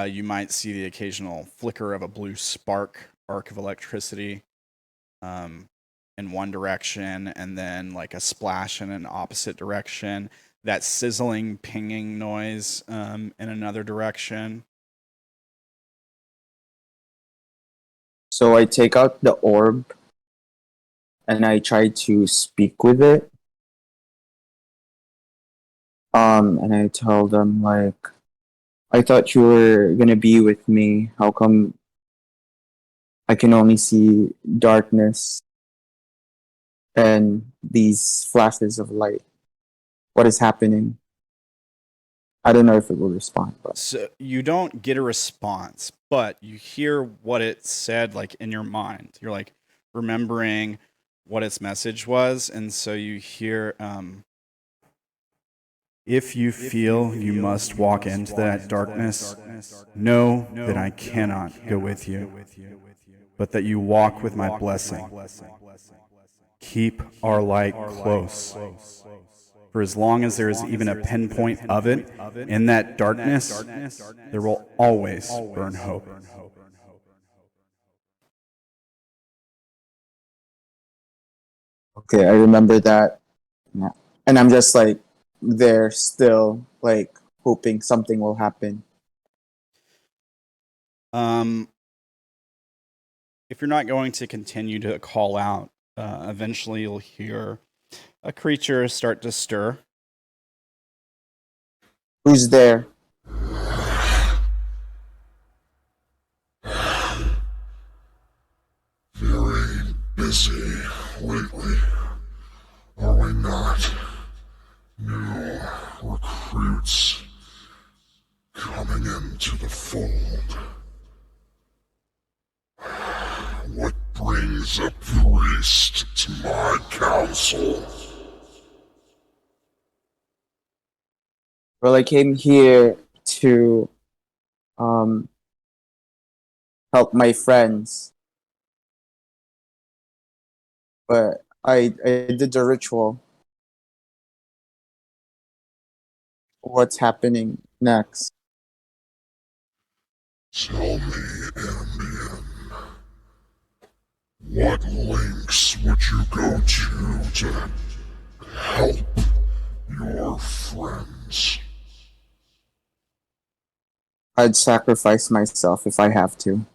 you might see the occasional flicker of a blue arc of electricity in one direction, and then like a splash in an opposite direction. That sizzling, pinging noise in another direction. So I take out the orb and I try to speak with it. And I tell them like, I thought you were gonna be with me. How come I can only see darkness and these flashes of light? What is happening? I don't know if it will respond, but So you don't get a response, but you hear what it said like in your mind. You're like remembering what its message was, and so you hear if you feel you must walk into that darkness, know that I cannot go with you, but that you walk with my blessing. Keep our light close. For as long as there is even a pinpoint of it in that darkness, there will always burn hope. okay, I remember that. Yeah. And I'm just like there still, like hoping something will happen. If you're not going to continue to call out, eventually you'll hear a creature start to stir. Who's there? Very busy lately, are we not? New recruits coming into the fold. What brings a priest to my council? Well, I came here to help my friends. But I did the ritual. What's happening next? Tell me, Ambien, what lengths would you go to help your friends? I'd sacrifice myself if I have to.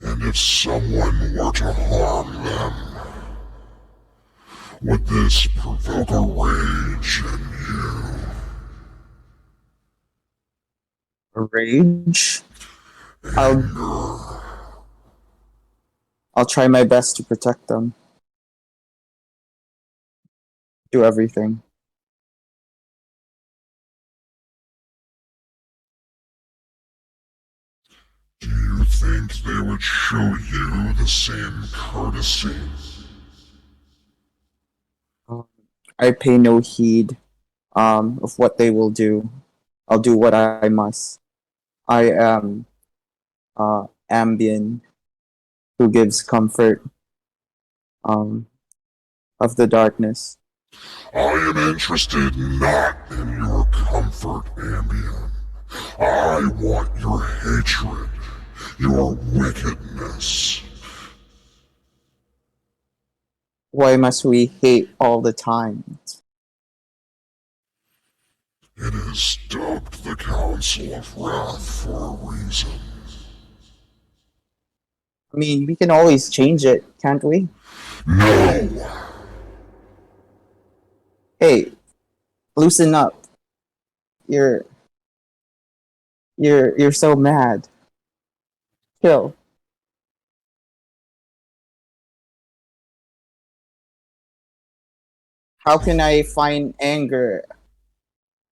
And if someone were to harm them, would this provoke a rage in you? A rage? Anger? I'll try my best to protect them. Do everything. Do you think they would show you the same courtesy? I pay no heed of what they will do. I'll do what I must. I am Ambien, who gives comfort of the darkness. I am interested not in your comfort, Ambien. I want your hatred, your wickedness. Why must we hate all the time? It is dubbed the Council of Wrath for a reason. I mean, we can always change it, can't we? No! Hey, loosen up. You're so mad. Chill. How can I find anger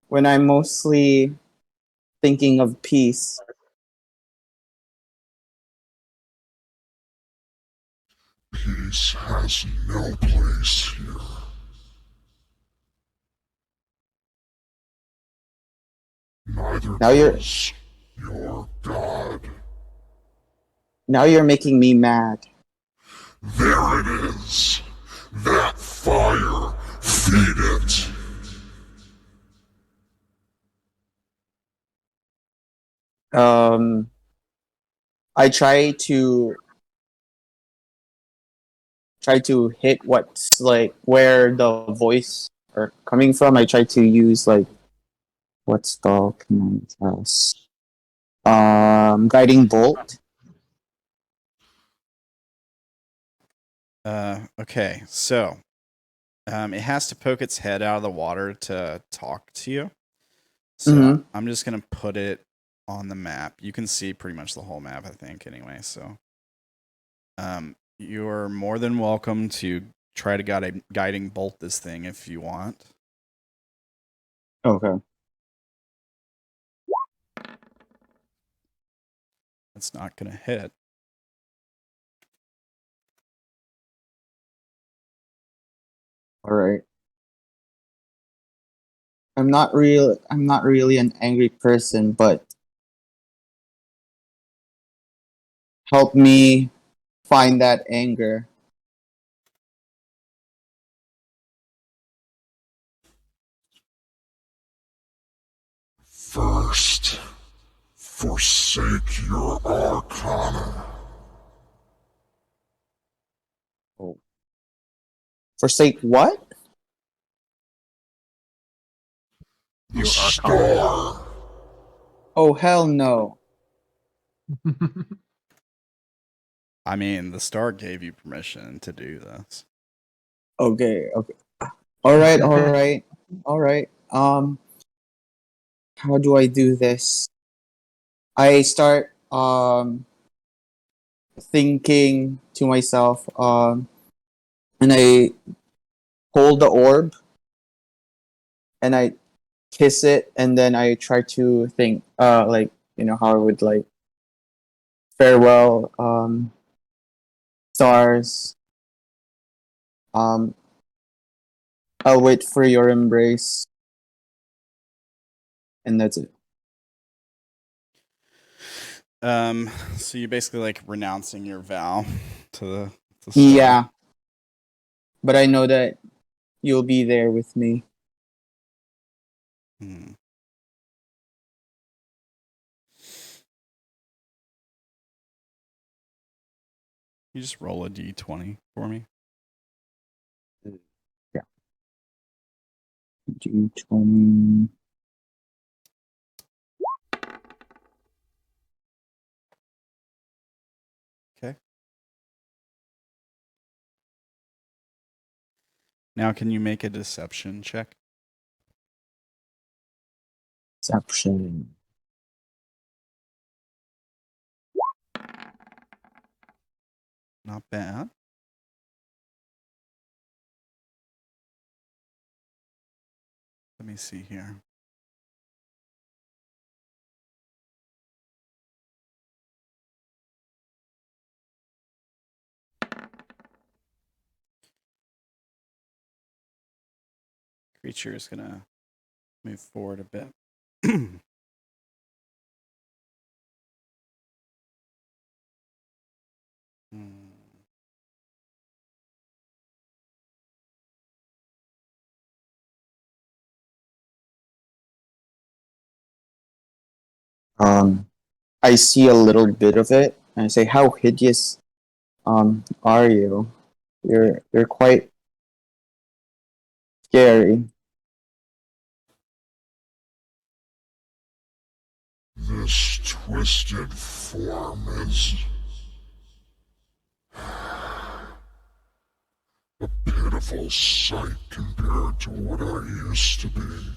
when I'm mostly thinking of peace? Peace has no place here. Neither Now you're- does your god. Now you're making me mad. There it is. That fire. Feed it. I try to hit what's like where the voice are coming from. I try to use like what's the command house? Guiding bolt. Okay, so it has to poke its head out of the water to talk to you. So Mhm. I'm just gonna put it on the map. You can see pretty much the whole map, I think, anyway. So you're more than welcome to try to guiding bolt this thing if you want. Okay. It's not gonna hit. All right. I'm not really an angry person, but help me find that anger. First, forsake your arcana. Forsake what? The star. Oh hell no. I mean, the star gave you permission to do this. Okay. Alright. How do I do this? I start thinking to myself, and I hold the orb and I kiss it, and then I try to think like how I would like farewell stars. I'll wait for your embrace. and that's it. So you're basically like renouncing your vow to the star. Yeah, but I know that you'll be there with me. Hmm. You just roll a d20 for me. D20. Okay. Now, can you make a deception check? Deception. Not bad. Let me see here. Creature is gonna move forward a bit. Hmm. I see a little bit of it, and I say, "How hideous, are you? You're quite scary." This twisted form is a pitiful sight compared to what I used to be.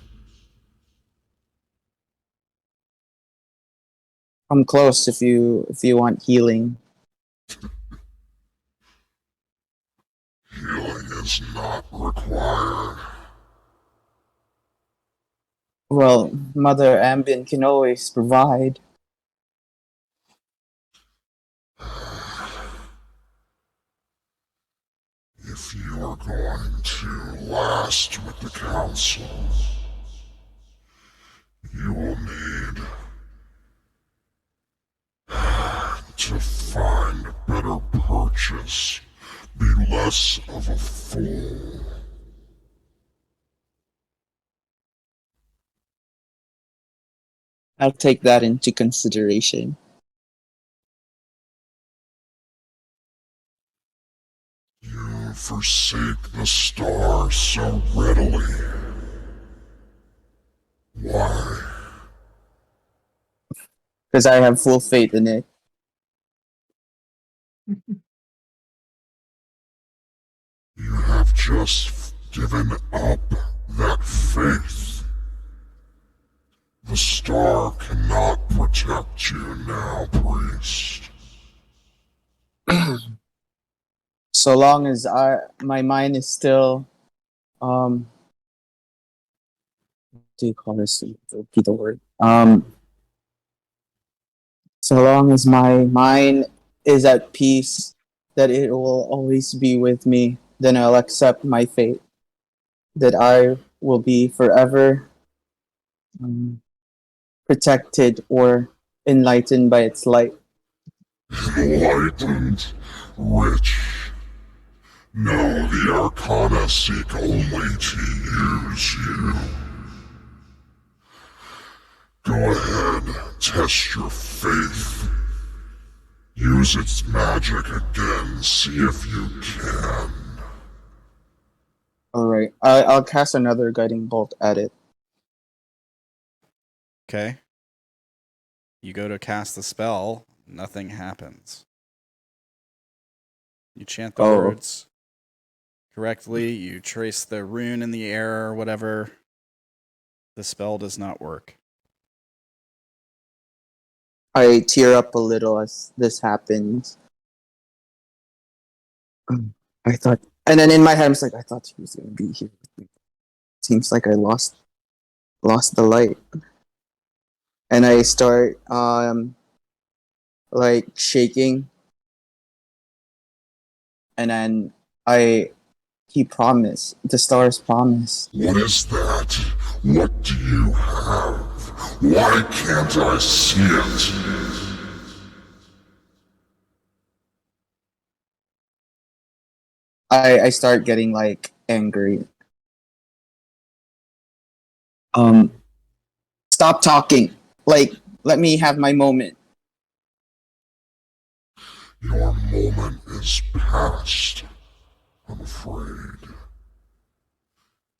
Come close if you want healing. Healing is not required. Well, Mother Ambien can always provide. If you are going to last with the Council, you will need to find a better purchase. Be less of a fool. I'll take that into consideration. You forsake the star so readily. Why? Because I have full faith in it. You have just given up that faith. The star cannot protect you now, priest. So long as my mind is still, what do you call this? Repeat the word. So long as my mind is at peace, that it will always be with me, then I'll accept my fate. That I will be forever protected or enlightened by its light. Enlightened, rich. No, the Arcana seek only to use you. Go ahead, test your faith. Use its magic again, see if you can. Alright, I'll cast another guiding bolt at it. Okay. You go to cast the spell, nothing happens. You chant the words correctly, you trace the rune in the air or whatever. The spell does not work. I tear up a little as this happens. I thought, and then in my head, I'm just like, I thought he was gonna be here with me. Seems like I lost the light, and I start like shaking, and then he promised, the stars promised. What is that? What do you have? Why can't I see it? I start getting like angry. Stop talking. Like, let me have my moment. Your moment is past, I'm afraid.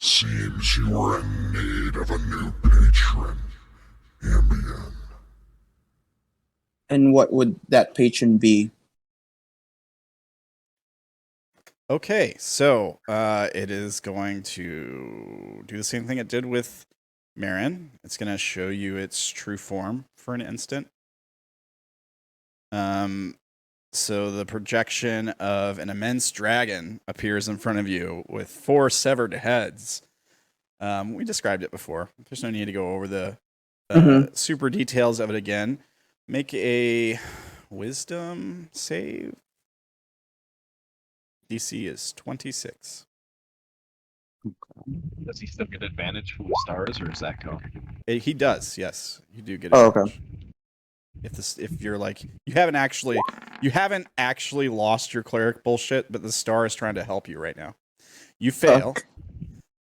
Seems you are in need of a new patron, Ambien. And what would that patron be? Okay, so it is going to do the same thing it did with Meryn. It's going to show you its true form for an instant. So the projection of an immense dragon appears in front of you with 4 severed heads. We described it before. There's no need to go over the super details of it again. Make a wisdom save. DC is 26. Does he still get advantage from the stars, or does that go? He does, yes. You do get Oh, advantage. If you're like you haven't actually lost your cleric bullshit, but the star is trying to help you right now. You fail.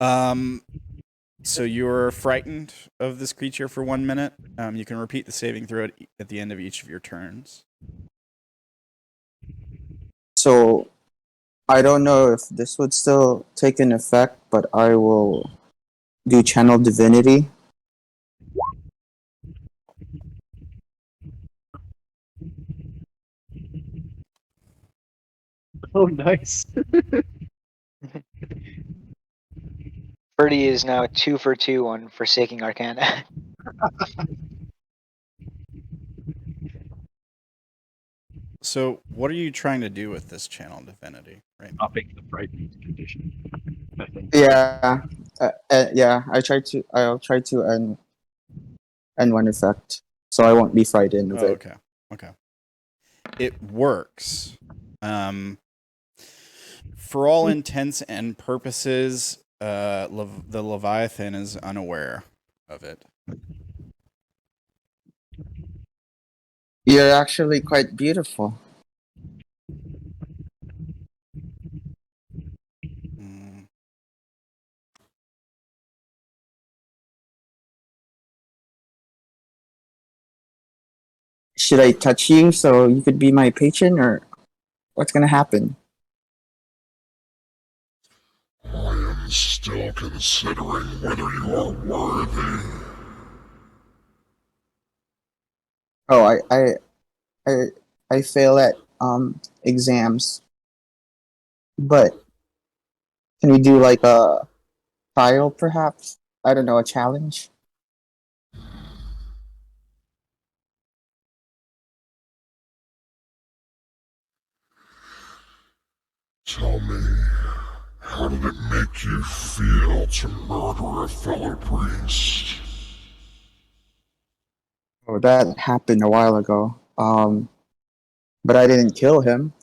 So you're frightened of this creature for 1 minute. You can repeat the saving throw at the end of each of your turns. So, I don't know if this would still take an effect, but I will do Channel Divinity. Oh, nice. Ferdy is now 2 for 2 on Forsaking Arcana. So what are you trying to do with this channel divinity right now? Upping the frightening condition, I think. Yeah, yeah. I'll try to end one effect, so I won't be frightened of it. Okay. It works. For all intents and purposes, the Leviathan is unaware of it. You're actually quite beautiful. Should I touch you so you could be my patron, or what's gonna happen? I am still considering whether you are worthy. Oh, I fail at exams, but can we do like a trial, perhaps? I don't know, a challenge. Tell me, how did it make you feel to murder a fellow priest? Oh, that happened a while ago. But I didn't kill him.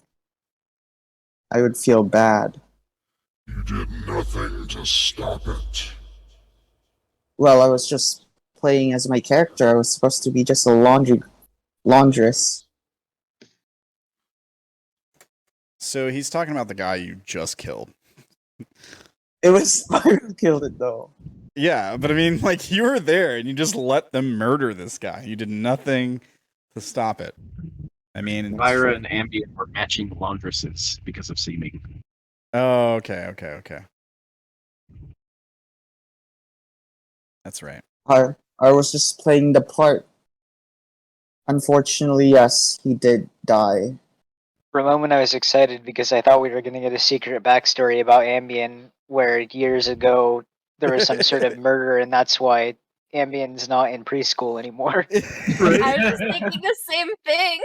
I would feel bad. You did nothing to stop it. Well, I was just playing as my character. I was supposed to be just a laundress. So he's talking about the guy you just killed. It was Vaira who killed it, though. Yeah, but I mean, like, you were there and you just let them murder this guy. You did nothing to stop it. I mean, Vira and Ambien were matching laundresses because of seeming. Oh, okay. That's right. I was just playing the part. Unfortunately, yes, he did die. For a moment, I was excited because I thought we were going to get a secret backstory about Ambien, where years ago there was some sort of murder, and that's why Ambien's not in preschool anymore. I was just thinking the same thing.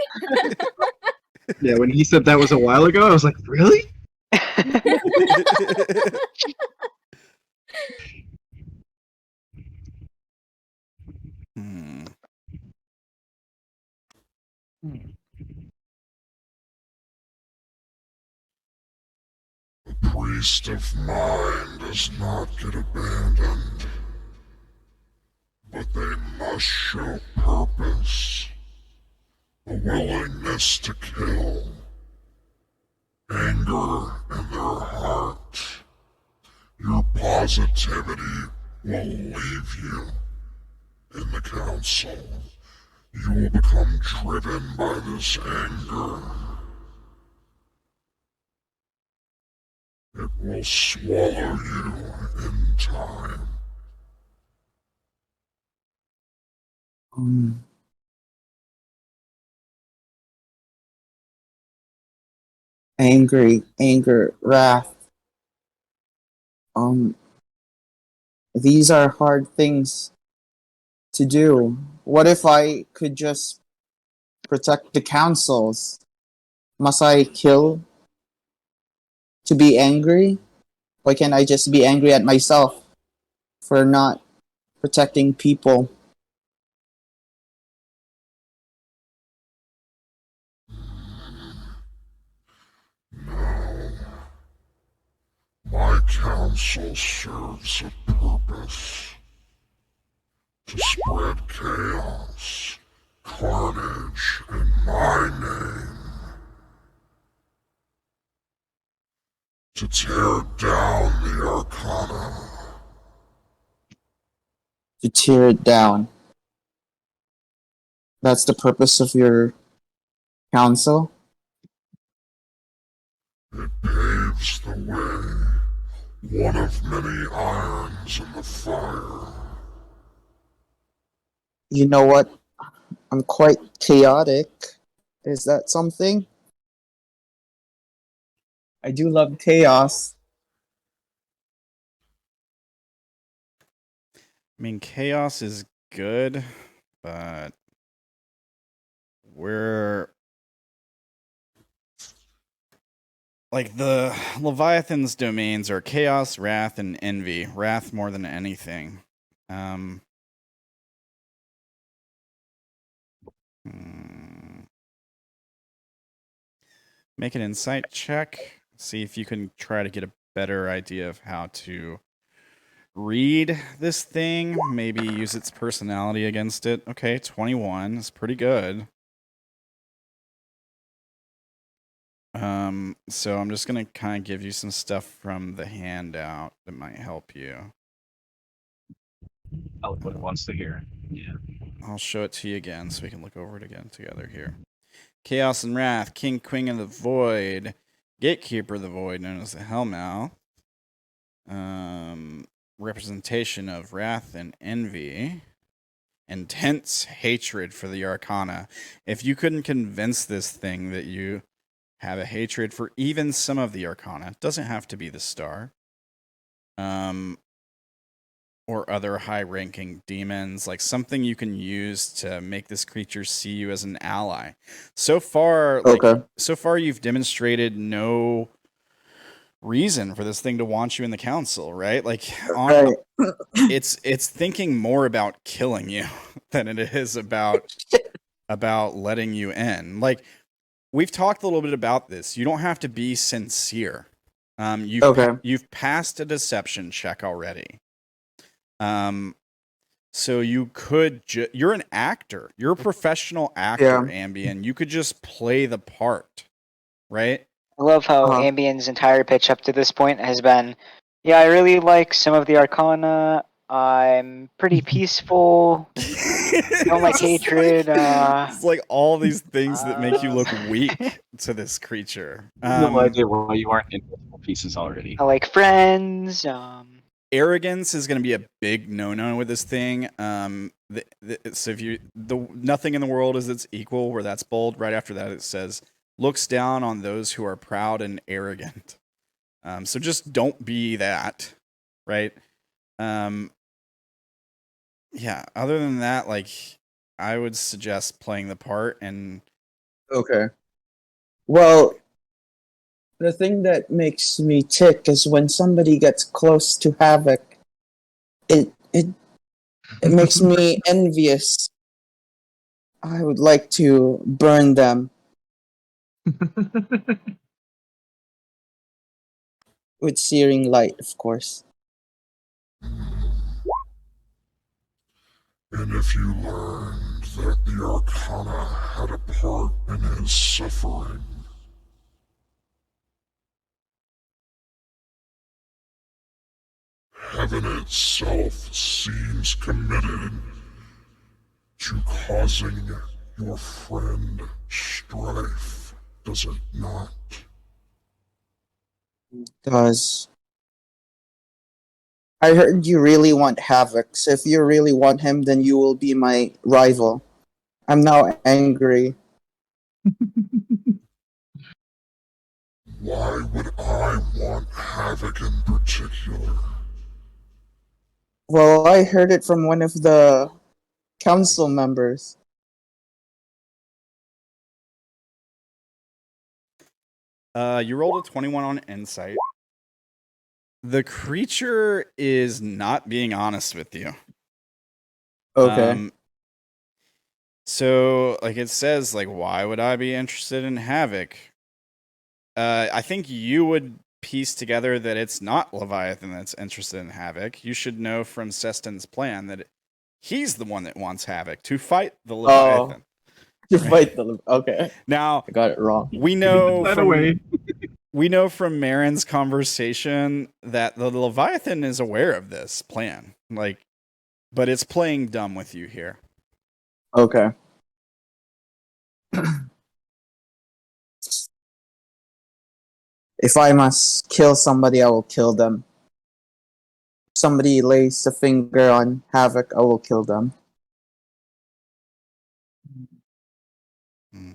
Yeah, when he said that was a while ago, I was like, really? A priest of mine does not get abandoned, but they must must show purpose, a willingness to kill, anger in their heart. Your positivity will leave you in the council. You will become driven by this anger. It will swallow you in time. Anger, wrath. These are hard things to do. What if I could just protect the councils? Must I kill to be angry? Why can't I just be angry at myself for not protecting people? No. My council serves a purpose. To spread chaos, carnage in my name. To tear down the Arcana. To tear it down. That's the purpose of your council? It paves the way, one of many irons in the fire. You know what? I'm quite chaotic. Is that something? I do love chaos. I mean, chaos is good, but we're like the Leviathan's domains are chaos, wrath, and envy. Wrath more than anything. Make an insight check. See if you can try to get a better idea of how to read this thing. Maybe use its personality against it. Okay, 21 is pretty good. So I'm just gonna kind of give you some stuff from the handout that might help you. Eloquent wants to hear. Yeah. I'll show it to you again so we can look over it again together here. Chaos and Wrath, King, Queen of the Void, Gatekeeper of the Void, known as the Hellmouth. Representation of Wrath and Envy. Intense hatred for the Arcana. If you couldn't convince this thing that you have a hatred for even some of the Arcana, it doesn't have to be the star. Or other high-ranking demons, like something you can use to make this creature see you as an ally. So far, so far you've demonstrated no reason for this thing to want you in the council, right? Like, it's thinking more about killing you than it is about letting you in. Like, we've talked a little bit about this. You don't have to be sincere. You've passed a deception check already. So you could you're an actor. You're a professional actor, Ambien. You could just play the part, right? I love how Ambien's entire pitch up to this point has been, yeah, I really like some of the Arcana. I'm pretty peaceful. Don't like hatred. It's like all these things that make you look weak to this creature. No idea why you aren't in multiple pieces already. I like friends. Arrogance is going to be a big no-no with this thing. So if nothing in the world is its equal, where that's bold. Right after that, it says looks down on those who are proud and arrogant. So just don't be that, right? Yeah. Other than that, like, I would suggest playing the part and. Okay. Well, the thing that makes me tick is when somebody gets close to Havoc. It makes me envious. I would like to burn them. With searing light, of course. And if you learned that the Arcana had a part in his suffering, heaven itself seems committed to causing your friend strife, does it not? Does. I heard you really want Havoc, so if you really want him, then you will be my rival. I'm now angry. Why would I want Havoc in particular? Well, I heard it from one of the council members. You rolled a 21 on insight. The creature is not being honest with you. Okay. So, like it says, like, why would I be interested in Havoc? I think you would piece together that it's not Leviathan that's interested in Havoc. You should know from Seston's plan that he's the one that wants Havoc to fight the Leviathan. To fight the... Okay. Now, I got it wrong. we know That from away. we know from Meryn's conversation that the Leviathan is aware of this plan. Like, but it's playing dumb with you here. Okay. If I must kill somebody, I will kill them. If somebody lays a finger on Havoc, I will kill them. Hmm.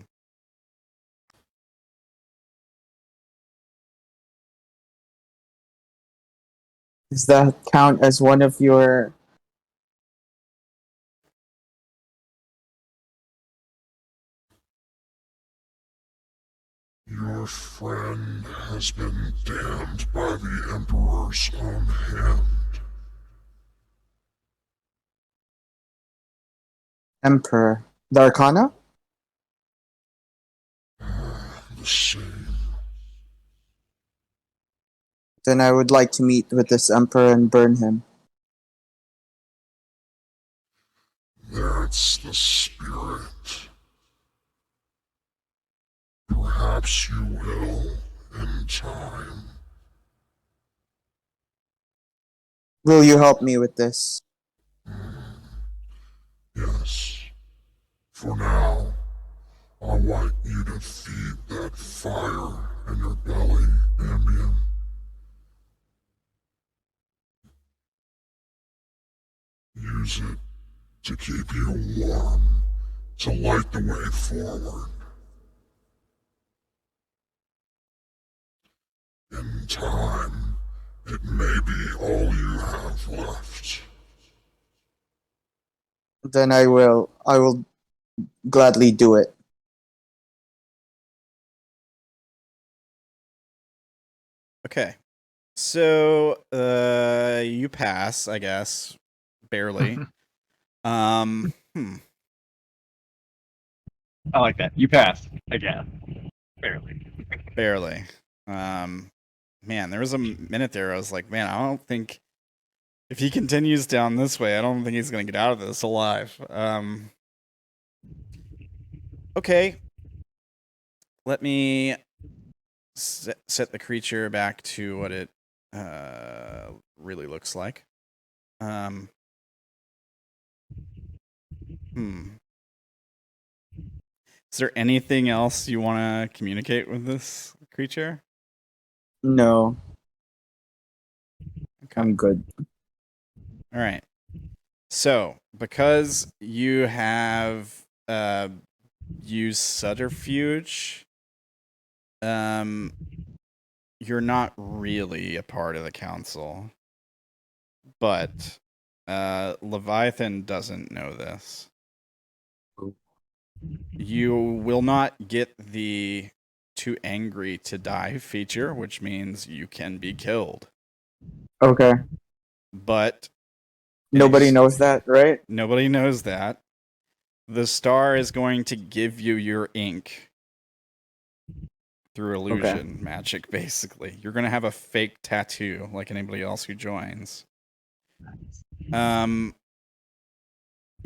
Does that count as one of your... Your friend has been damned by the Emperor's own hand. Emperor? The Arcana? The same. Then I would like to meet with this Emperor and burn him. That's the spirit. Perhaps you will in time. Will you help me with this? Yes. For now, I want you to feed that fire in your belly, Ambien. Use it to keep you warm, to light the way forward. In time, it may be all you have left. Then I will gladly do it. Okay. So, you pass, I guess. Barely. Hmm. I like that. You passed again. Barely. Barely. Man, there was a minute there I was like, man, I don't think if he continues down this way, I don't think he's gonna get out of this alive. Okay. Let me set the creature back to what it really looks like. Is there anything else you want to communicate with this creature? No. Okay. I'm good. All right. So, because you have used subterfuge, you're not really a part of the council. But Leviathan doesn't know this. You will not get the too angry to die feature, which means you can be killed. Okay. But Nobody knows that, right? Nobody knows that. The star is going to give you your ink through illusion magic, basically. You're going to have a fake tattoo like anybody else who joins.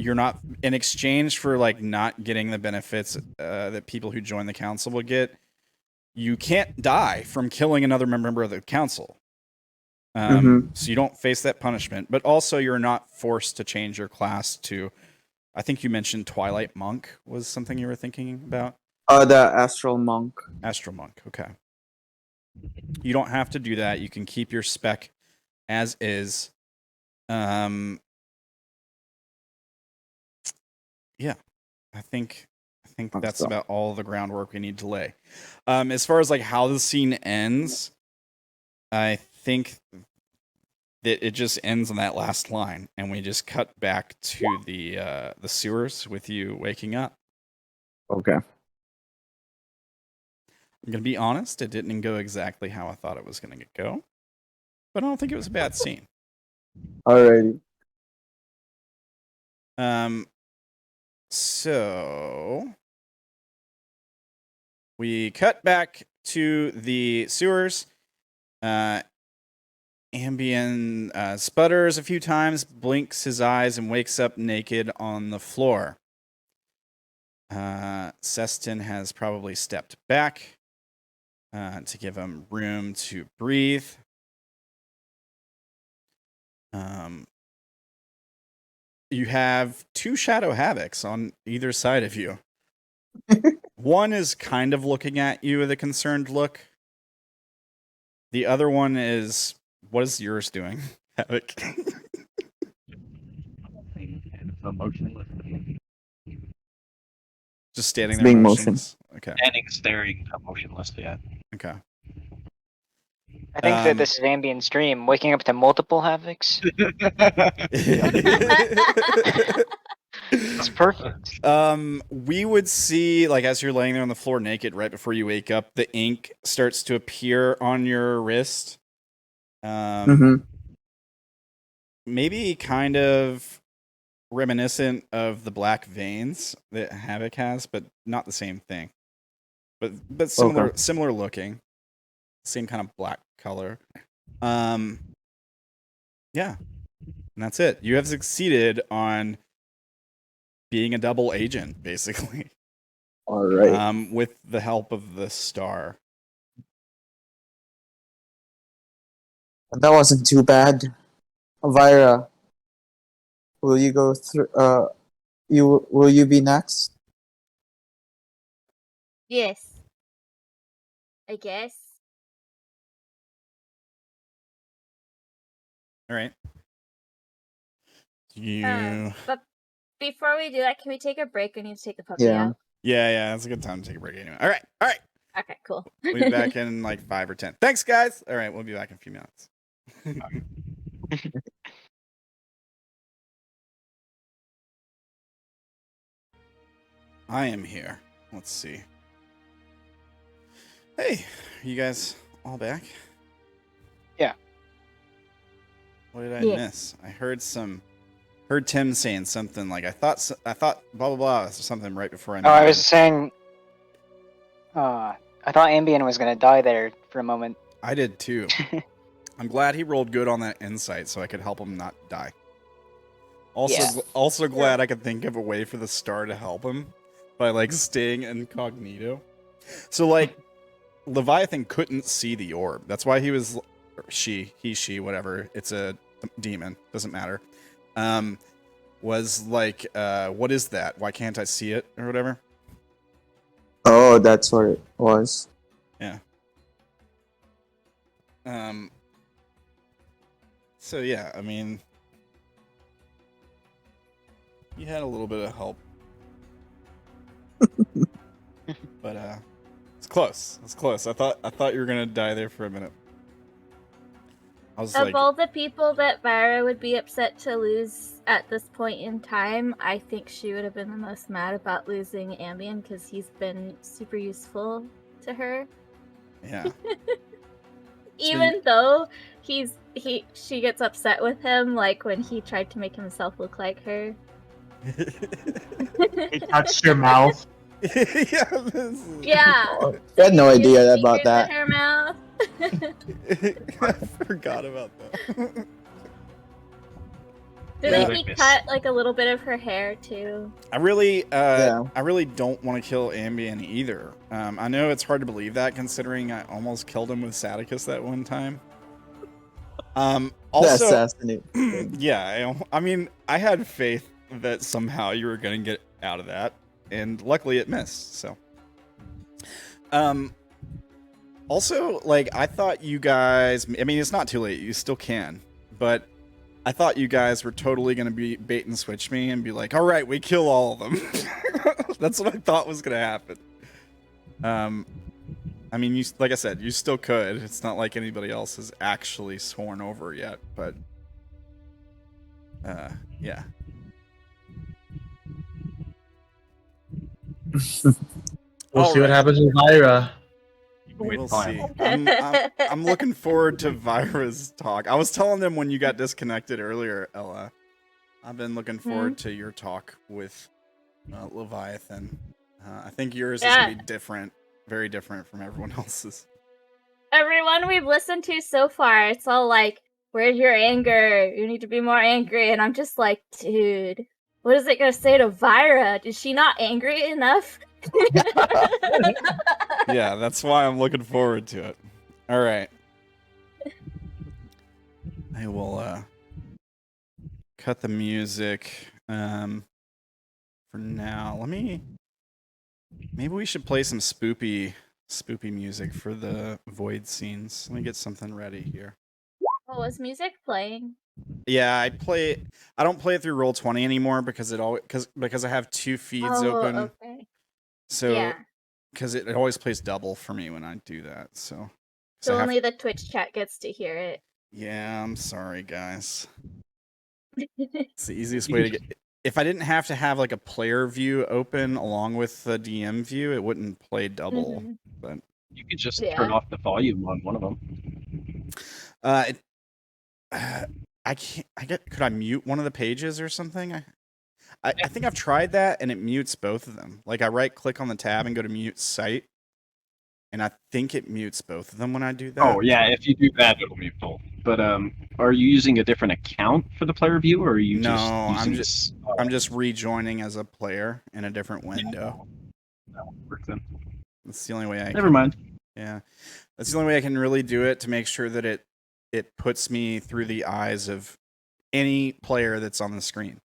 you're not, in exchange for like not getting the benefits that people who join the council will get, you can't die from killing another member of the council. So you don't face that punishment, but also you're not forced to change your class to, I think you mentioned Twilight Monk was something you were thinking about. The Astral Monk. Astral Monk, okay. You don't have to do that. You can keep your spec as is. Yeah, I think that's about all the groundwork we need to lay. As far as like how the scene ends, I think that it just ends on that last line, and we just cut back to the sewers with you waking up. Okay. I'm gonna be honest; it didn't go exactly how I thought it was gonna go, but I don't think it was a bad scene. Alrighty. So we cut back to the sewers. Ambien sputters a few times, blinks his eyes, and wakes up naked on the floor. Seston has probably stepped back to give him room to breathe. You have two Shadow Havocs on either side of you. One is kind of looking at you with a concerned look. The other one is, what is yours doing, Havoc? Emotionless. Just standing It's there being motionless. Okay. Standing, staring, emotionless. Yeah. Okay. I think that this is Ambien's dream, waking up to multiple Havocs. It's perfect. We would see, like, as you're laying there on the floor naked right before you wake up, the ink starts to appear on your wrist. Maybe kind of reminiscent of the black veins that Havoc has, but not the same thing. But similar looking. Same kind of black color. Yeah. And that's it. You have succeeded on being a double agent, basically. All right. With the help of the star. That wasn't too bad. Vira, will you go through? Will you be next? Yes. I guess. All right. But before we do that, can we take a break? I need to take the puppy out. Yeah, it's a good time to take a break anyway. All right. Okay, cool. We'll be back in like 5 or 10. Thanks, guys. All right, we'll be back in a few minutes. I am here. Let's see. Hey, are you guys all back? Yeah. What did I miss? I heard Tim saying something like I thought blah blah blah or something right before I. Oh, I was saying. I thought Ambien was gonna die there for a moment. I did too. I'm glad he rolled good on that insight, so I could help him not die. Also glad I could think of a way for the star to help him by like staying incognito. So like, Leviathan couldn't see the orb. That's why he was she, whatever. It's a demon. Doesn't matter. Was like, what is that? Why can't I see it or whatever? Oh, that's what it was. Yeah. So yeah, I mean, you had a little bit of help, but it's close. It's close. I thought you were gonna die there for a minute. I was Of all the people that Vaira would be upset to lose at this point in time, I think she would have been the most mad about losing Ambien because he's been super useful to her. Yeah. Even though she gets upset with him, like when he tried to make himself look like her. He touched your mouth. Yeah. I had no idea about that. In her mouth. I forgot about that. Did Yeah. he cut like a little bit of her hair too? I really Yeah. don't want to kill Ambien either. I know it's hard to believe that, considering I almost killed him with Sadicus that one time. The Also, assassinate thing. yeah, I mean, I had faith that somehow you were gonna get out of that, and luckily it missed. So, also, like, I thought you guys. I mean, it's not too late. You still can, but I thought you guys were totally gonna be bait and switch me and be like, "All right, we kill all of them." That's what I thought was gonna happen. I mean, you, like I said, you still could. It's not like anybody else has actually sworn over yet, but yeah. We'll see what Alright. happens with Vira. We'll see. I'm looking forward to Vira's talk. I was telling them when you got disconnected earlier, Ella. I've been looking forward to your talk with Leviathan. I think yours is going to be different, very different from everyone else's. Everyone we've listened to so far, it's all like, where's your anger? You need to be more angry. And I'm just like, dude, what is it going to say to Vira? Is she not angry enough? Yeah, that's why I'm looking forward to it. All right. I will cut the music for now. Maybe we should play some spoopy music for the void scenes. Let me get something ready here. What was music playing? Yeah, I don't play it through Roll20 anymore because because I have two feeds open. Okay. So Yeah. because it always plays double for me when I do that. So Only the Twitch chat gets to hear it. Yeah, I'm sorry, guys. It's the easiest way to get. If I didn't have to have like a player view open along with the DM view, it wouldn't play double. But you could just turn off the volume on one of them. I can't. Could I mute one of the pages or something? I think I've tried that and it mutes both of them. Like I right click on the tab and go to mute site, and I think it mutes both of them when I do that. Oh yeah, if you do that, it'll mute both. But are you using a different account for the player view, or are you I'm just rejoining as a player in a different window. That won't work then. That's the only way I. Never mind. Yeah, that's the only way I can really do it to make sure that it puts me through the eyes of any player that's on the screen.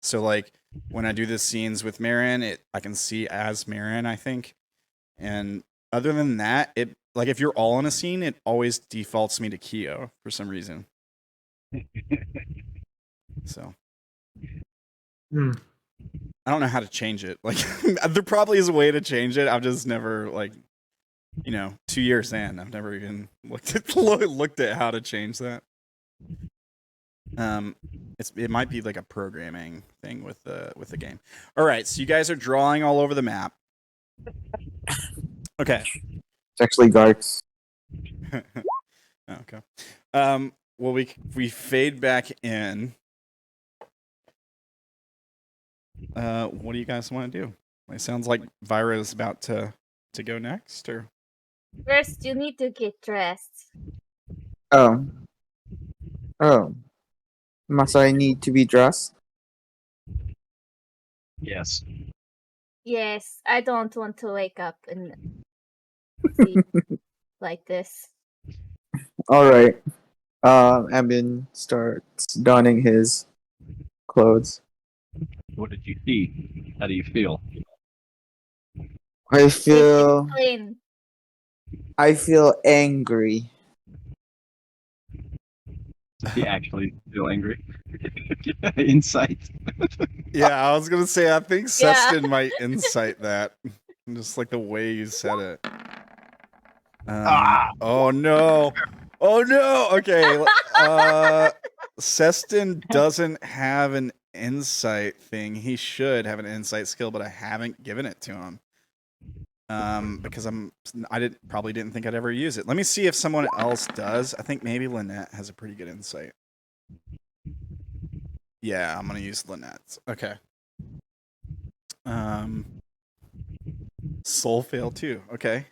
So like when I do the scenes with Meryn, I can see as Meryn, I think. And other than that, like if you're all in a scene, it always defaults me to Kyo for some reason. So I don't know how to change it. Like there probably is a way to change it. I've just never 2 years in, I've never even looked at how to change that. It might be like a programming thing with the game. All right, so you guys are drawing all over the map. Okay. It's actually Garks. Okay. Well, we fade back in. What do you guys want to do? It sounds like Vira is about to go next, or first you need to get dressed. Oh. Must I need to be dressed? Yes. Yes, I don't want to wake up and see like this. Alright. Ambien starts donning his clothes. What did you see? How do you feel? I feel angry. Does he actually feel angry? Insight. yeah, I was gonna say I think Seston might insight that, just like the way you said it. Oh no! Oh no! Okay, Seston doesn't have an insight thing. He should have an insight skill, but I haven't given it to him. Because I probably didn't think I'd ever use it. Let me see if someone else does. I think maybe Lynette has a pretty good insight. Yeah, I'm gonna use Lynette's. Okay. Soul fail too. Okay.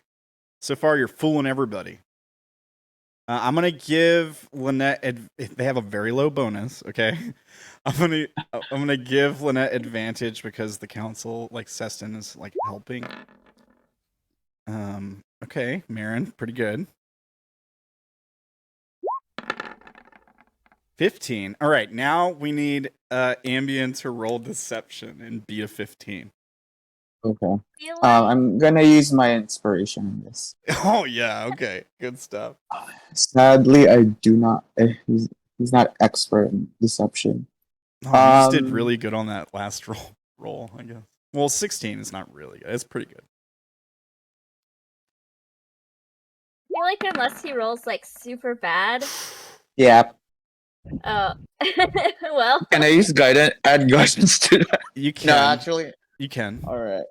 So far, you're fooling everybody. I'm gonna give Lynette. They have a very low bonus. Okay, I'm gonna give Lynette advantage because the council, like Seston, is like helping. Okay, Meryn, pretty good. 15. All right, now we need Ambien to roll deception and beat a 15. Okay. Feel like I'm gonna use my inspiration in this. Oh yeah, okay, good stuff. Sadly, I do not. He's not expert in deception. Oh, you just did really good on that last roll, I guess. Well, 16 is not really good. It's pretty good. I feel like unless he rolls like super bad. Yeah. Oh, well. Can I use guidance? Add guidance to that? You can. No, actually. You can. All right.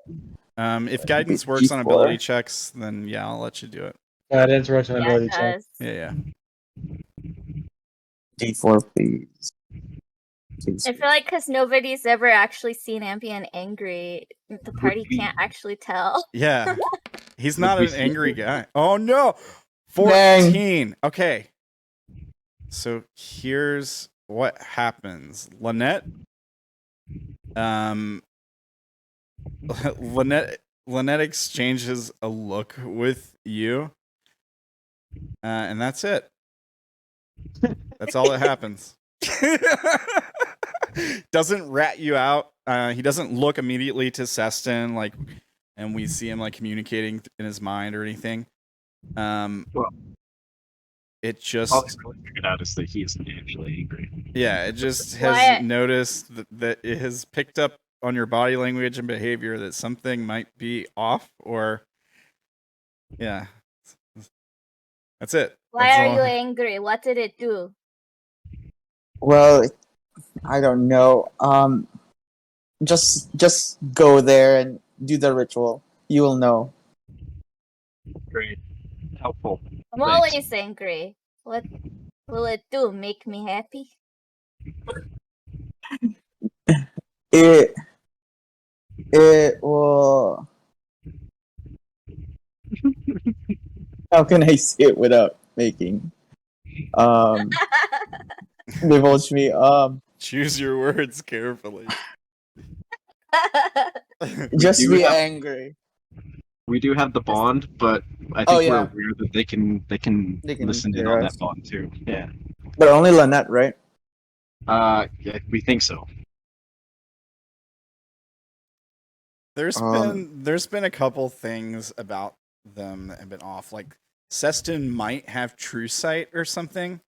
If guidance works on ability checks, then yeah, I'll let you do it. Guidance works on Yeah, ability it check. does. Yeah. D4, please. I feel like because nobody's ever actually seen Ambien angry, the party can't actually tell. Yeah. He's not an angry guy. Oh no! 14. Dang. Okay. So here's what happens. Lynette exchanges a look with you. And that's it. That's all that happens. Doesn't rat you out. He doesn't look immediately to Seston, like, and we see him like communicating in his mind or anything. It just all he's really figured out is that he isn't actually angry. Yeah, it just has noticed that it has picked up on your body language and behavior that something might be off, or yeah, that's it. Why That's are all. you angry? What did it do? Well, I don't know. Just go there and do the ritual. You will know. Great. Helpful. I'm always angry. What will it do? Make me happy? It will. How can I say it without making divulge me? Choose your words carefully. Just do be have- angry. We do have the bond, but I think Oh, we're yeah. aware that they can listen in hear on us. that bond too. Yeah. But only Lynette, right? Yeah, we think so. There's been a couple things about them that have been off. Like Seston might have true sight or something,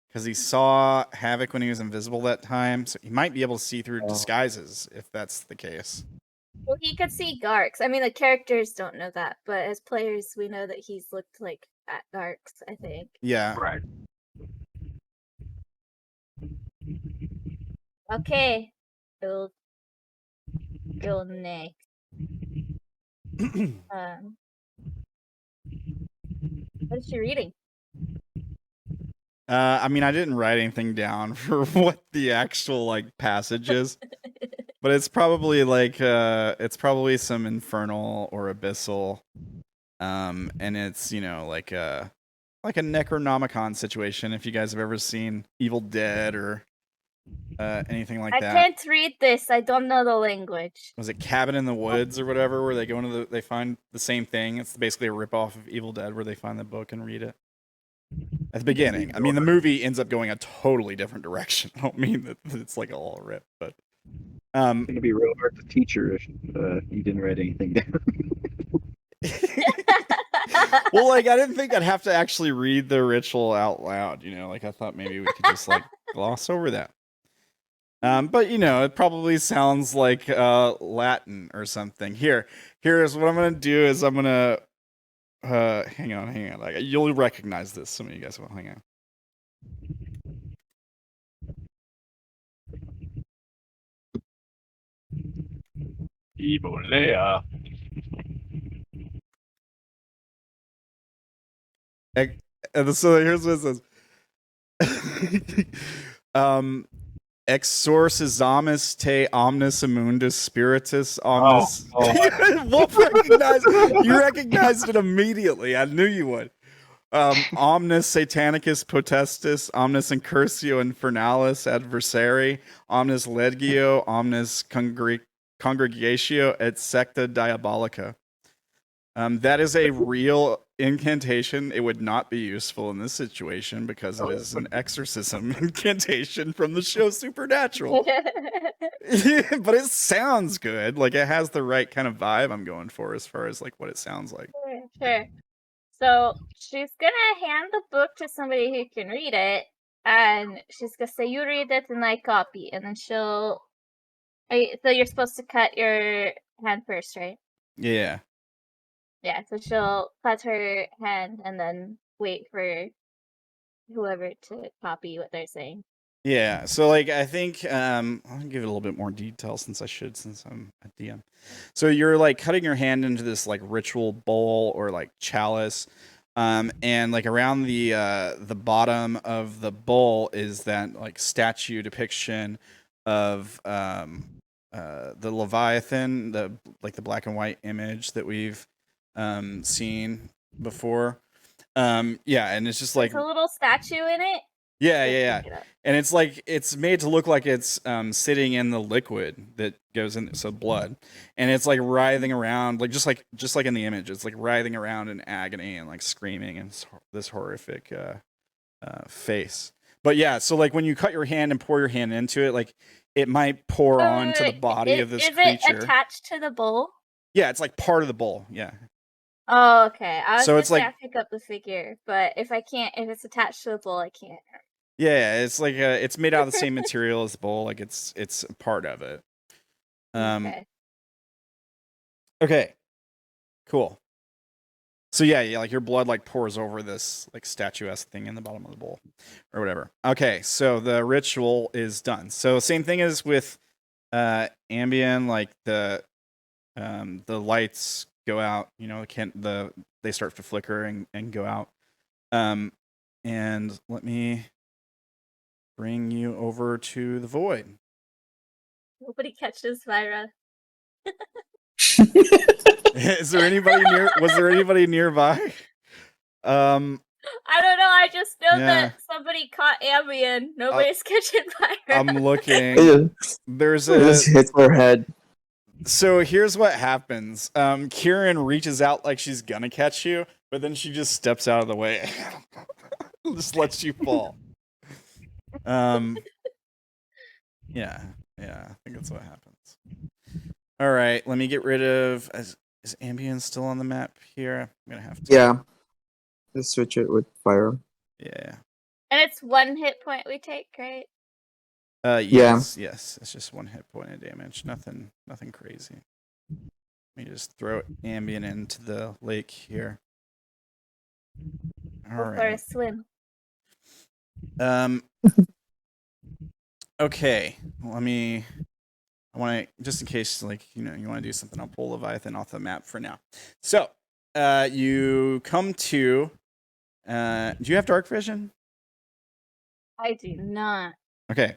because he saw Havoc when he was invisible that time, so he might be able to see through disguises if that's the case. Well, he could see Garks. I mean, the characters don't know that, but as players, we know that he's looked like at Garks, I think. Yeah. Right. Okay. Go next. What is she reading? I mean, I didn't write anything down for what the actual like passage is, but it's probably like it's probably some infernal or abyssal, and it's like a Necronomicon situation. If you guys have ever seen Evil Dead or anything like I that. can't read this. I don't know the language. Was it Cabin in the Woods or whatever, where they go into they find the same thing? It's basically a ripoff of Evil Dead, where they find the book and read it. At the beginning. I mean, the movie ends up going a totally different direction. I don't mean that it's like all a rip, but It's gonna be real hard to teach her if you didn't write anything down. well, like I didn't think I'd have to actually read the ritual out loud. Like I thought maybe we could just like gloss over that. But it probably sounds like Latin or something. Here's what I'm gonna do is I'm gonna hang on. Like you'll recognize this. Some of you guys will hang on. Ebolea. So here's what it says. Exorcisamus te omnis immundus spiritus omnis. Wolf recognized. You recognized it immediately. I knew you would. Omnis Satanicus Potestus, Omnis Incursio Infernalis Adversari, Omnis Legio, Omnis Congregatio et Secta Diabolica. That is a real incantation. It would not be useful in this situation because it is an exorcism incantation from the show Supernatural. But it sounds good. Like, it has the right kind of vibe I'm going for as far as like what it sounds like. Sure. So she's gonna hand the book to somebody who can read it, and she's gonna say, "You read it and I copy," and then she'll. So you're supposed to cut your hand first, right? Yeah. Yeah. So she'll cut her hand and then wait for whoever to copy what they're saying. Yeah, so like I think I'll give it a little bit more detail since I'm a DM. So you're like cutting your hand into this like ritual bowl or like chalice, and like around the bottom of the bowl is that like statue depiction of the Leviathan, the black and white image that we've seen before. Yeah, and it's just like There's a little statue in it. yeah. And it's like it's made to look like it's sitting in the liquid that goes in, so blood, and it's like writhing around, like just like in the image, it's like writhing around in agony and like screaming and this horrific face. But yeah, so like when you cut your hand and pour your hand into it, like it might pour onto the body of this creature. Is it attached to the bowl? Yeah, it's like part of the bowl. Yeah. Oh, okay. I was So gonna it's say like- I pick up the figure, but if it's attached to the bowl, I can't. Yeah, it's like it's made out of the same material as the bowl. Like it's a part of it. Okay. Okay. Cool. So yeah, like your blood like pours over this like statuesque thing in the bottom of the bowl, or whatever. Okay, so the ritual is done. So same thing as with Ambien, like the lights go out. You know, they start to flicker and go out. And let me bring you over to the void. Nobody catches Vira. Is there anybody near? Was there anybody nearby? I don't know. I just know Yeah. that somebody caught Ambien. Nobody's catching Vira. I'm looking. It There's just hits her head. So here's what happens. Kieran reaches out like she's gonna catch you, but then she just steps out of the way. Just lets you fall. Yeah, I think that's what happens. All right, let me get rid of. Is Ambien still on the map here? I'm gonna have to. Yeah. Let's switch it with fire. Yeah. And it's 1 hit point we take, right? Yes. It's just 1 hit point of damage. Nothing crazy. Let me just throw Ambien into the lake here. All Go for a right. swim. Okay. I want to, just in case, like, you want to do something, I'll pull Leviathan off the map for now. So, you come to, do you have dark vision? I do not. Okay.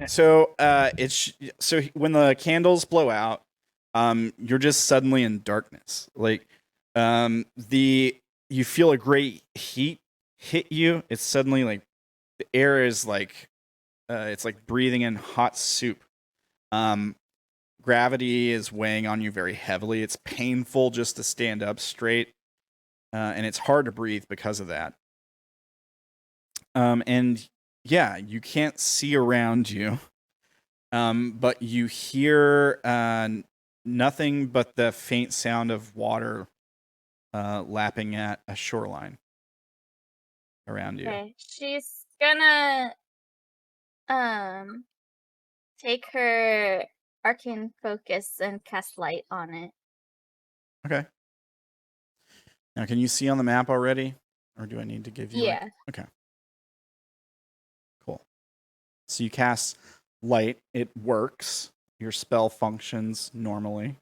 So, so when the candles blow out, you're just suddenly in darkness. Like, you feel a great heat hit you. It's suddenly like, the air is like, it's like breathing in hot soup. Gravity is weighing on you very heavily. It's painful just to stand up straight, and it's hard to breathe because of that. And yeah, you can't see around you, but you hear nothing but the faint sound of water lapping at a shoreline around you. Okay. She's gonna take her arcane focus and cast light on it. Okay. Now, can you see on the map already, or do I need to give you? Yeah. Okay. Cool. So you cast light. It works. Your spell functions normally.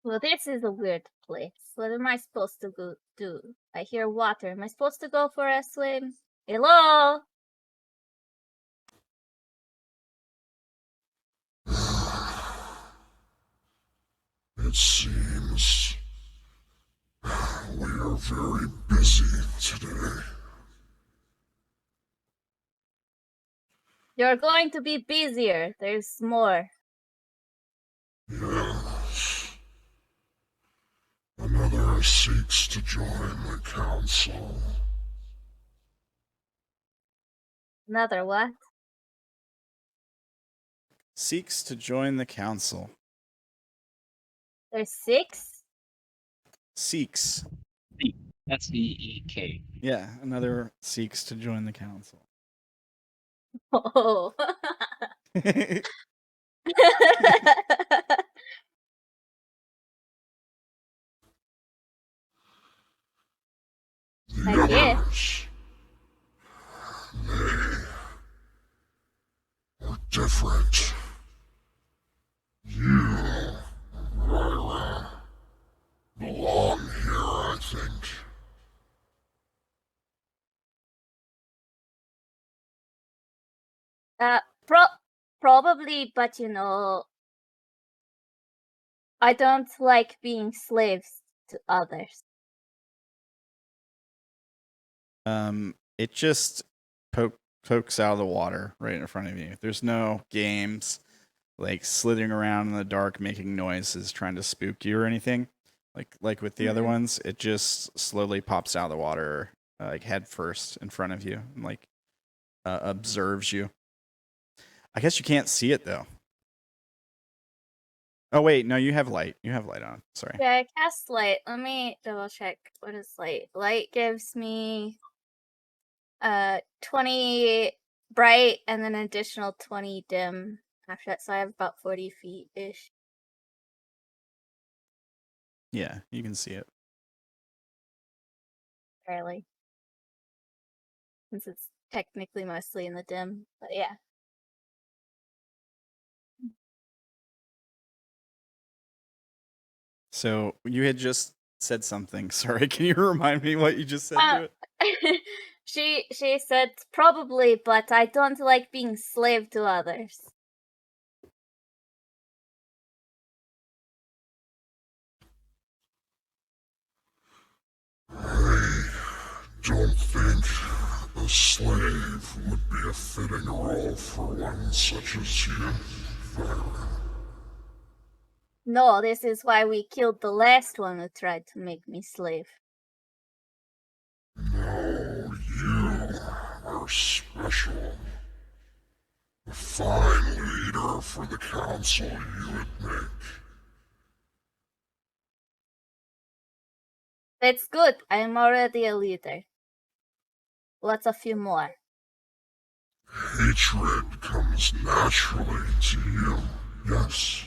Well, this is a weird place. What am I supposed to go do? I hear water. Am I supposed to go for a swim? Hello? It seems very busy today. You're going to be busier. There's more. Yes. Another seeks to join the council. Another what? Seeks to join the council. There's 6? Seeks. SEEK. Yeah, another seeks to join the council. Oh. The I guess. others, they are different. You, Vaira, belong here, I think. Probably, but I don't like being slaves to others. It just pokes out of the water right in front of you. There's no games like slithering around in the dark, making noises, trying to spook you or anything. Like with the other ones, it just slowly pops out of the water, like head first in front of you, and like observes you. I guess you can't see it though. Oh wait, no, you have light. You have light on. Sorry. Yeah, I cast light. Let me double check. What is light? Light gives me 20 bright and then an additional 20 dim after that, so I have about 40 feet ish. Yeah, you can see it. Barely. Since it's technically mostly in the dim, but yeah. So you had just said something. Sorry, can you remind me what you just said to it? She said probably, but I don't like being slave to others. I don't think a slave would be a fitting role for one such as you, Vaira. No, this is why we killed the last one who tried to make me slave. No, you are special. A fine leader for the council you would make. That's good. I am already a leader. What's a few more? Hatred comes naturally to you, yes.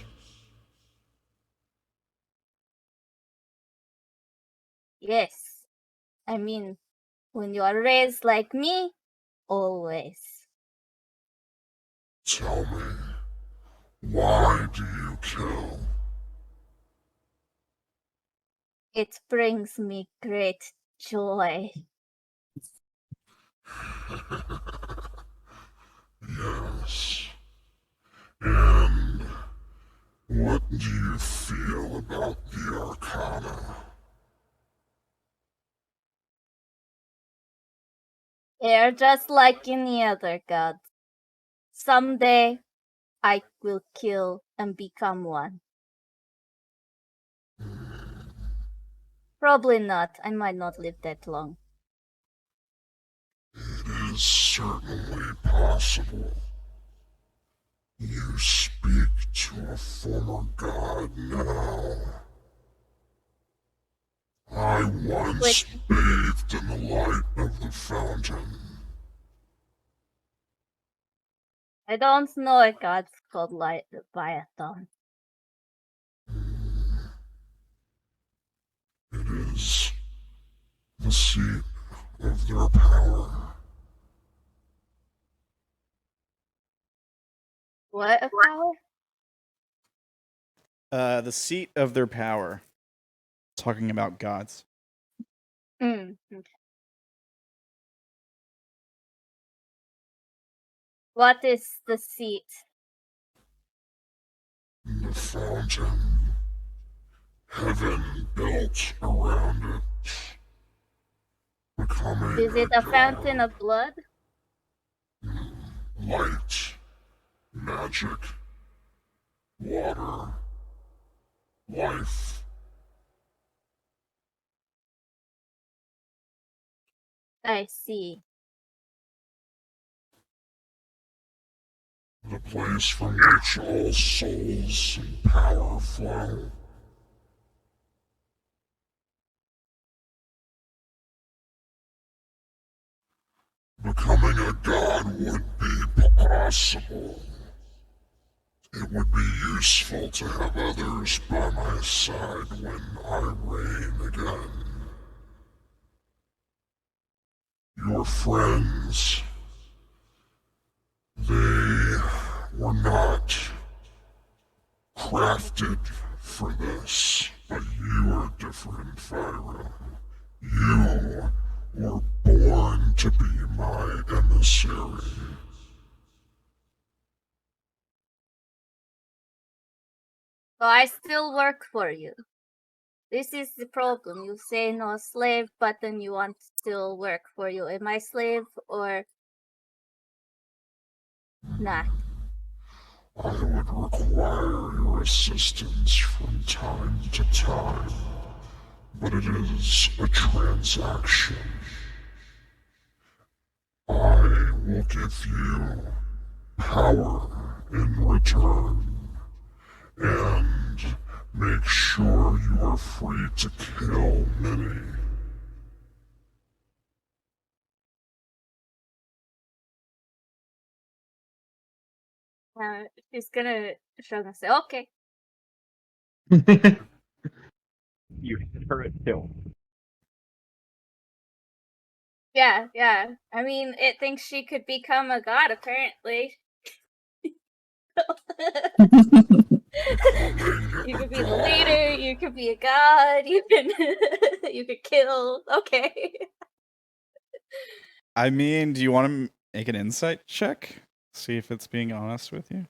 Yes. I mean, when you are raised like me, always. Tell me, why do you kill? It brings me great joy. Yes. And what do you feel about the Arcana? They are just like any other god. Someday, I will kill and become one. Probably not. I might not live that long. It is certainly possible. You speak to a former god now. I once bathed in the light of the fountain. I don't know a god called Leviathan. It is the seat of their power. What a power? The seat of their power. Talking about gods. Okay. What is the seat? The fountain. Heaven built around it. becoming Is it a fountain of blood? light, magic, water, life. I see. The place from which all souls and power flow. Becoming a god would be possible. It would be useful to have others by my side when I reign again. Your friends, they were not crafted for this, but you are different, Vira. You were born to be my emissary. So I still work for you. This is the problem. You say no slave, but then you want to still work for you. Am I slave or not? I would require your assistance from time to time, but it is a transaction. I will give you power in return, and make sure you are free to kill many. She's gonna shrug and say, okay. You hit her at kill. Yeah. I mean, it thinks she could become a god, apparently. You could be the leader, you could be a god, you can you could kill. Okay. I mean, do you want to make an insight check? See if it's being honest with you?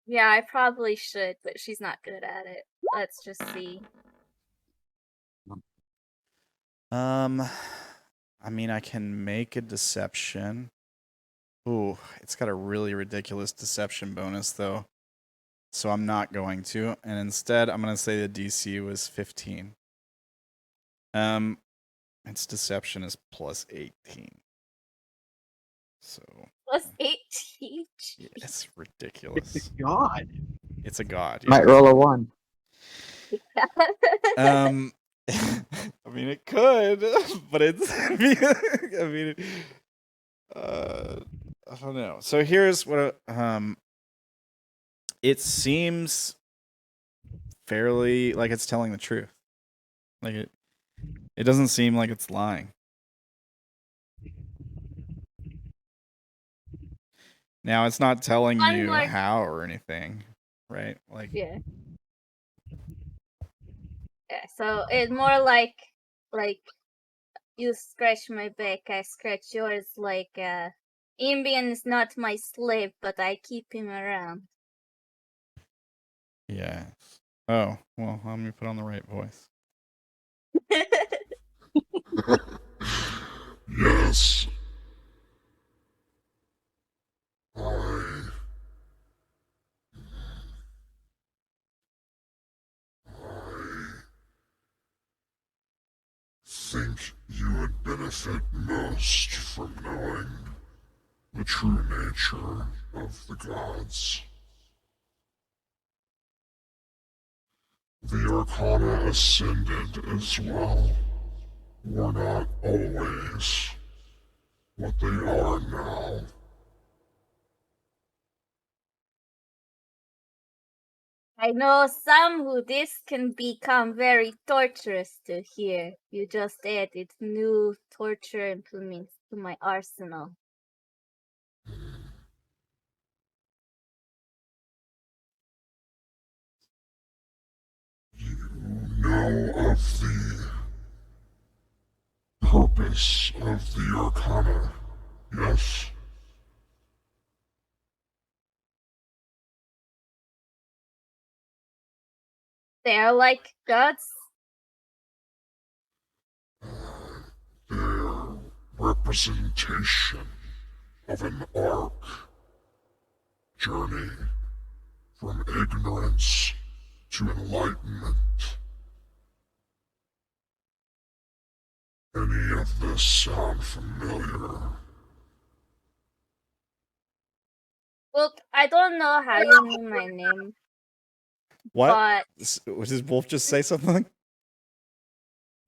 Yeah, I probably should, but she's not good at it. Let's just see. I mean, I can make a deception. Ooh, it's got a really ridiculous deception bonus, though. So I'm not going to. And instead, I'm going to say the DC was 15. Its deception is plus 18. So... Plus 18? yeah, it's ridiculous. God. It's a god. Yeah. Might roll a 1. I mean, it could, but it's. I mean, I don't know. So here's what. It seems fairly like it's telling the truth. Like it doesn't seem like it's lying. Now it's not telling you Unlike- how or anything, right? Like Yeah. Yeah, so it's more like you scratch my back, I scratch yours. Like Ambien is not my slave, but I keep him around. yeah. Oh well, let me put on the right voice. Yes. I think you would benefit most from knowing the true nature of the gods. The Arcana ascended as well were not always what they are now. I know some who this can become very torturous to hear. You just added new torture implements to my arsenal. You know of the purpose of the Arcana, yes? They are like gods? They're representation of an arc journey from ignorance to enlightenment. Any of this sound familiar? Well, I don't know how you knew my name, What? but Did Wolf just say something?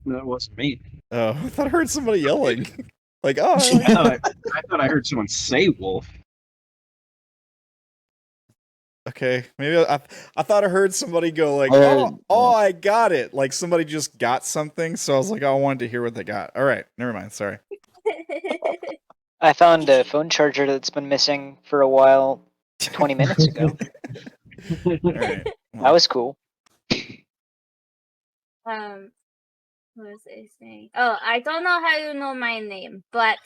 No, it wasn't me. Oh, I thought I heard somebody yelling. Like, oh. I thought I heard someone say wolf. Okay, maybe I thought I heard somebody go like, I I got it. Like somebody just got something, so I was like, I wanted to hear what they got. All right, never mind. Sorry. I found a phone charger that's been missing for a while 20 minutes ago. All right. That was cool. what was I saying? Oh, I don't know how you know my name, but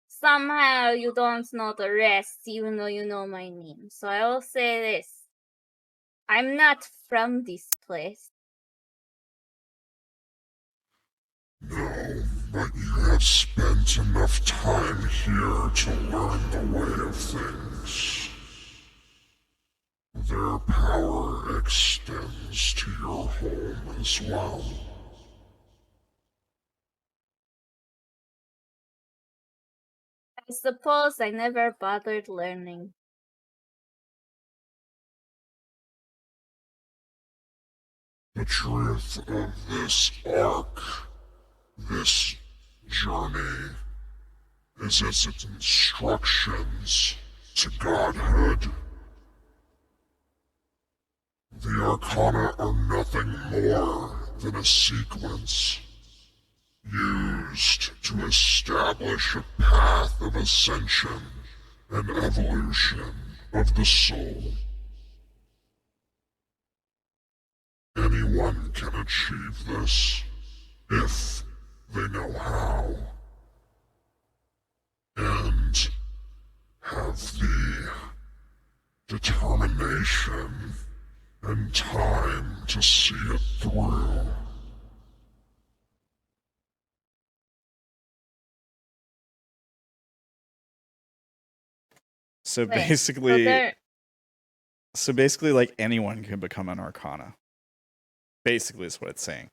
somehow you don't know the rest, even though you know my name. So I will say this: I'm not from this place. No, but you have spent enough time here to learn the way of things. Their power extends to your home as well. I suppose I never bothered learning. The truth of this arc, this journey, is its instructions to godhood. The Arcana are nothing more than a sequence used to establish a path of ascension and evolution of the soul. Anyone can achieve this if they know how and have the determination and time to see it through. So Wait, basically, so like anyone can become an Arcana. Basically, is what it's saying.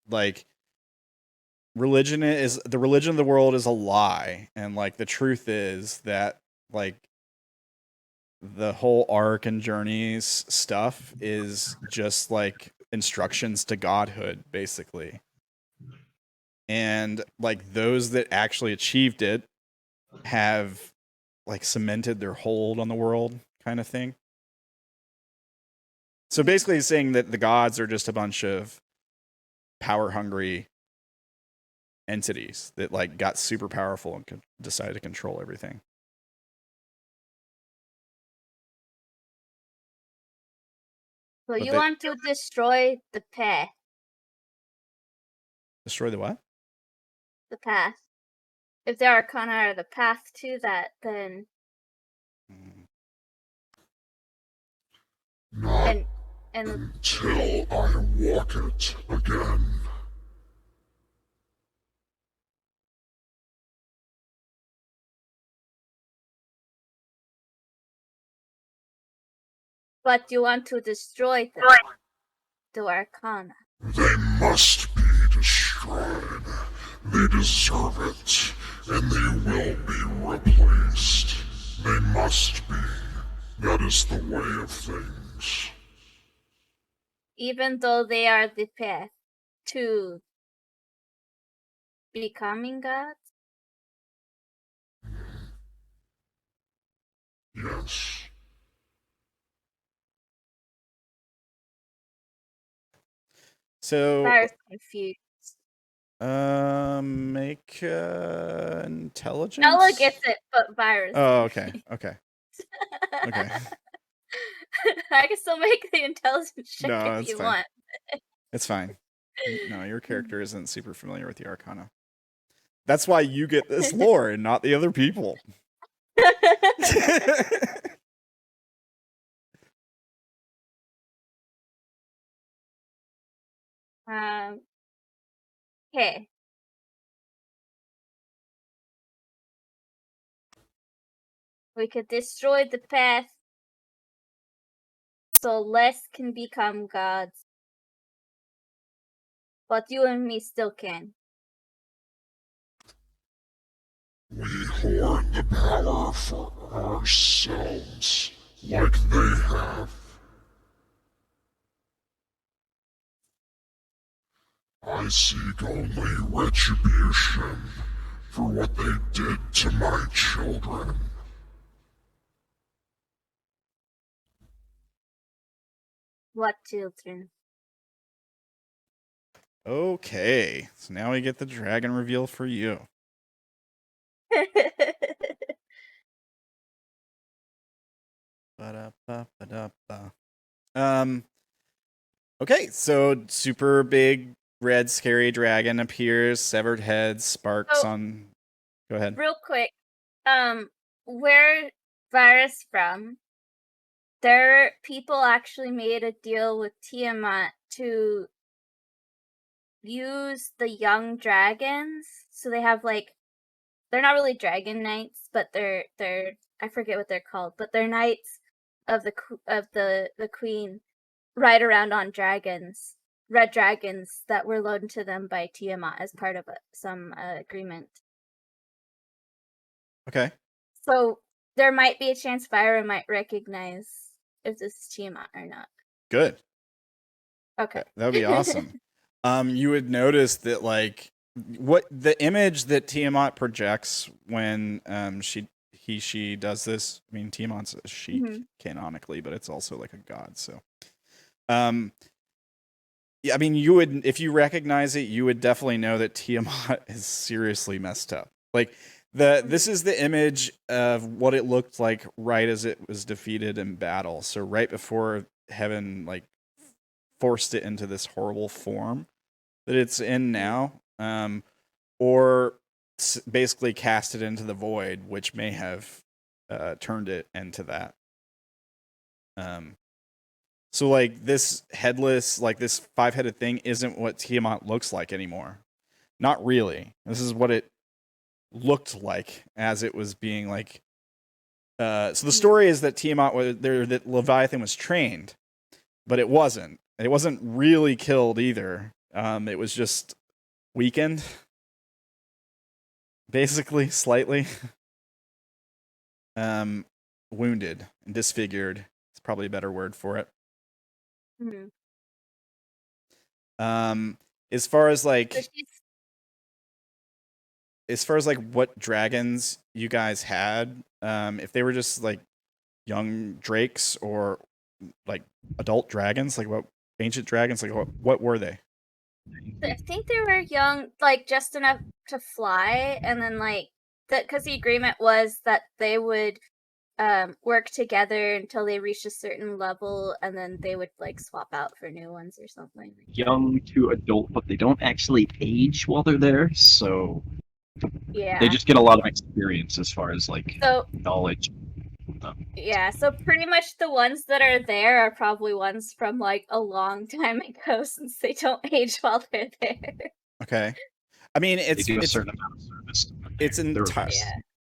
Like, religion of the world is a lie, and like the truth is that like the whole arc and journeys stuff is just like instructions to godhood, basically. And like those that actually achieved it have like cemented their hold on the world, kind of thing. So basically he's saying that the gods are just a bunch of power hungry entities that like got super powerful and decided to control everything. So you they- want to destroy the path. Destroy the what? The path. If the Arcana are the path to that, then Not and until I walk it again. but you want to destroy the Arcana. They must be destroyed. They deserve it, and they will be replaced. They must be. That is the way of things. Even though they are the path to becoming gods? Yes. So Virus confused. make intelligence. Ella gets it, but Virus. Oh, okay. Okay. I can still make the intelligence check No, if that's you fine. want. It's fine. No, your character isn't super familiar with the Arcana. That's why you get this lore and not the other people. Okay. We could destroy the path so less can become gods. But you and me still can. We hoard the power for ourselves, like they have. I seek only retribution for what they did to my children. What children? Okay, so now we get the dragon reveal for you. Ba-da-ba-ba-da-ba. Okay, so super big red scary dragon appears, severed head, sparks Oh. on. Go ahead. Real quick, where Vira's from, their people actually made a deal with Tiamat to use the young dragons. So they have they're not really dragon knights, but they're I forget what they're called, but they're knights of the queen ride around on dragons, red dragons that were loaned to them by Tiamat as part of some agreement. Okay. So there might be a chance Vaira might recognize if this is Tiamat or not. Good. Okay. That would be awesome. You would notice that what the image that Tiamat projects when she does this. I mean, Tiamat's a she canonically, but it's also like a god. So, yeah, I mean, you would, if you recognize it, you would definitely know that Tiamat is seriously messed up. This is the image of what it looked like right as it was defeated in battle. So right before heaven forced it into this horrible form that it's in now, or basically cast it into the void, which may have turned it into that. So this headless, this 5-headed thing isn't what Tiamat looks like anymore. Not really. This is what it looked like as it was being so the story is that Tiamat was there, that Leviathan was trained, but it wasn't. It wasn't really killed either. It was just weakened, basically, slightly. Wounded and disfigured. It's probably a better word for it. Mm-hmm. As far as So she's what dragons you guys had, if they were just young drakes or adult dragons, what ancient dragons, what were they? I think they were young, just enough to fly, and then because the agreement was that they would work together until they reached a certain level, and then they would swap out for new ones or something. Young to adult, but they don't actually age while they're there, so Yeah. they just get a lot of experience as far as knowledge. Yeah, so pretty much the ones that are there are probably ones from a long time ago, since they don't age while they're there. Okay. I mean, They do a certain amount of service. It's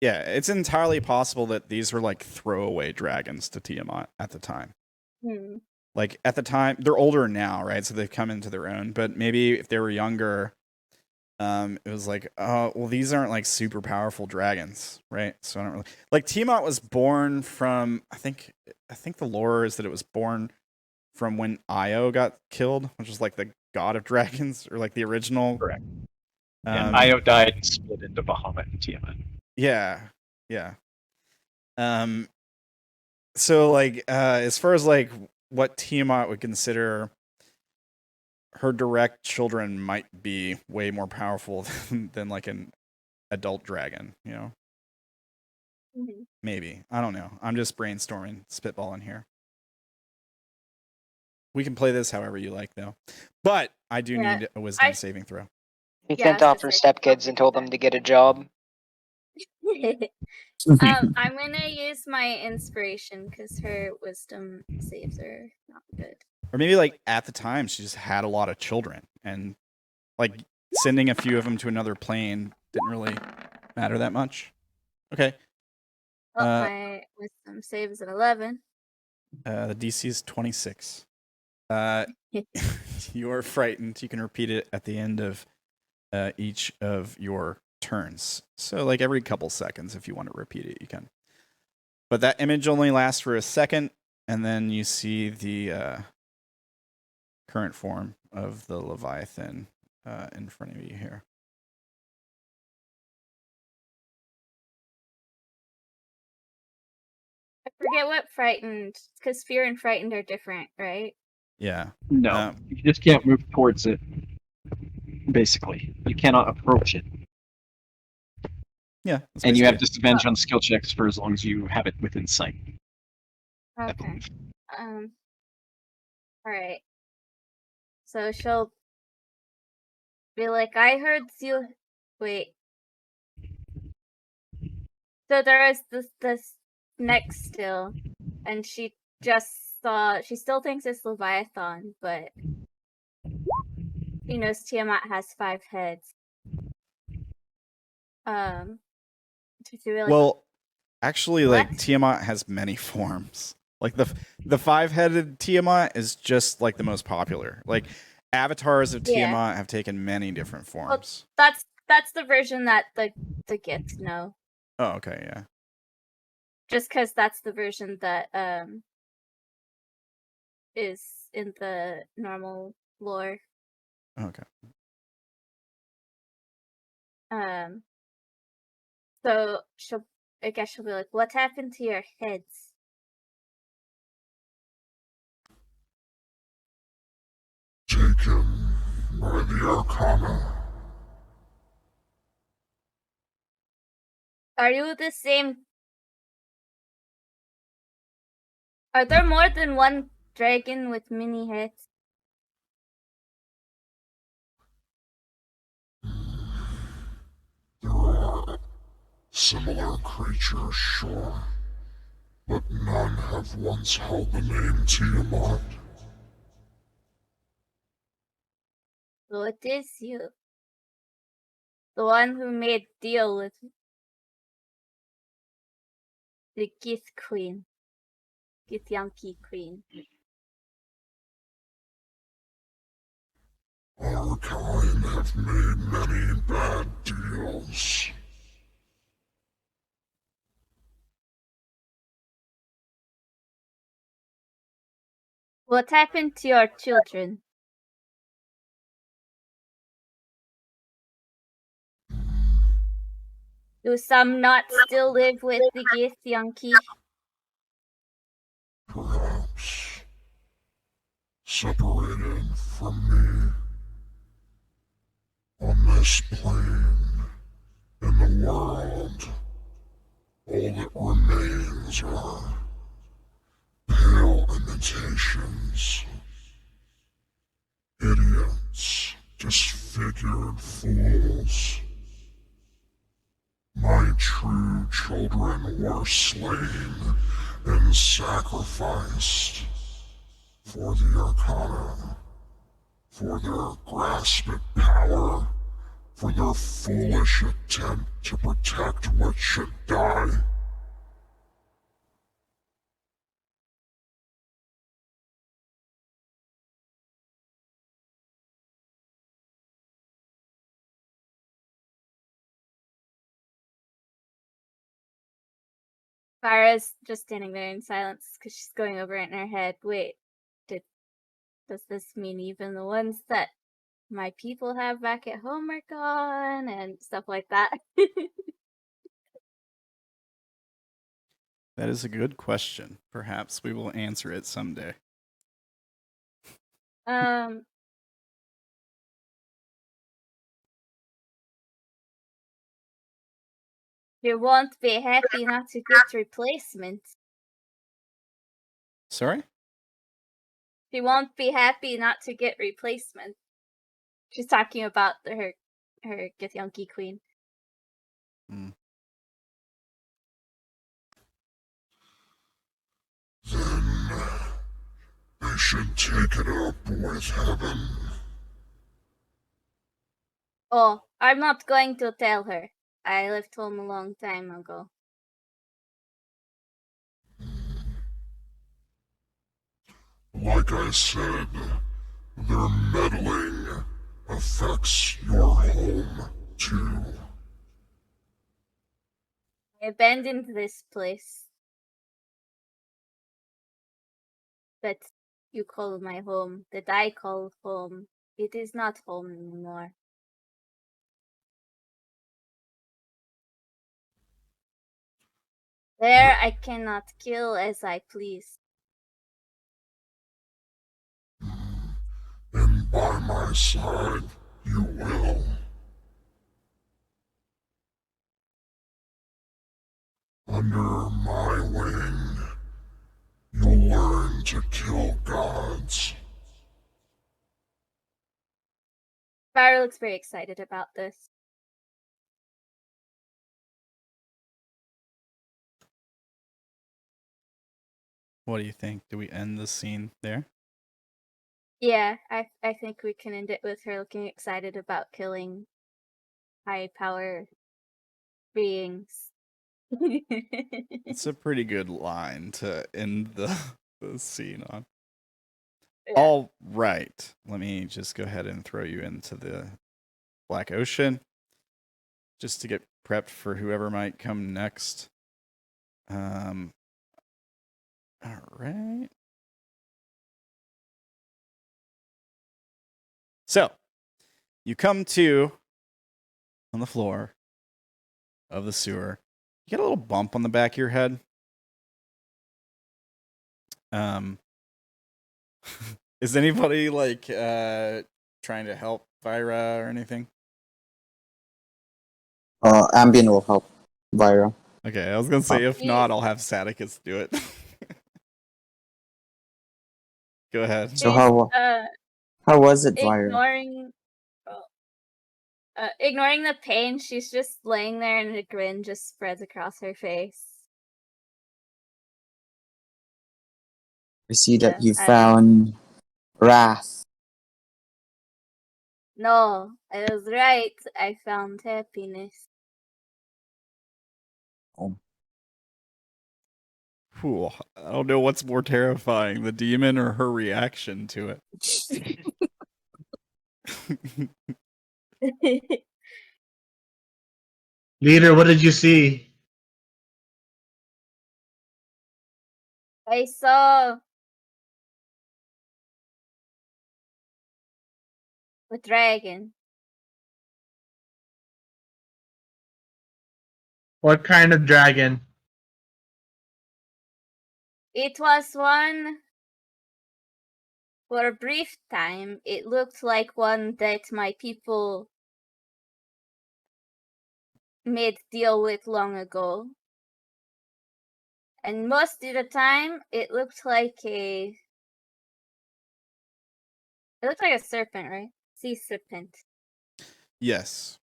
it's entirely possible that these were throwaway dragons to Tiamat at the time. At the time, they're older now, right? So they've come into their own. But maybe if they were younger, it was oh, well, these aren't super powerful dragons, right? So I don't really Tiamat was born from. I think the lore is that it was born from when Io got killed, which is the god of dragons, or the original. Correct. Io died and split into Bahamut and Tiamat. Yeah. So as far as what Tiamat would consider, her direct children might be way more powerful than an adult dragon, Maybe. I don't know. I'm just brainstorming, spitballing here. We can play this however you like, though. But I do need a wisdom saving throw. You can't offer stepkids and told them to get a job. I'm gonna use my inspiration because her wisdom saves are not good. Or maybe at the time she just had a lot of children, and sending a few of them to another plane didn't really matter that much. Okay. Well, Uh, my wisdom save is an 11. The DC is 26. You are frightened. You can repeat it at the end of each of your turns. So, like every couple seconds, if you want to repeat it, you can. But that image only lasts for a second, and then you see the current form of the Leviathan in front of you here. I forget what frightened, because fear and frightened are different, right? Yeah. No, you just can't move towards it. Basically, you cannot approach it, Yeah. and you have disadvantage on skill checks for as long as you have it within sight. Okay. Alright. So she'll be like, I heard you. Wait. So there is this next still, and she just saw. She still thinks it's Leviathan, but she knows Tiamat has 5 heads. Well, actually, like What? Tiamat has many forms. Like the 5-headed Tiamat is just like the most popular. Like avatars of Yeah. Tiamat have taken many different forms. That's the version that the gets know. Oh, okay, yeah. Just because that's the version that is in the normal lore. Okay. So I guess she'll be like, "What happened to your heads?" Taken by the Arcana. Are you the same? Are there more than one dragon with many heads? There are similar creatures, sure, but none have once held the name Tiamat. So it is you, the one who made deal with the Githyanki Queen. Our kind have made many bad deals. What happened to your children? Do some not still live with the Githyanki? Perhaps separated from me on this plane in the world. All that remains are pale imitations, idiots, disfigured fools. My true children were slain and sacrificed for the Arcana, for their grasp at power, for their foolish attempt to protect what should die. Vira's just standing there in silence because she's going over it in her head. Wait, does this mean even the ones that my people have back at home are gone and stuff like that? That is a good question. Perhaps we will answer it someday. You won't be happy not to get replacements. Sorry? She won't be happy not to get replacements. She's talking about her Githyanki Queen. Mm. Then they should take it up with heaven. Oh, I'm not going to tell her. I left home a long time ago. Like I said, their meddling affects your home, too. I abandoned this place that you call my home, that I call home. It is not home anymore. There I cannot kill as I please. And by my side, you will. Under my wing, you'll learn to kill gods. Vira looks very excited about this. What do you think? Do we end the scene there? Yeah, I think we can end it with her looking excited about killing high power beings. It's a pretty good line to end the scene on. Yeah. All right. Let me just go ahead and throw you into the Black Ocean just to get prepped for whoever might come next. All right. So, you come to on the floor of the sewer. You get a little bump on the back of your head. Is anybody like trying to help Vira or anything? Ambien will help Vira. Okay, I was gonna say if Yeah. not, I'll have Sadicus do it. Go ahead. So She's, how was it, Vira? ignoring the pain, she's just laying there and a grin just spreads across her face. I see that Yeah, you found wrath. No, I was right. I found happiness. Whew, I don't know what's more terrifying, the demon or her reaction to it. Leader, what did you see? I saw a dragon. What kind of dragon? It was one. For a brief time, it looked like one that my people made deal with long ago. And most of the time, it looked like a serpent, right? Sea serpent. Yes.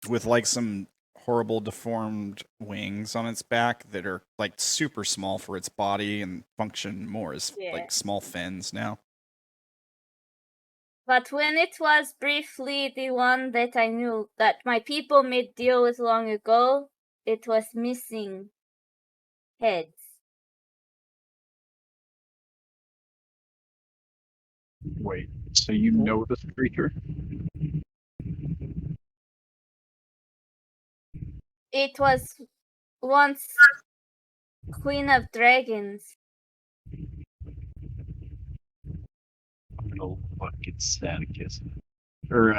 With like some horrible deformed wings on its back that are like super small for its body and function more as like small fins now. But when it was briefly the one that I knew that my people made deal with long ago, it was missing heads. Wait, so you know this creature? It was once Queen of Dragons. I'm gonna look at Sadicus. Or,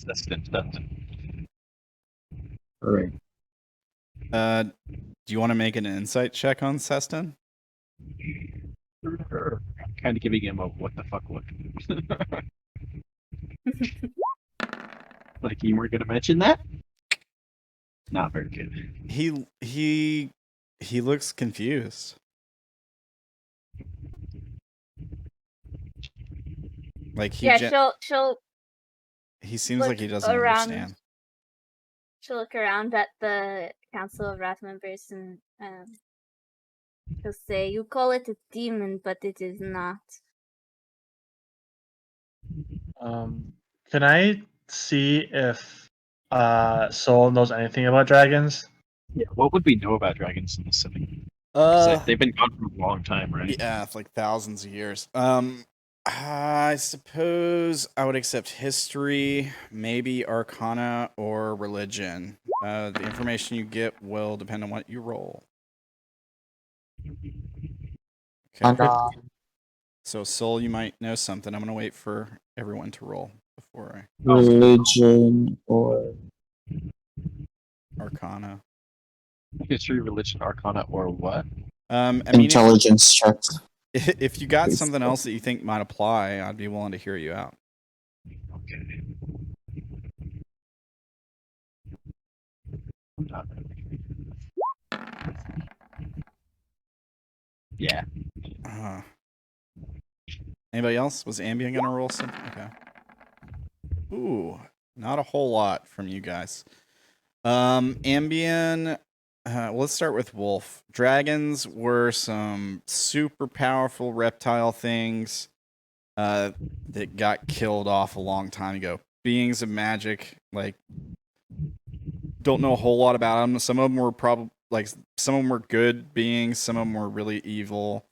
Sestin. Alright. Do you want to make an insight check on Sestin? I'm kind of giving him a what the fuck look. Like you were gonna mention that? Not very good. He looks confused. Like he she'll he seems like he doesn't understand. She'll look around at the Council of Wrath members and she'll say, "You call it a demon, but it is not." Can I see if Soul knows anything about dragons? Yeah, what would we know about dragons in this setting? 'Cause they've been gone for a long time, right? Yeah, it's like thousands of years. I suppose I would accept history, maybe arcana or religion. The information you get will depend on what you roll. Okay. So Soul, you might know something. I'm gonna wait for everyone to roll before I Religion or arcana. History, religion, arcana, or what? I mean, intelligence checks. if you got Please. something else that you think might apply, I'd be willing to hear you out. Okay. Yeah. Anybody else? Was Ambien gonna roll something? Okay. Ooh, not a whole lot from you guys. Ambien. Well, let's start with Wolf. Dragons were some super powerful reptile things that got killed off a long time ago. Beings of magic, like, don't know a whole lot about them. Some of them were probably some of them were good beings. Some of them were really evil.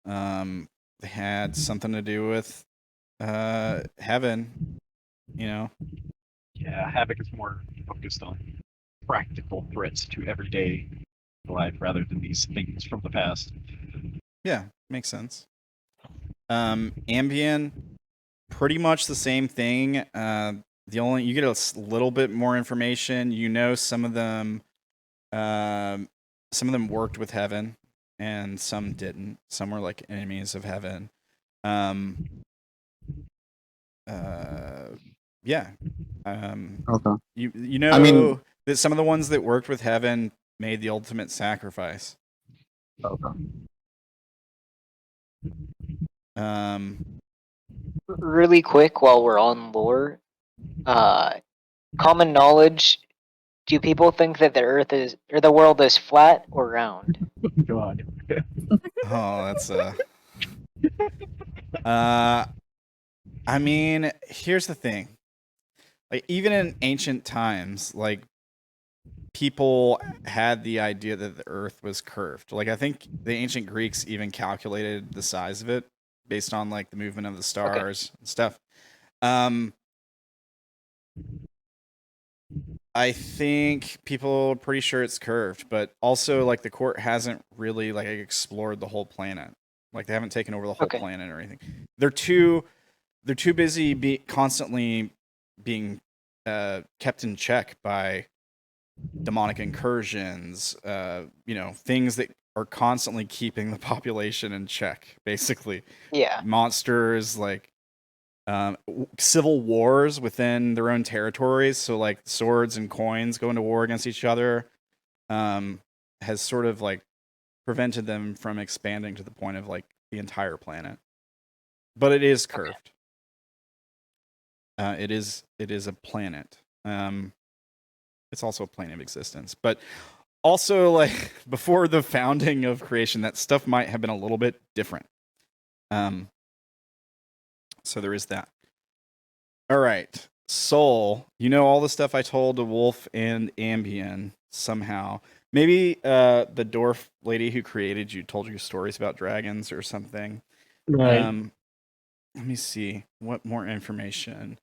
They had something to do with heaven, you know. Yeah, Havoc is more focused on practical threats to everyday life rather than these things from the past. Yeah, makes sense. Ambien, pretty much the same thing. The only you get a little bit more information. You know, some of them worked with heaven, and some didn't. Some were like enemies of heaven. Yeah. Okay. You know, I mean- that some of the ones that worked with heaven made the ultimate sacrifice. Okay. Really quick, while we're on lore, common knowledge. Do people think that the Earth is or the world is flat or round? God. Oh, that's I mean, here's the thing. Like, even in ancient times, like, people had the idea that the Earth was curved. Like, I think the ancient Greeks even calculated the size of it based on like the movement of the stars and stuff. I think people are pretty sure it's curved, but also like the court hasn't really like explored the whole planet. Like, they haven't taken over the whole planet or anything. They're too busy constantly being kept in check by demonic incursions, you know, things that are constantly keeping the population in check, basically. Yeah. Monsters, like civil wars within their own territories, so like swords and coins going to war against each other, has sort of like prevented them from expanding to the point of like the entire planet. But it is curved. It is a planet. It's also a plane of existence. But also, like, before the founding of creation, that stuff might have been a little bit different. So there is that. All right. Soul, you know all the stuff I told to Wolf and Ambien somehow. Maybe the dwarf lady who created you told you stories about dragons or something. Right. Let me see. What more information?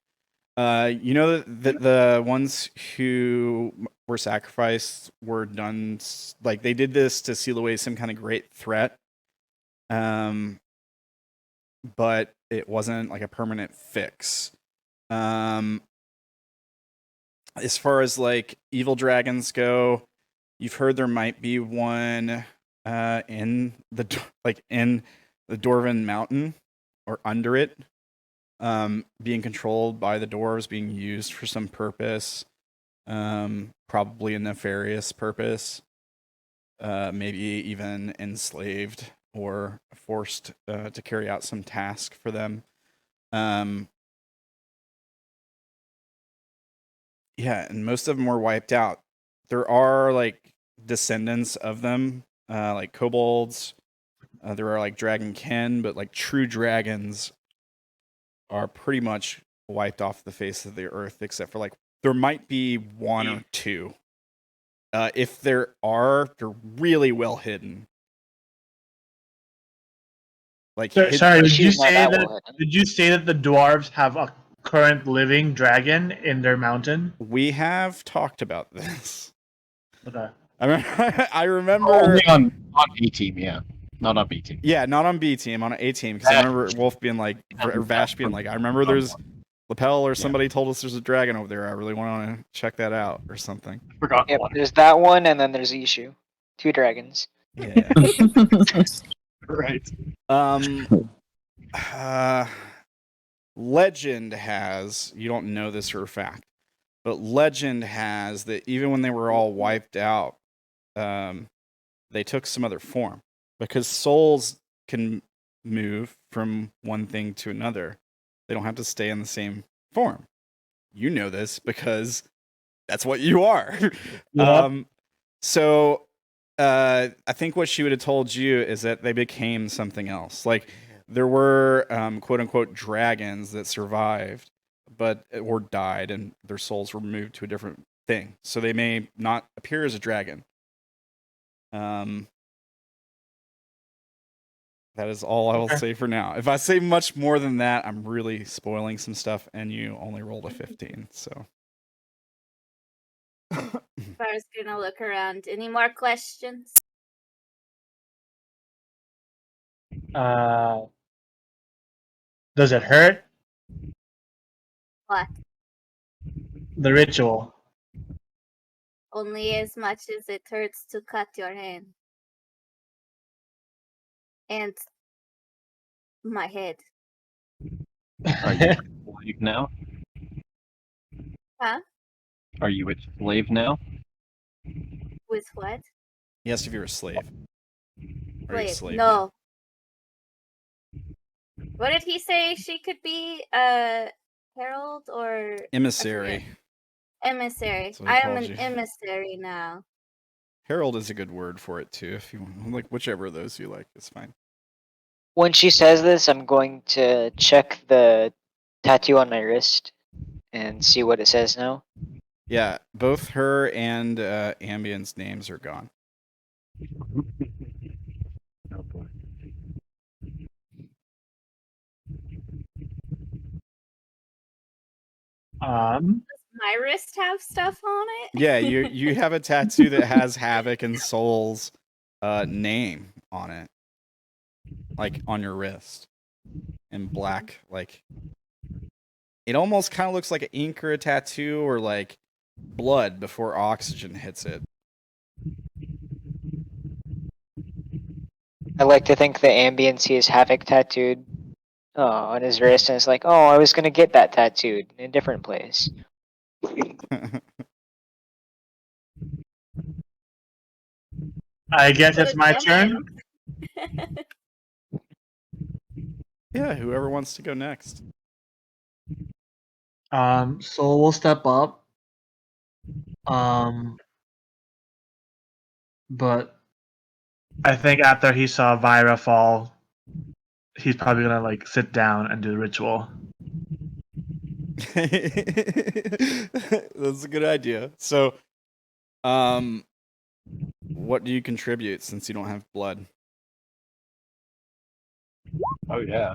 You know that the ones who were sacrificed were done, like, they did this to seal away some kind of great threat. But it wasn't like a permanent fix. As far as like evil dragons go, you've heard there might be one in the Dwarven Mountain or under it, being controlled by the dwarves, being used for some purpose, probably a nefarious purpose, maybe even enslaved or forced to carry out some task for them. Yeah, and most of them were wiped out. There are like descendants of them, like kobolds. There are like dragon kin, but like true dragons are pretty much wiped off the face of the earth, except for like there might be one or two. If there are, they're really well hidden. Like Sorry, did you She's not say that that? well hidden. Did you say that the dwarves have a current living dragon in their mountain? we have talked about this. Okay. I remember. Only on A team, yeah, not on B team. Yeah, not on B team, on A team, because I remember Wolf being like, or Vash being like, I remember there's Lapel or somebody told us there's a dragon over there. I really want to check that out or something. Forgot Yep, one. there's that one, and then there's Ishu. 2 dragons. Yeah. Right. Legend has, you don't know this for a fact, but legend has that even when they were all wiped out, they took some other form because souls can move from one thing to another. They don't have to stay in the same form. You know this because that's what you are. Yep. So I think what she would have told you is that they became something else. Like there were quote unquote dragons that survived, but or died, and their souls were moved to a different thing. So they may not appear as a dragon. That is all I will say for now. If I say much more than that, I'm really spoiling some stuff, and you only rolled a 15. So. Vira's gonna look around. Any more questions? Does it hurt? What? The ritual. Only as much as it hurts to cut your hand. And my head. Are you with Slave now? Huh? Are you with Slave now? With what? Yes, if you're a slave. Are you a Wait, slave? no. What did he say she could be? Herald or Emissary. emissary? That's what he I am called an you. emissary now. Herald is a good word for it too. If you want, like whichever of those you like, it's fine. When she says this, I'm going to check the tattoo on my wrist and see what it says now. Yeah, both her and Ambien's names are gone. Oh boy. Um, Does my wrist have stuff on it? Yeah, you have a tattoo that has Havoc and Soul's name on it, like on your wrist, in black. Like it almost kind of looks like an ink or a tattoo, or like blood before oxygen hits it. I like to think that Ambien sees Havoc tattooed on his wrist, and it's like, oh, I was gonna get that tattooed in a different place. I guess What it's a my gem turn. Yeah, whoever wants to go next. Soul will step up. But I think after he saw Vira fall, he's probably gonna like sit down and do the ritual. That's a good idea. So, what do you contribute since you don't have blood? Oh yeah.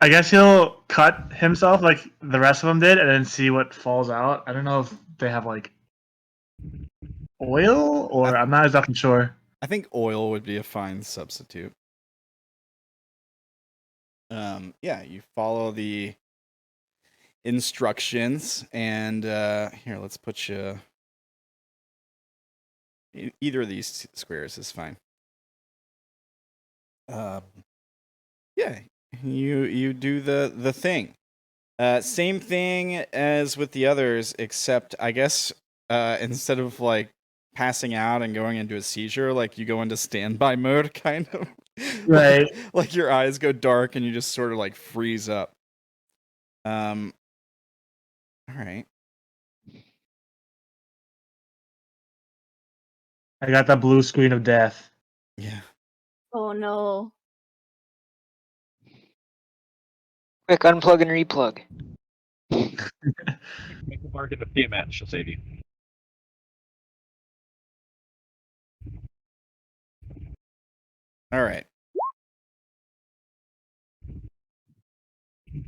I guess he'll cut himself like the rest of them did, and then see what falls out. I don't know if they have like oil, or I'm not exactly sure. I think oil would be a fine substitute. Yeah, you follow the instructions, and here, let's put you. Either of these squares is fine. Yeah, you do the thing. Same thing as with the others, except I guess instead of like passing out and going into a seizure, like you go into standby mode, kind of. Right. Like your eyes go dark and you just sort of like freeze up. All right. I got the blue screen of death. Yeah. Oh no. Quick, unplug and replug. Make a bargain with Tiamat, she'll save you. All right.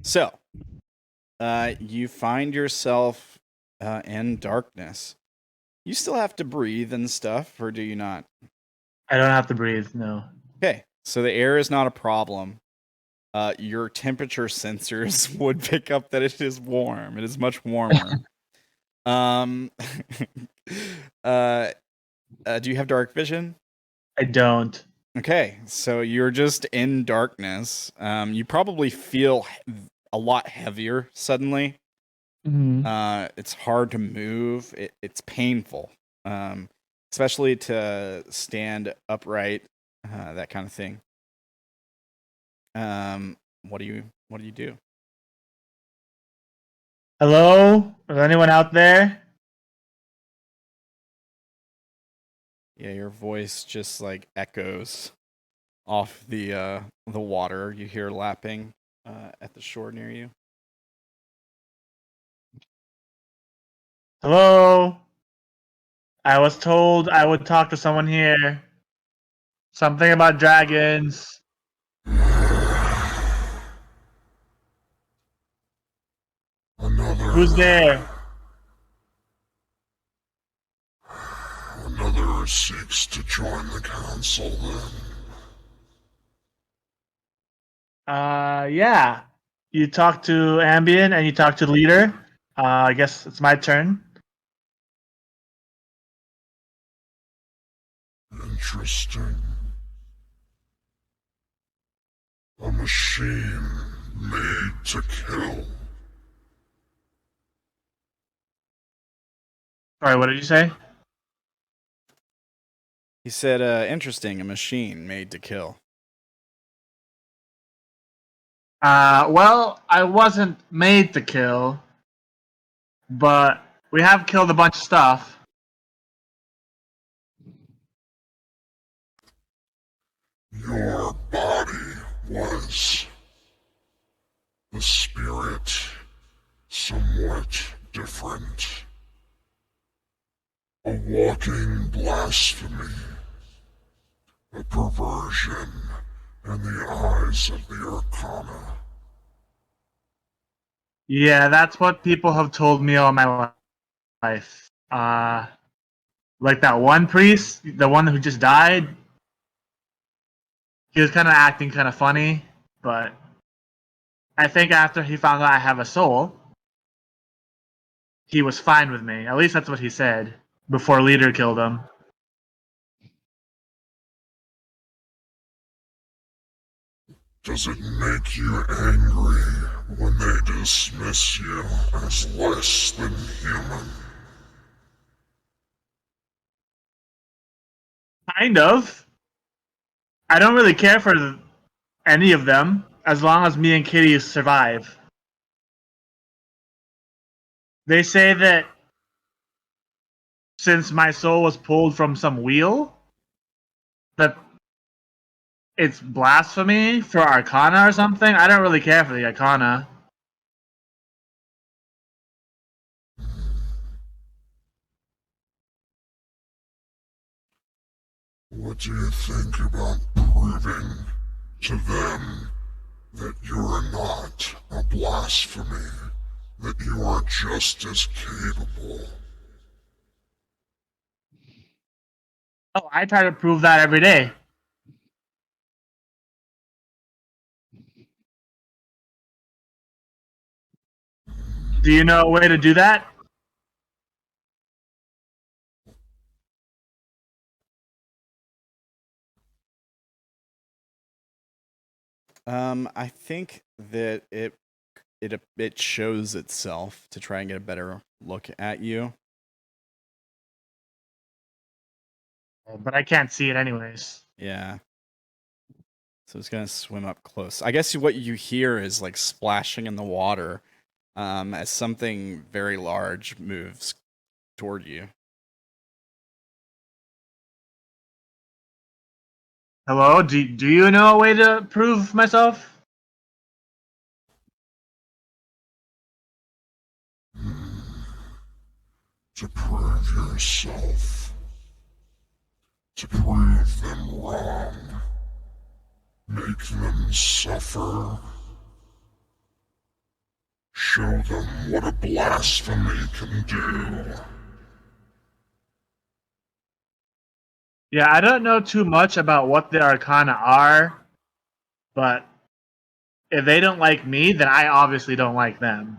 So, you find yourself in darkness. You still have to breathe and stuff, or do you not? I don't have to breathe. No. Okay, so the air is not a problem. Your temperature sensors would pick up that it is warm. It is much warmer. Do you have dark vision? I don't. Okay, so you're just in darkness. You probably feel a lot heavier suddenly. Mm-hmm. It's hard to move. It's painful, especially to stand upright, that kind of thing. What do you do? Hello? Is anyone out there? Yeah, your voice just like echoes off the water you hear lapping at the shore near you. Hello? I was told I would talk to someone here. Something about dragons. Who's there? Another seeks to join the council then. Yeah. You talked to Ambien and you talked to the leader. I guess it's my turn. Interesting. A machine made to kill. Sorry, what did you say? He said, interesting, a machine made to kill. Well, I wasn't made to kill, but we have killed a bunch of stuff. Your body was. The spirit somewhat different. A walking blasphemy. A perversion in the eyes of the Arcana. Yeah, that's what people have told me all my life. Like that one priest, the one who just died, he was kind of acting kind of funny, but I think after he found out I have a soul, he was fine with me. At least that's what he said before Leader killed him. Does it make you angry when they dismiss you as less than human? Kind of. I don't really care for any of them as long as me and Kitty survive. They say that since my soul was pulled from some wheel, that it's blasphemy for Arcana or something. I don't really care for the Arcana. What do you think about proving to them that you're not a blasphemy, that you are just as capable? Oh, I try to prove that every day. Do you know a way to do that? I think that it shows itself to try and get a better look at you. But I can't see it anyways. Yeah. So it's gonna swim up close. I guess what you hear is like splashing in the water, as something very large moves toward you. Hello? Do you know a way to prove myself? to prove yourself, to prove them wrong, make them suffer, show them what a blasphemy can do. Yeah, I don't know too much about what the Arcana are, but if they don't like me, then I obviously don't like them.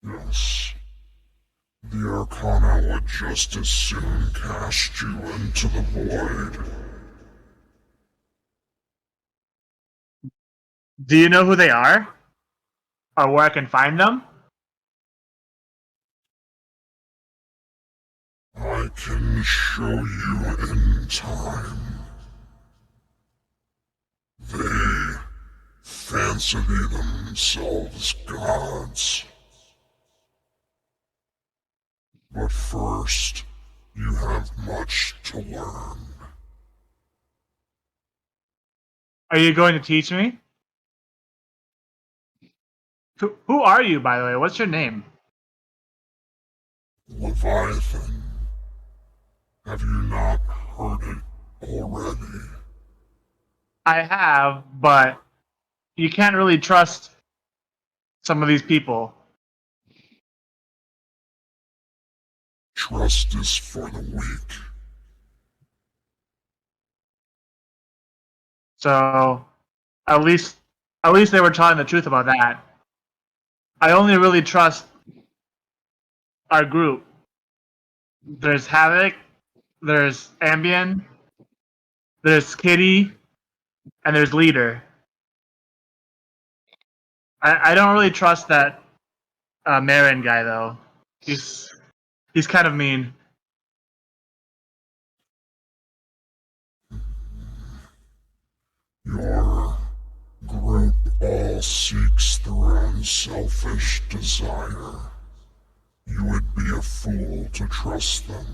Yes. The Arcana would just as soon cast you into the void. Do you know who they are? Or where I can find them? I can show you in time. They fancy themselves gods. But first, you have much to learn. Are you going to teach me? Who are you, by the way? What's your name? Leviathan. Have you not heard it already? I have, but you can't really trust some of these people. Trust is for the weak. So, at least they were telling the truth about that. I only really trust our group. There's Havoc, there's Ambien, there's Kitty, and there's Leader. I don't really trust that Meryn guy though. He's kind of mean. Your group all seeks their own selfish desire. You would be a fool to trust them.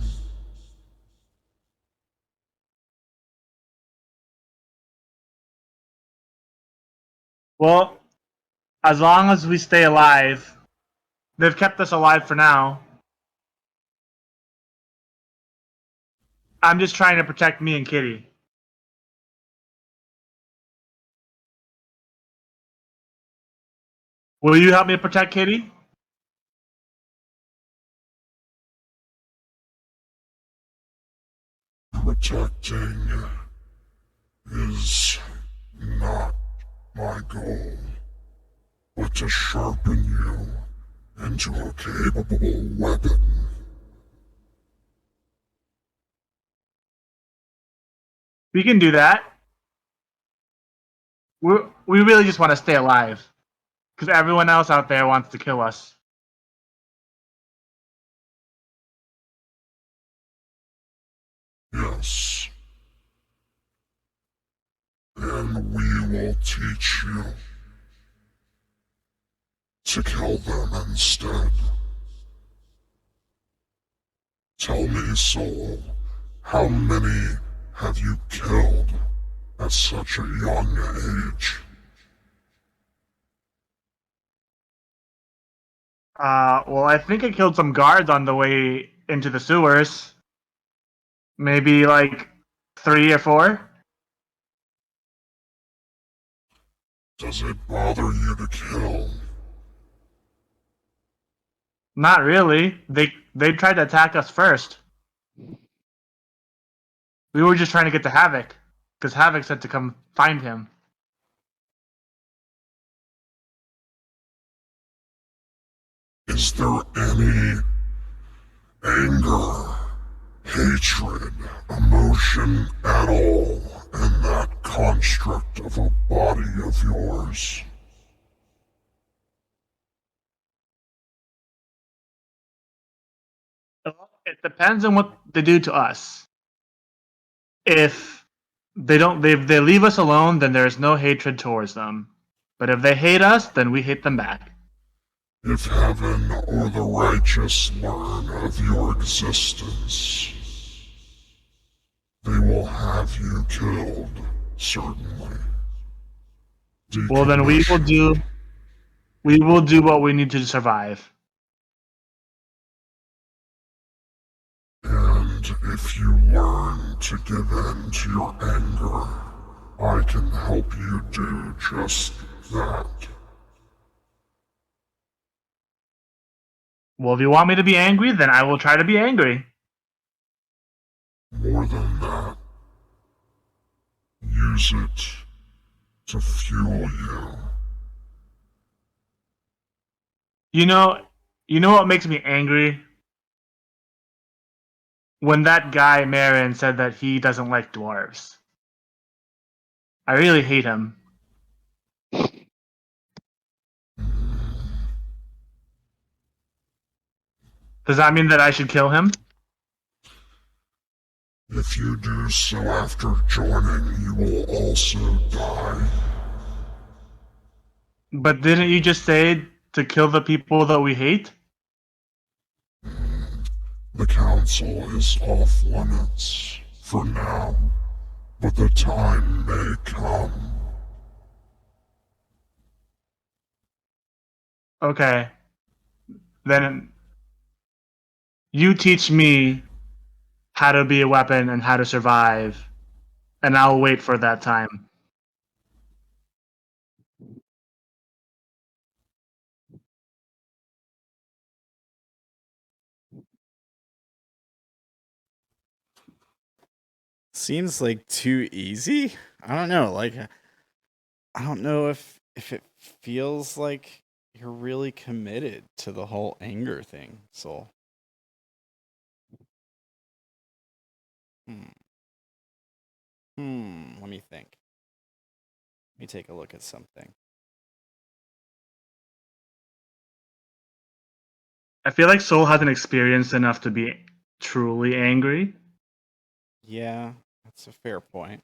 Well, as long as we stay alive, they've kept us alive for now. I'm just trying to protect me and Kitty. Will you help me protect Kitty? Protecting is not my goal, but to sharpen you into a capable weapon. We can do that. We really just want to stay alive. Because everyone else out there wants to kill us. Yes. And we will teach you to kill them instead. Tell me, soul, how many have you killed at such a young age? Well, I think I killed some guards on the way into the sewers. Maybe like 3 or 4. Does it bother you to kill? Not really. They tried to attack us first. We were just trying to get to Havoc, because Havoc said to come find him. Is there any anger, hatred, emotion at all in that construct of a body of yours? It depends on what they do to us. If they leave us alone, then there's no hatred towards them. But if they hate us, then we hate them back. If heaven or the righteous learn of your existence, they will have you killed, certainly. Well, then we will do We will do what we need to survive. And if you learn to give in to your anger, I can help you do just that. Well, if you want me to be angry, then I will try to be angry. More than that, use it to fuel you. You know what makes me angry? When that guy Meryn said that he doesn't like dwarves. I really hate him. Does that mean that I should kill him? If you do so after joining, you will also die. But didn't you just say to kill the people that we hate? The council is off limits for now, but the time may come. Okay. Then you teach me how to be a weapon and how to survive, and I'll wait for that time. Seems like too easy. I don't know. Like, I don't know if it feels like you're really committed to the whole anger thing. So, let me think. Let me take a look at something. I feel like Soul hasn't experienced enough to be truly angry. Yeah, that's a fair point.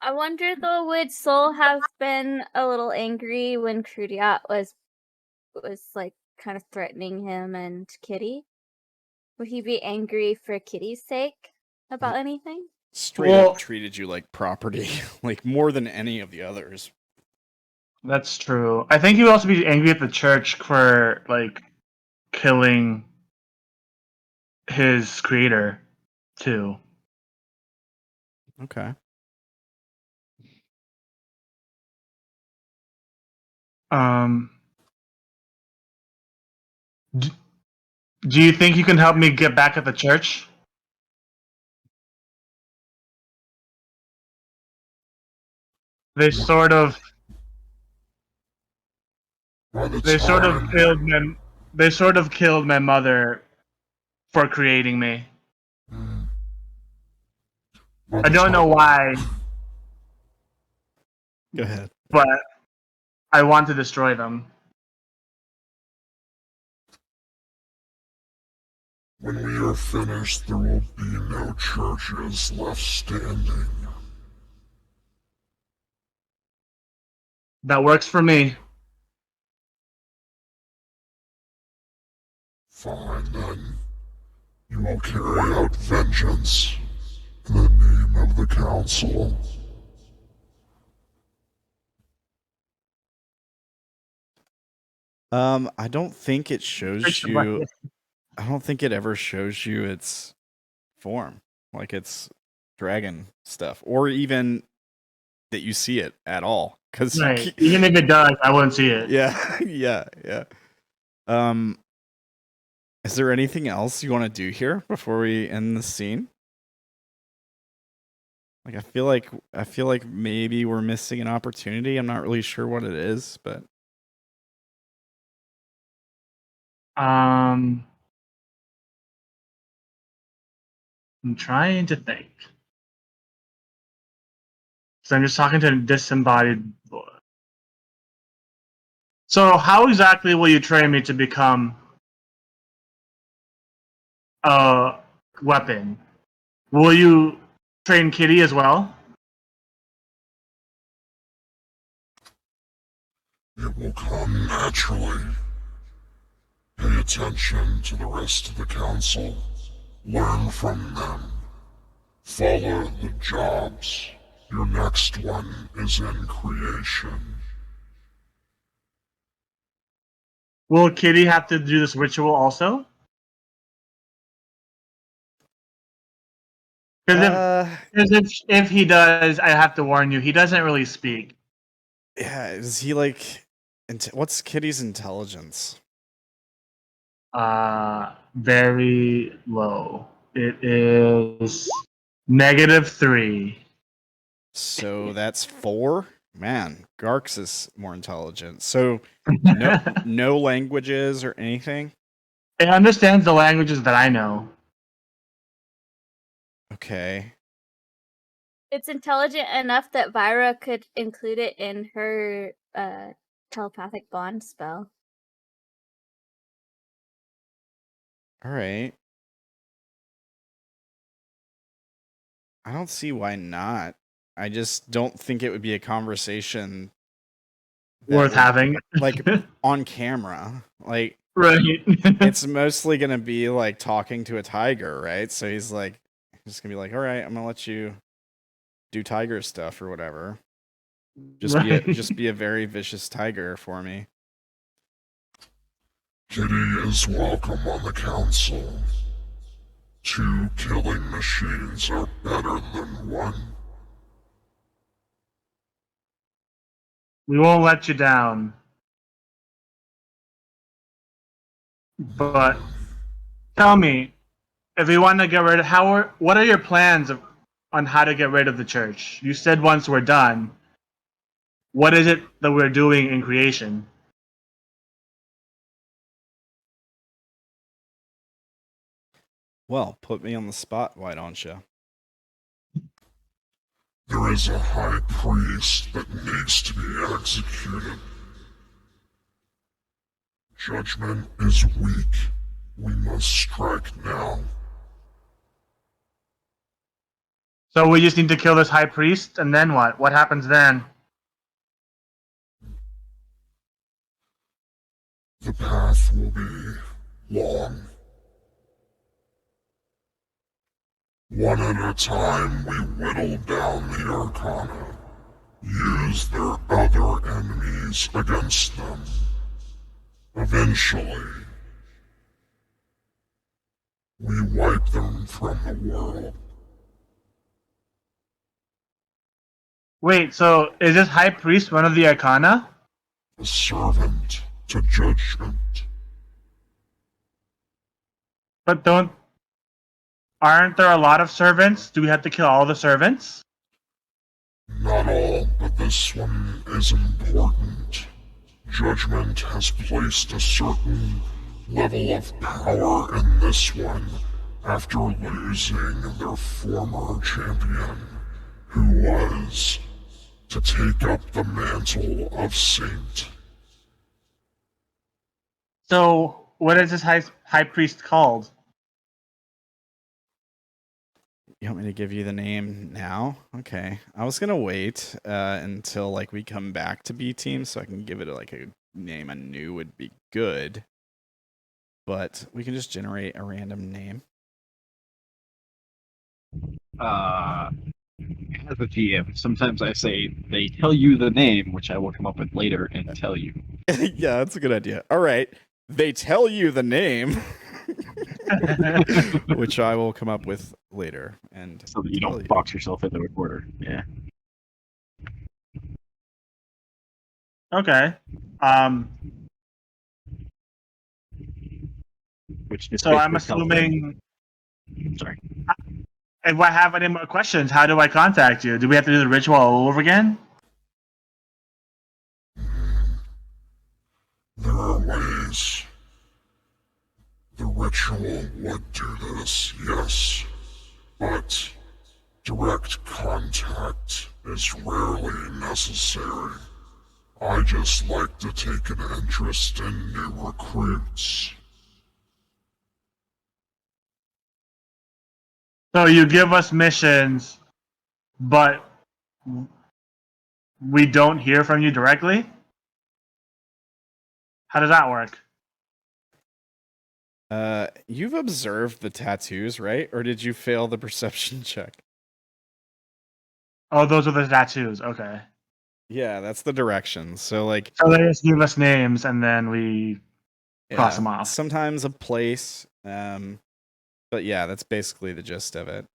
I wonder though, would Soul have been a little angry when Crudiat was like kind of threatening him and Kitty? Would he be angry for Kitty's sake about anything? Straight up treated you like property, like more than any of the others. That's true. I think he would also be angry at the church for like killing his creator too. Okay. Do you think you can help me get back at the church? They sort of killed my mother for creating me. I don't know why. Go ahead. But I want to destroy them. When we are finished, there will be no churches left standing. That works for me. Fine, then. You will carry out vengeance in the name of the council. I don't think it shows you. I don't think it ever shows you its form, like its dragon stuff, or even that you see it at all. Because right. Even if it does, I wouldn't see it. Yeah, yeah. Is there anything else you want to do here before we end the scene? Like, I feel like maybe we're missing an opportunity. I'm not really sure what it is, but I'm trying to think. So I'm just talking to a disembodied boy. So how exactly will you train me to become a weapon? Will you train Kitty as well? It will come naturally. Pay attention to the rest of the council. Learn from them. Follow the jobs. Your next one is in creation. Will Kitty have to do this ritual also? Because if he does, I have to warn you, he doesn't really speak. Yeah, is he like? What's Kitty's intelligence? Very low. It is -3. So that's 4. Man, Garx is more intelligent. So no languages or anything. It understands the languages that I know. Okay. It's intelligent enough that Vira could include it in her telepathic bond spell. All right. I don't see why not. I just don't think it would be a conversation that Worth would- having. like on camera. Like Right. it's mostly gonna be like talking to a tiger, right? So he's just gonna be like, all right, I'm gonna let you do tiger stuff or whatever. Just be a very vicious tiger for me. Kitty is welcome on the council. 2 killing machines are better than 1. We won't let you down. But tell me, if we want to get rid of what are your plans on how to get rid of the church? You said once we're done. What is it that we're doing in creation? Well, put me on the spot, why don't you? There is a high priest that needs to be executed. Judgment is weak. We must strike now. So we just need to kill this high priest, and then what? What happens then? The path will be long. One at a time, we whittle down the Arcana. Use their other enemies against them. Eventually, we wipe them from the world. Wait, so is this high priest one of the Arcana? A servant to judgment. But aren't there a lot of servants? Do we have to kill all the servants? Not all, but this one is important. Judgment has placed a certain level of power in this one after losing their former champion, who was to take up the mantle of Saint. So what is this high priest called? You want me to give you the name now? Okay. I was gonna wait until like we come back to B team so I can give it like a name I knew would be good. But we can just generate a random name. As a GM, sometimes I say they tell you the name, which I will come up with later and tell you. Yeah, that's a good idea. All right. They tell you the name, which I will come up with later. And So that you tell don't box yourself into a corner. Yeah. Okay. Which just So I'm basically tells them- assuming, Sorry. if I have any more questions, how do I contact you? Do we have to do the ritual all over again? There are ways. The ritual would do this, yes, but direct contact is rarely necessary. I just like to take an interest in new recruits. So you give us missions, but we don't hear from you directly? How does that work? You've observed the tattoos, right? Or did you fail the perception check? Oh, those are the tattoos. Okay. Yeah, that's the directions. So like, So they just give us names and then we cross them off. sometimes a place. But yeah, that's basically the gist of it.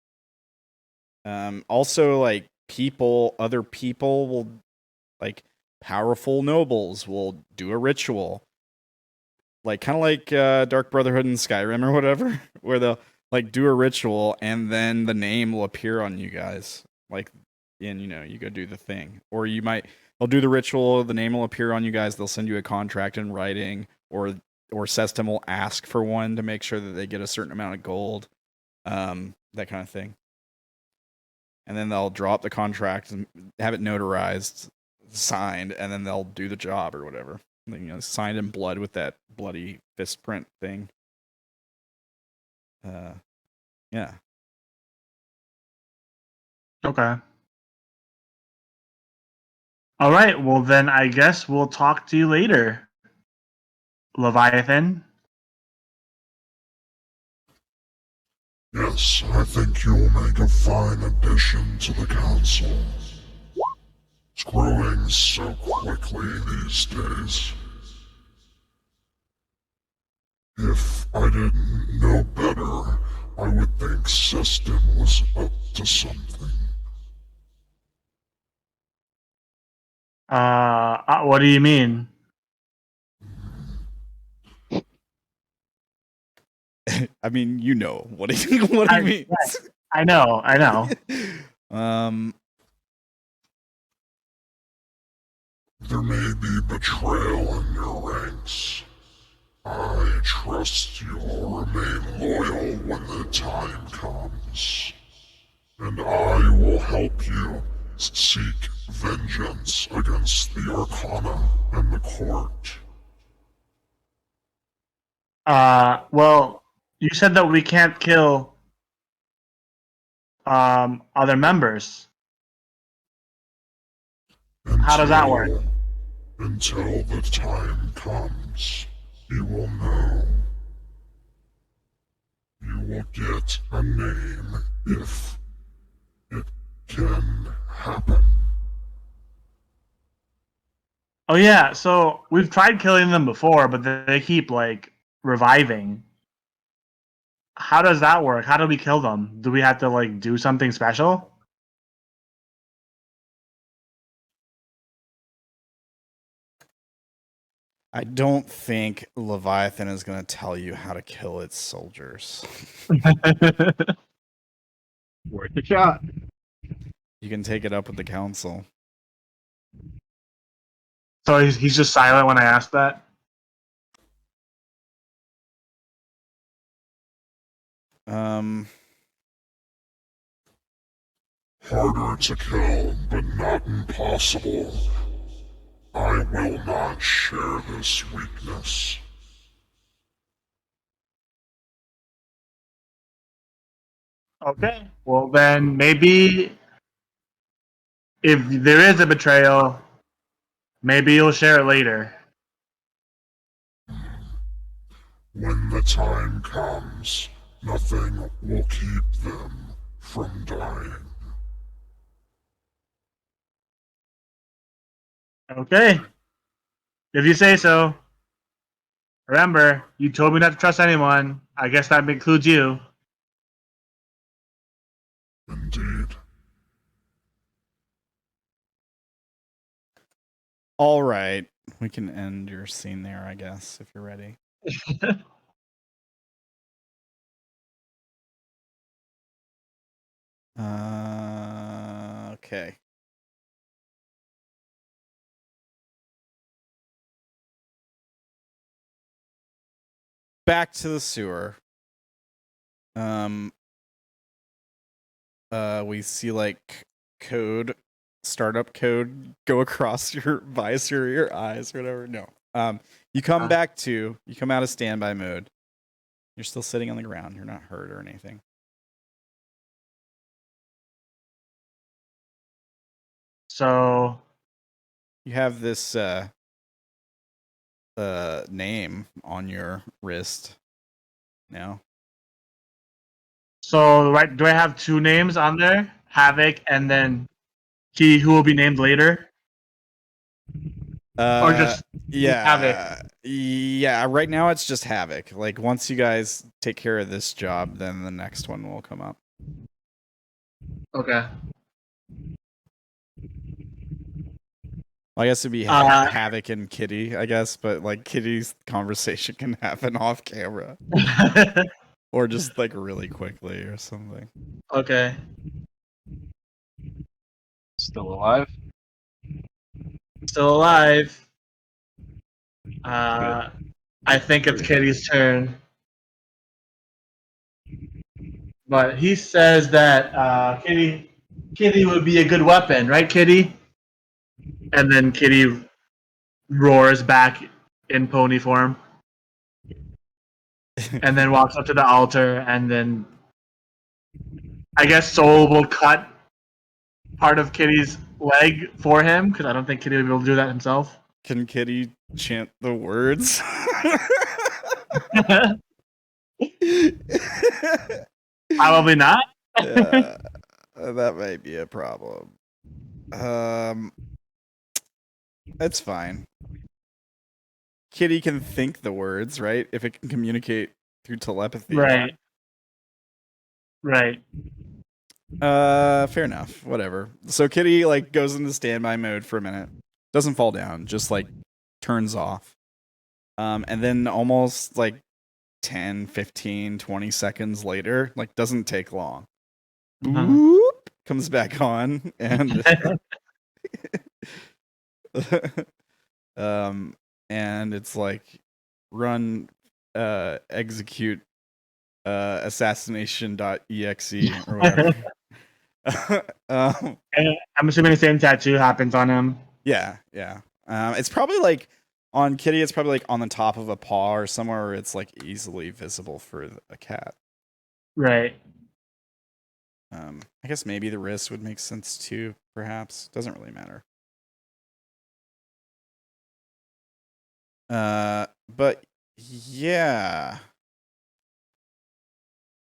Also, like other people will, like powerful nobles will do a ritual, like kind of like Dark Brotherhood in Skyrim or whatever, where they'll like do a ritual and then the name will appear on you guys, like, and you go do the thing, or they'll do the ritual, the name will appear on you guys, they'll send you a contract in writing, or Sestum will ask for one to make sure that they get a certain amount of gold, that kind of thing. And then they'll drop the contract and have it notarized, signed, and then they'll do the job or whatever. Signed in blood with that bloody fist print thing. Yeah. Okay. All right. Well, then I guess we'll talk to you later, Leviathan. Yes, I think you'll make a fine addition to the council. It's growing so quickly these days. If I didn't know better, I would think System was up to something. What do you mean? I mean, what do you mean? I know. There may be betrayal in your ranks. I trust you'll remain loyal when the time comes. And I will help you seek vengeance against the Arcana and the court. Well, you said that we can't kill other members. How does that work? Until the time comes, you will know. You will get a name if it can happen. Oh yeah, so we've tried killing them before, but they keep like reviving. How does that work? How do we kill them? Do we have to like do something special? I don't think Leviathan is going to tell you how to kill its soldiers. Worth a shot. You can take it up with the council. So he's just silent when I ask that? Harder to kill, but not impossible. I will not share this weakness. Okay. Well then maybe if there is a betrayal, maybe you'll share it later. When the time comes, nothing will keep them from dying. Okay. If you say so. Remember, you told me not to trust anyone. I guess that includes you. Indeed. All right. We can end your scene there, I guess, if you're ready. Okay. Back to the sewer. We see like startup code go across your visor or your eyes or whatever. No. You come out of standby mode. You're still sitting on the ground. You're not hurt or anything. So you have this name on your wrist. now. So, right, do I have 2 names on there? Havoc and then he who will be named later? Or just Havoc? Yeah, right now it's just Havoc. Like, once you guys take care of this job, then the next one will come up. Okay. I guess it'd be Havoc and Kitty, I guess, but like Kitty's conversation can happen off camera. Or just like really quickly or something. Okay. Still alive? Still alive. I think it's Kitty's turn. But he says that Kitty would be a good weapon, right, Kitty? And then Kitty roars back in pony form. And then walks up to the altar, and then I guess Soul will cut part of Kitty's leg for him, because I don't think Kitty will be able to do that himself. Can Kitty chant the words? Probably not. Yeah, that might be a problem. It's fine. Kitty can think the words, right? If it can communicate through telepathy. Right. Right. Fair enough. Whatever. So Kitty like goes into standby mode for a minute. Doesn't fall down, just like turns off. And then almost like 10, 15, 20 seconds later, like doesn't take long. Boop, comes back on and and it's like run execute assassination.exe or whatever. I'm assuming the same tattoo happens on him. Yeah. It's probably like on Kitty, it's probably like on the top of a paw or somewhere where it's like easily visible for a cat. Right. I guess maybe the wrist would make sense too, perhaps. Doesn't really matter. But yeah.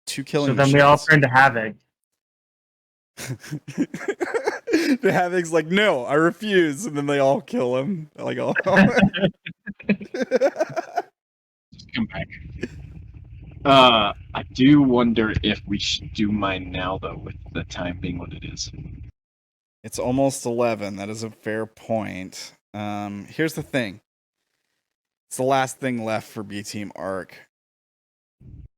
2 killing So then we all machines. turn to Havoc. The Havoc's like, no, I refuse, and then they all kill him. Like, all. Just come back. I do wonder if we should do mine now, though, with the time being what it is. It's almost 11. That is a fair point. Here's the thing. It's the last thing left for B Team Arc.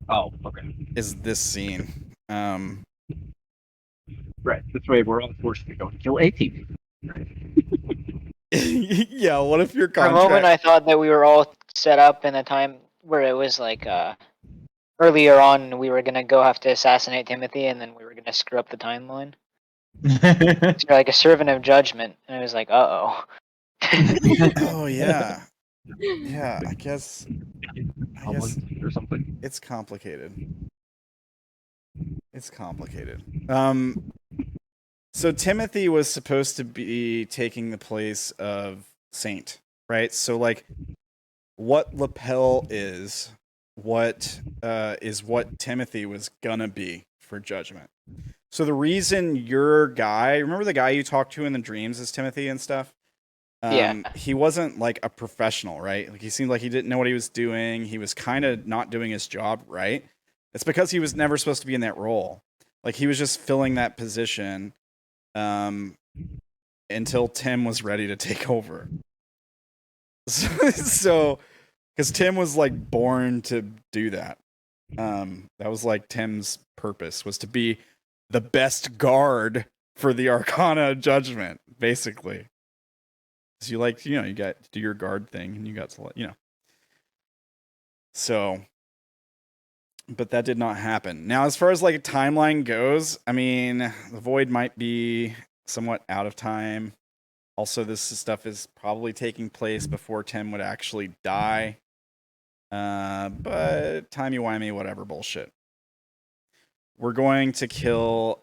Oh, okay. Is this scene. Right. This way we're all forced to go and kill A Team. Yeah, what if your For a contract... moment, I thought that we were all set up in a time where it was like earlier on we were gonna go have to assassinate Timothy, and then we were gonna screw up the timeline. So you're like a servant of judgment, and I was like, uh-oh. Oh, yeah. Yeah, I guess or something. it's complicated. It's complicated. So Timothy was supposed to be taking the place of Saint, right? So like what lapel is what Timothy was gonna be for judgment. So the reason your guy, remember the guy you talked to in the dreams is Timothy and stuff? Yeah. He wasn't like a professional, right? Like he seemed like he didn't know what he was doing. He was kind of not doing his job right. It's because he was never supposed to be in that role. Like he was just filling that position until Tim was ready to take over. So because Tim was like born to do that. That was like Tim's purpose, was to be the best guard for the Arcana Judgment, basically. So you like, you got to do your guard thing, and you got to, So, but that did not happen. Now, as far as like a timeline goes, I mean, the Void might be somewhat out of time. Also, this stuff is probably taking place before Tim would actually die. But timey-wimey, whatever bullshit. We're going to kill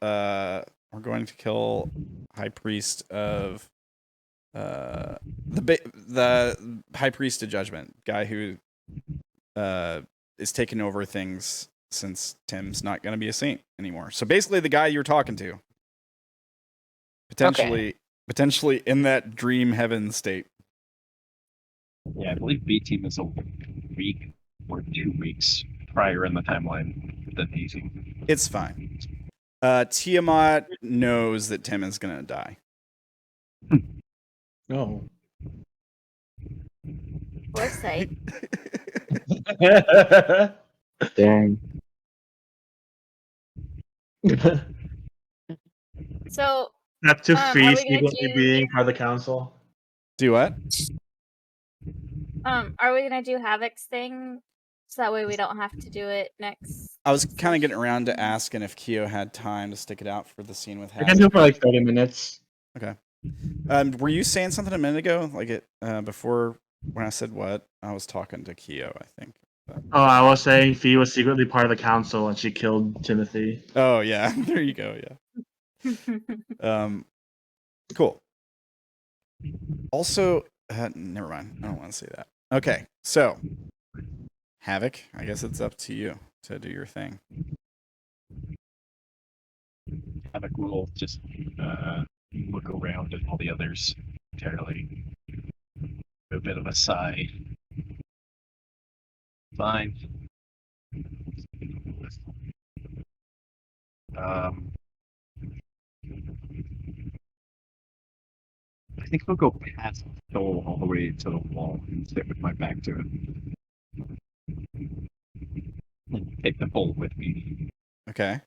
High Priest of the High Priest of Judgment, guy who is taking over things since Tim's not going to be a saint anymore. So basically, the guy you were talking to, potentially in that dream heaven state. Yeah, I believe B team is a week or 2 weeks prior in the timeline than A team. It's fine. Tiamat knows that Tim is going to die. Oh. Foresight. Dang. So, Not to are Fee we gonna secretly being part of the council. Do what? are we gonna do Havoc's thing? So that way we don't have to do it next. I was kind of getting around to asking if Kyo had time to stick it out for the scene with I can Havoc. do it for like 30 minutes. Okay. Were you saying something a minute ago? Like it before when I said what? I was talking to Kyo, I think. Oh, I was saying Fee was secretly part of the council and she killed Timothy. Oh yeah, there you go. Yeah. Cool. Also, never mind. I don't want to say that. Okay, so Havoc, I guess it's up to you to do your thing. Havoc will just look around at all the others entirely. A bit of a sigh. Fine. I think I'll go past Joel all the way to the wall and sit with my back to it. And take the bowl with me. Okay.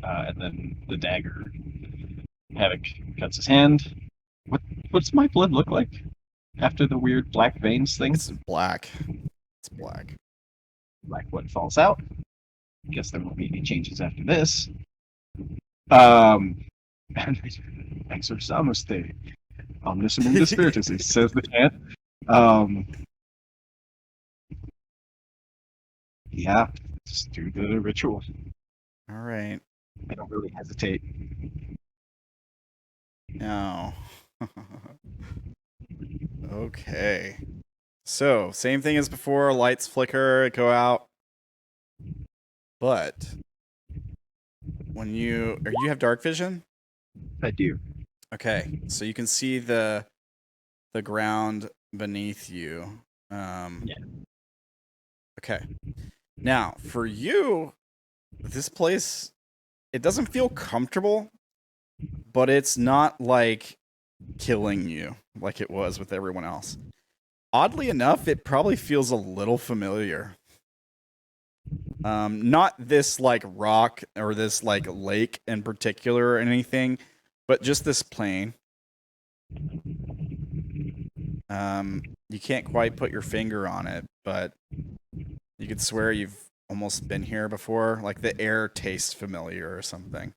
And then the dagger. Havoc cuts his hand. What's my blood look like after the weird black veins thing? It's black. It's black. Black blood falls out. Guess there won't be any changes after this. And exorcisamuste. Omniscient spiritus, says the chant. Yeah, just do the ritual. All right. I don't really hesitate. No. Okay. So, same thing as before. Lights flicker, go out. But when you have dark vision? I do. Okay, so you can see the ground beneath you. Yeah. Okay. Now, for you, this place, it doesn't feel comfortable, but it's not like killing you like it was with everyone else. Oddly enough, it probably feels a little familiar. Not this like rock or this like lake in particular or anything, but just this plane. You can't quite put your finger on it, but you could swear you've almost been here before. Like the air tastes familiar or something.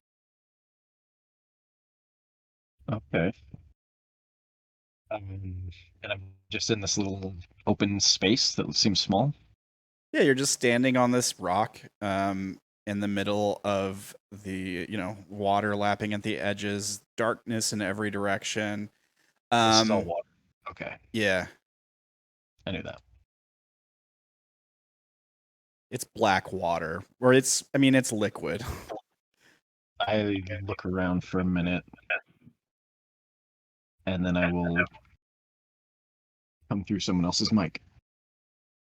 Okay. And I'm just in this little open space that seems small. Yeah, you're just standing on this rock in the middle of the, water lapping at the edges, darkness in every direction. This is all water. Okay. Yeah. I knew that. It's black water. Or it's liquid. I look around for a minute. And then I will come through someone else's mic.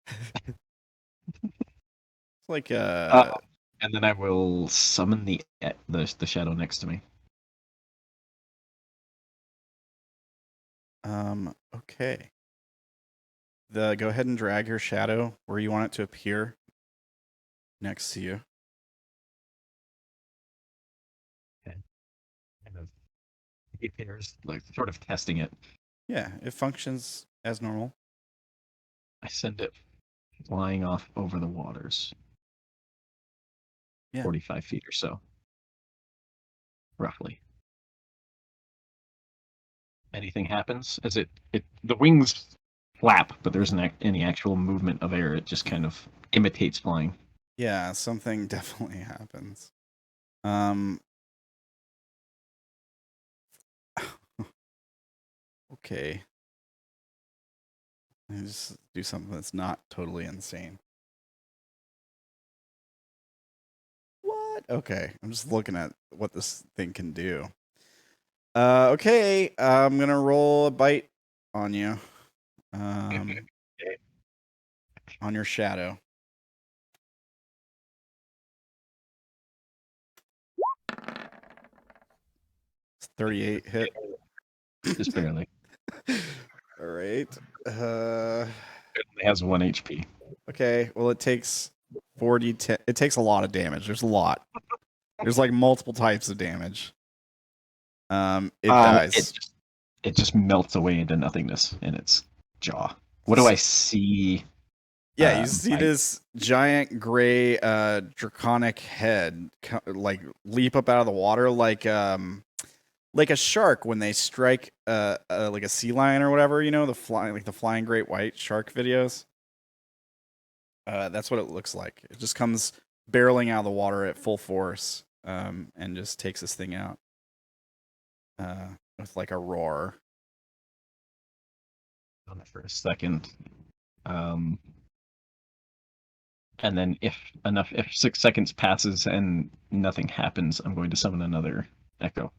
It's like and then I will summon the shadow next to me. Okay. Go ahead and drag your shadow where you want it to appear next to you. Okay. Kind of it appears like sort of testing it. Yeah, it functions as normal. I send it flying off over the waters. Yeah. 45 feet or so. Roughly. Anything happens as the wings flap, but there isn't any actual movement of air. It just kind of imitates flying. Yeah, something definitely happens. Okay. Let me just do something that's not totally insane. What? Okay, I'm just looking at what this thing can do. Okay, I'm gonna roll a bite on you. On your shadow. It's 38 hit. Just barely. All right. It only has 1 HP. Okay. Well, it takes 40. It takes a lot of damage. There's a lot. There's like multiple types of damage. It dies. It just melts away into nothingness in its jaw. What do I see? Yeah, you see this giant gray draconic head like leap up out of the water like a shark when they strike like a sea lion or whatever, you know, the flying great white shark videos. That's what it looks like. It just comes barreling out of the water at full force, and just takes this thing out with like a roar. On it for a second. And then if 6 seconds passes and nothing happens, I'm going to summon another echo.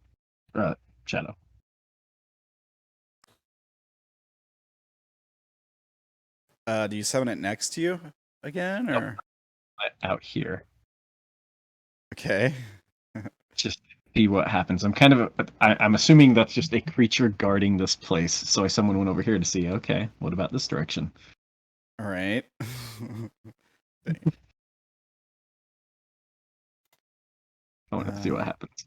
Shadow. Do you summon it next to you again, or out here? Okay. Just see what happens. I'm assuming that's just a creature guarding this place. So I summon one over here to see. Okay, what about this direction? All right. I want to see what happens.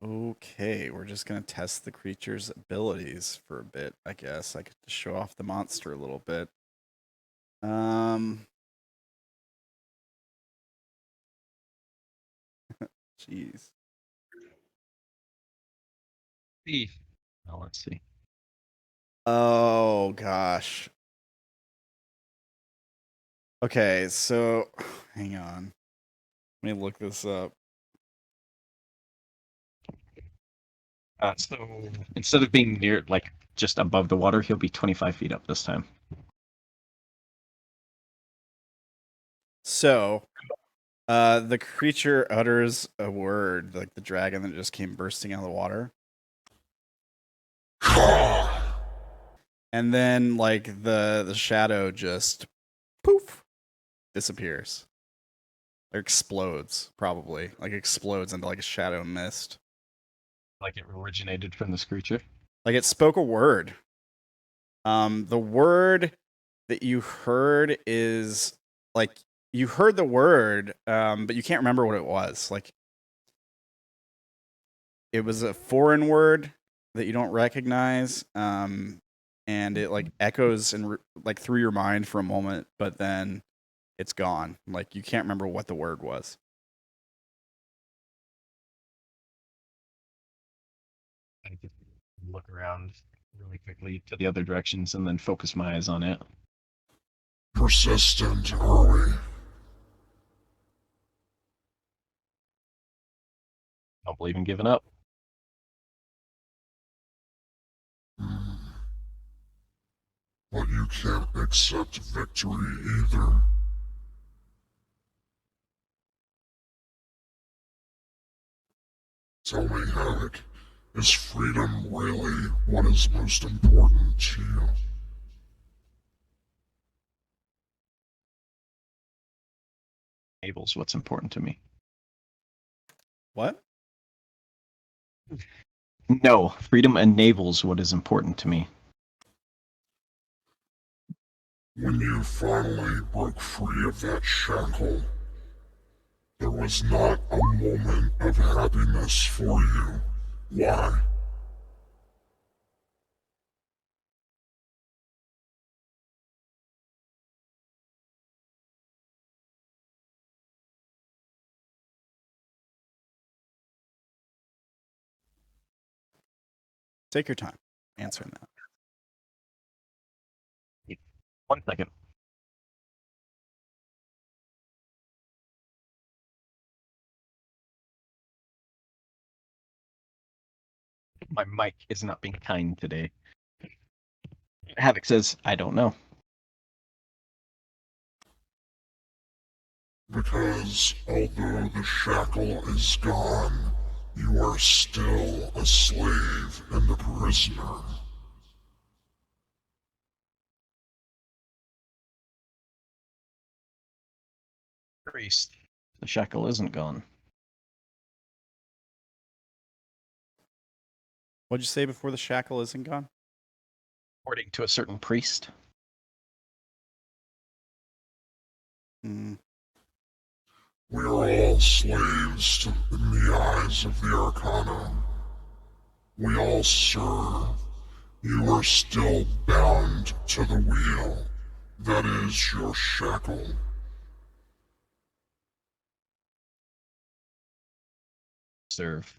Okay, we're just gonna test the creature's abilities for a bit, I guess. I could show off the monster a little bit. Jeez. Well, let's see. Oh gosh. Okay, so hang on. Let me look this up. So instead of being near, like just above the water, he'll be 25 feet up this time. So, the creature utters a word, like the dragon that just came bursting out of the water. And then, like, the shadow just, poof, disappears. Or explodes, probably. Like, explodes into, like, a shadow mist. Like it originated from this creature? Like, it spoke a word. The word that you heard is, like, you heard the word, but you can't remember what it was. Like, it was a foreign word that you don't recognize, and it like echoes and like through your mind for a moment, but then it's gone. Like, you can't remember what the word was. I just look around really quickly to the other directions and then focus my eyes on it. Persistent, are we? Don't believe in giving up. But you can't accept victory either. Tell me, Havoc, is freedom really what is most important to you? Enables what's important to me. What? No, freedom enables what is important to me. When you finally broke free of that shackle, there was not a moment of happiness for you. Why? Take your time answering that. 1 second. My mic is not being kind today. Havoc says, I don't know. Because although the shackle is gone, you are still a slave and a prisoner. Priest, the shackle isn't gone. What'd you say before the shackle isn't gone? According to a certain priest. Hmm. We are all slaves in the eyes of the Arcana. We all serve. You are still bound to the wheel. That is your shackle. Serve.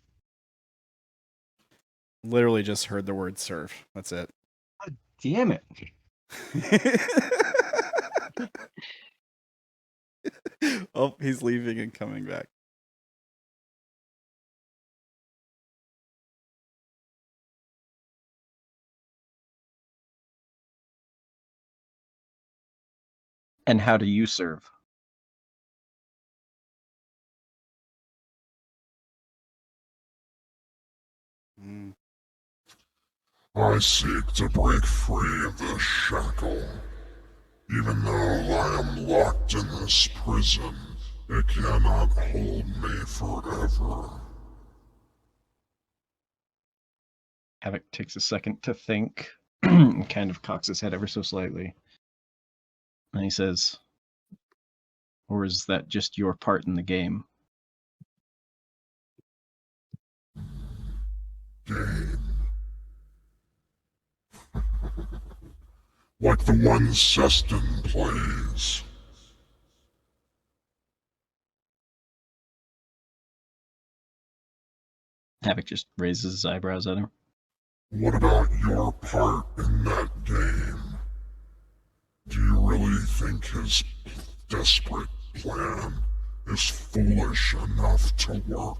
Literally just heard the word serve. That's it. God damn it. Oh, he's leaving and coming back. And how do you serve? Mm. I seek to break free of this shackle. Even though I am locked in this prison, it cannot hold me forever. Havoc takes a second to think and kind of cocks his head ever so slightly. And he says, or is that just your part in the game? Game. Like the one Seston plays. Havoc just raises his eyebrows at him. What about your part in that game? Do you really think his desperate plan is foolish enough to work?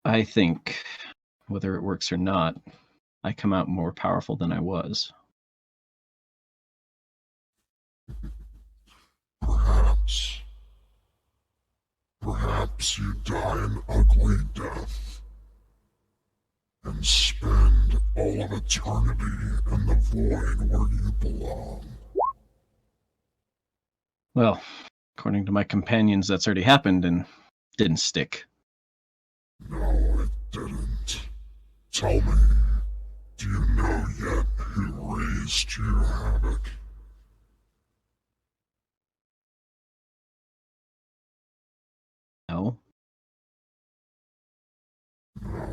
I think, whether it works or not, I come out more powerful than I was. Perhaps. Perhaps you die an ugly death and spend all of eternity in the void where you belong. Well, according to my companions, that's already happened and didn't stick. No, it didn't. Tell me, do you know yet who raised you, Havoc? No? No.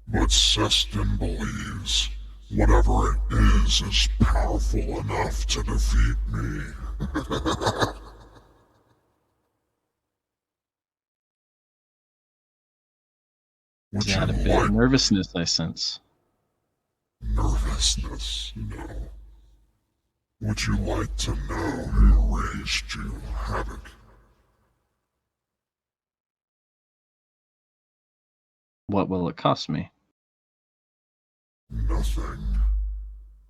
But Seston believes whatever it is powerful enough to defeat me. Would Is that a you bit of like nervousness I sense? nervousness? No. Would you like to know who raised you, Havoc? What will it cost me? Nothing.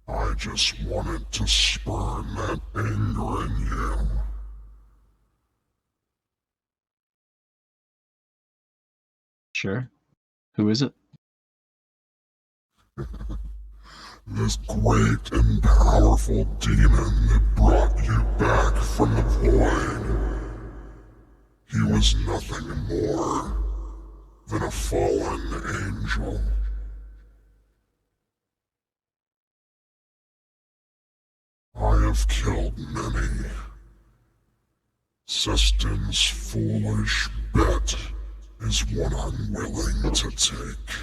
I just wanted to spurn that anger in you. Sure. Who is it? This great and powerful demon that brought you back from the void. He was nothing more than a fallen angel. I have killed many. Seston's foolish bet is one I'm willing to take.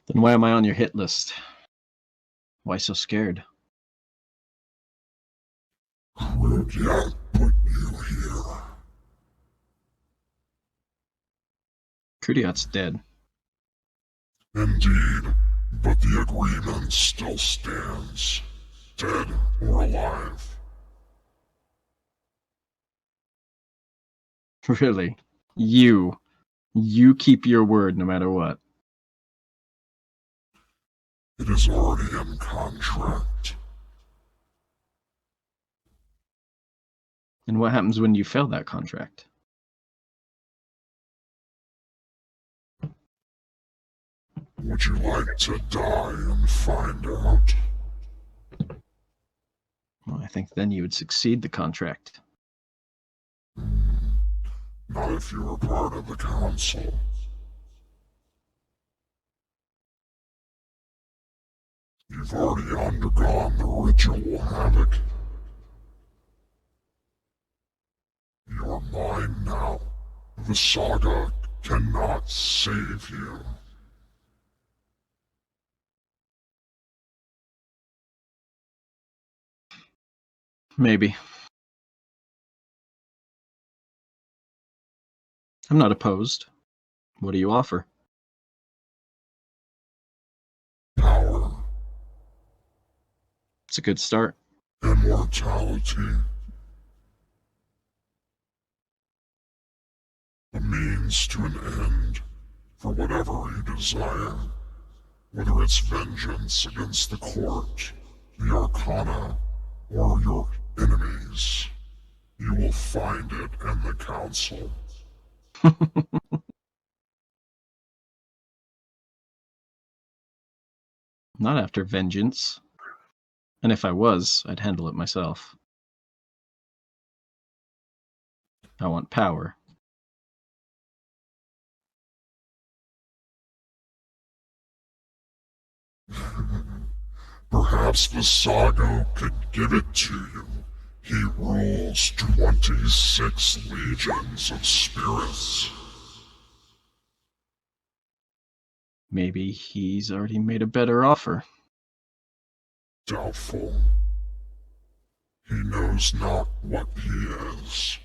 Then why am I on your hit list? Why so scared? Quiokix put you here. Krudiat's dead. Indeed, but the agreement still stands. Dead or alive. Really? You You keep your word no matter what. It is already in contract. And what happens when you fail that contract? Would you like to die and find out? Well, I think then you would succeed the contract. Not if you were part of the council. You've already undergone the ritual, Havoc. You're mine now. The saga cannot save you. Maybe. I'm not opposed. What do you offer? Power, It's a good start. immortality. A means to an end for whatever you desire. Whether it's vengeance against the court, the Arcana, or your enemies, you will find it in the council. Not after vengeance. And if I was, I'd handle it myself. I want power. Perhaps Visago could give it to you. He rules 26 legions of spirits. Maybe he's already made a better offer. Doubtful. He knows not what he is.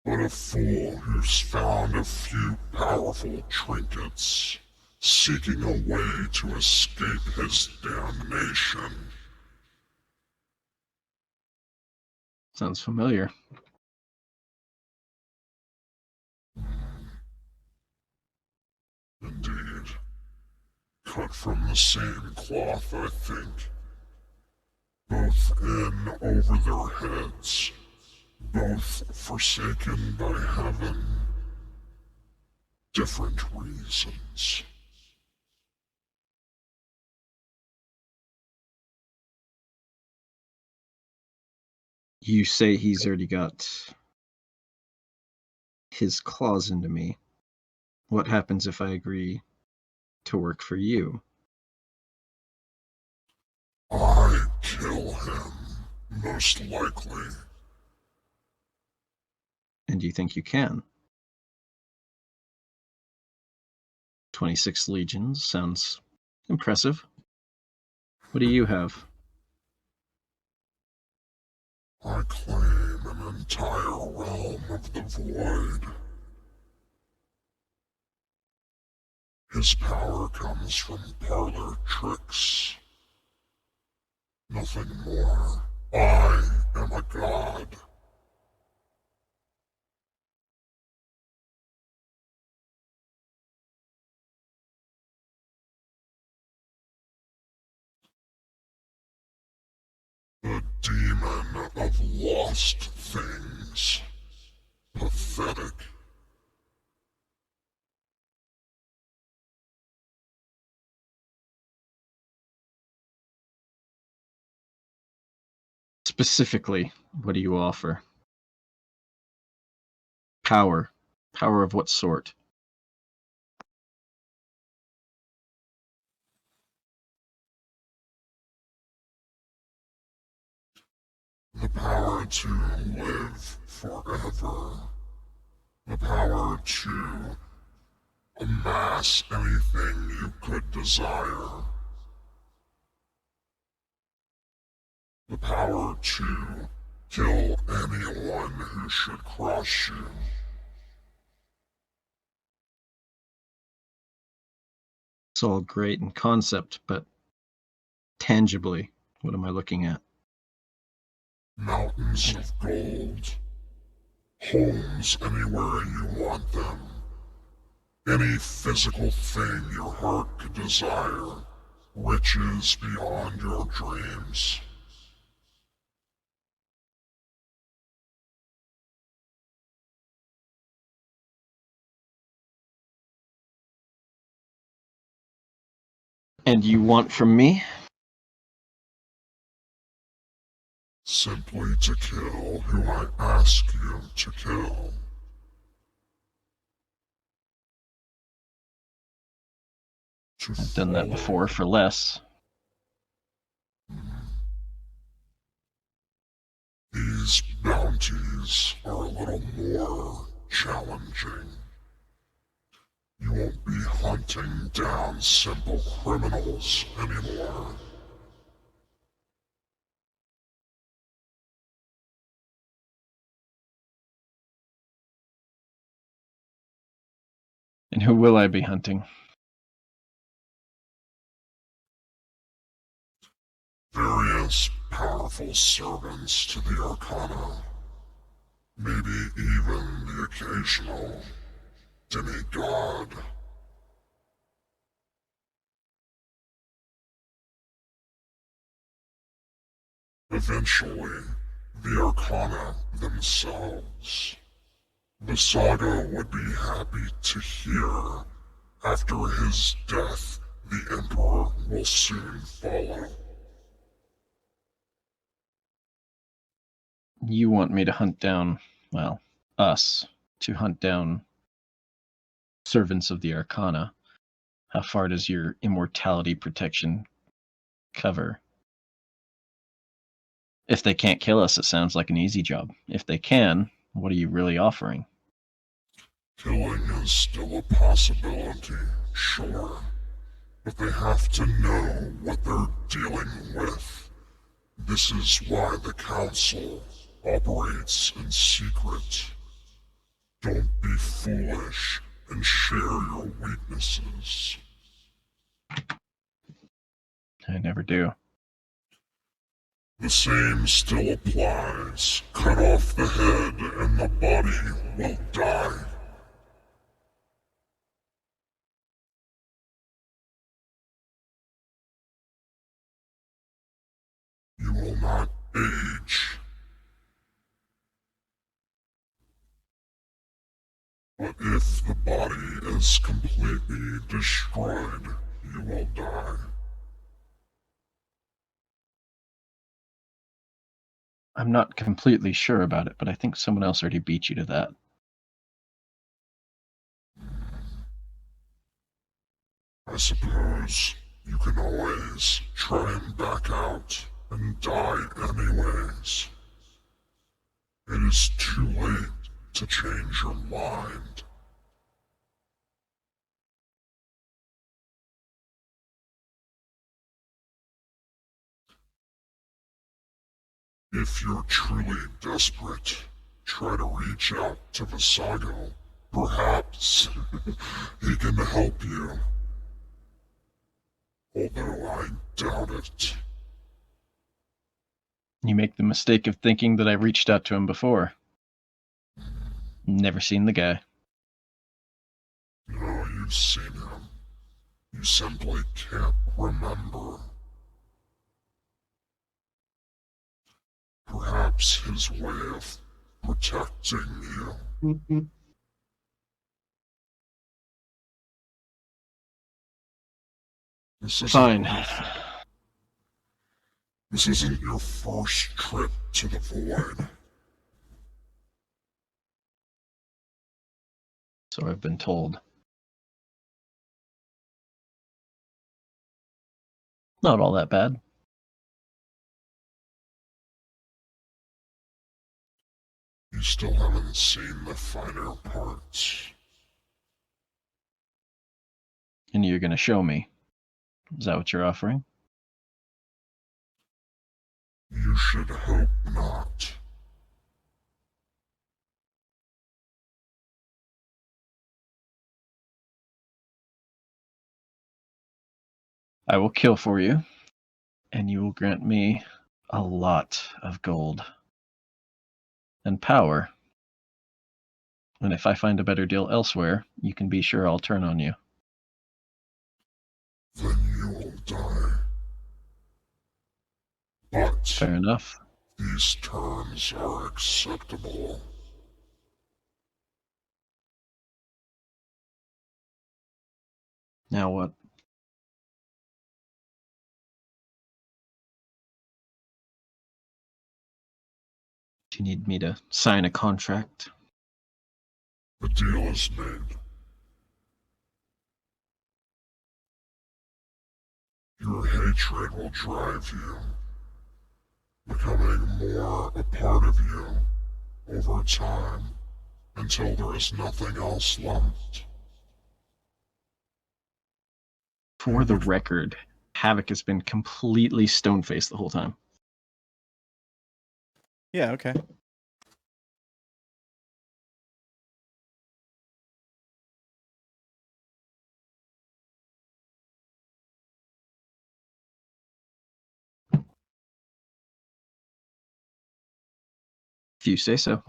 But a fool who's found a few powerful trinkets, seeking a way to escape his damnation. Sounds familiar. Indeed. Cut from the same cloth, I think. Both in over their heads. Both forsaken by heaven. Different reasons. You say he's already got his claws into me. What happens if I agree to work for you? I kill him, most likely. And you think you can? 26 legions sounds impressive. What do you have? I claim an entire realm of the void. His power comes from parlor tricks. Nothing more. I am a god. The demon of lost things. Pathetic. Specifically, what do you offer? Power. Power of what sort? The power to live forever. The power to amass anything you could desire. The power to kill anyone who should cross you. It's all great in concept, but tangibly, what am I looking at? Mountains of gold. homes anywhere you want them, any physical thing your heart could desire, riches beyond your dreams. And you want from me? Simply to kill who I ask you to kill. I've done that before for less. These bounties are a little more challenging. You won't be hunting down simple criminals anymore. And who will I be hunting? Various powerful servants to the Arcana. Maybe even the occasional demigod. Eventually, the Arcana themselves. The Saga would be happy to hear. After his death, the Emperor will soon follow. You want me to hunt down, well, us, to hunt down servants of the Arcana. How far does your immortality protection cover? If they can't kill us, it sounds like an easy job. If they can, what are you really offering? Killing is still a possibility, sure. But they have to know what they're dealing with. This is why the Council operates in secret. Don't be foolish and share your weaknesses. I never do. The same still applies. Cut off the head and the body will die. You will not age. But if the body is completely destroyed, you will die. I'm not completely sure about it, but I think someone else already beat you to that. I suppose you can always try and back out and die anyways. It is too late to change your mind. If you're truly desperate, try to reach out to Visago. Perhaps he can help you. Although I doubt it. You make the mistake of thinking that I reached out to him before. Never seen the guy. No, you've seen him. You simply can't remember. Perhaps his way of protecting you. Fine. This isn't your first trip to the Void. So I've been told. Not all that bad. You still haven't seen the finer parts. And you're going to show me. Is that what you're offering? You should hope not. I will kill for you, and you will grant me a lot of gold and power. And if I find a better deal elsewhere, you can be sure I'll turn on you. Then you will die. But Fair enough. these terms are acceptable. Now what? Do you need me to sign a contract? The deal is made. Your hatred will drive you, becoming more a part of you over time until there is nothing else left. For the record, Havoc has been completely stone-faced the whole time. Yeah, okay. If you say so.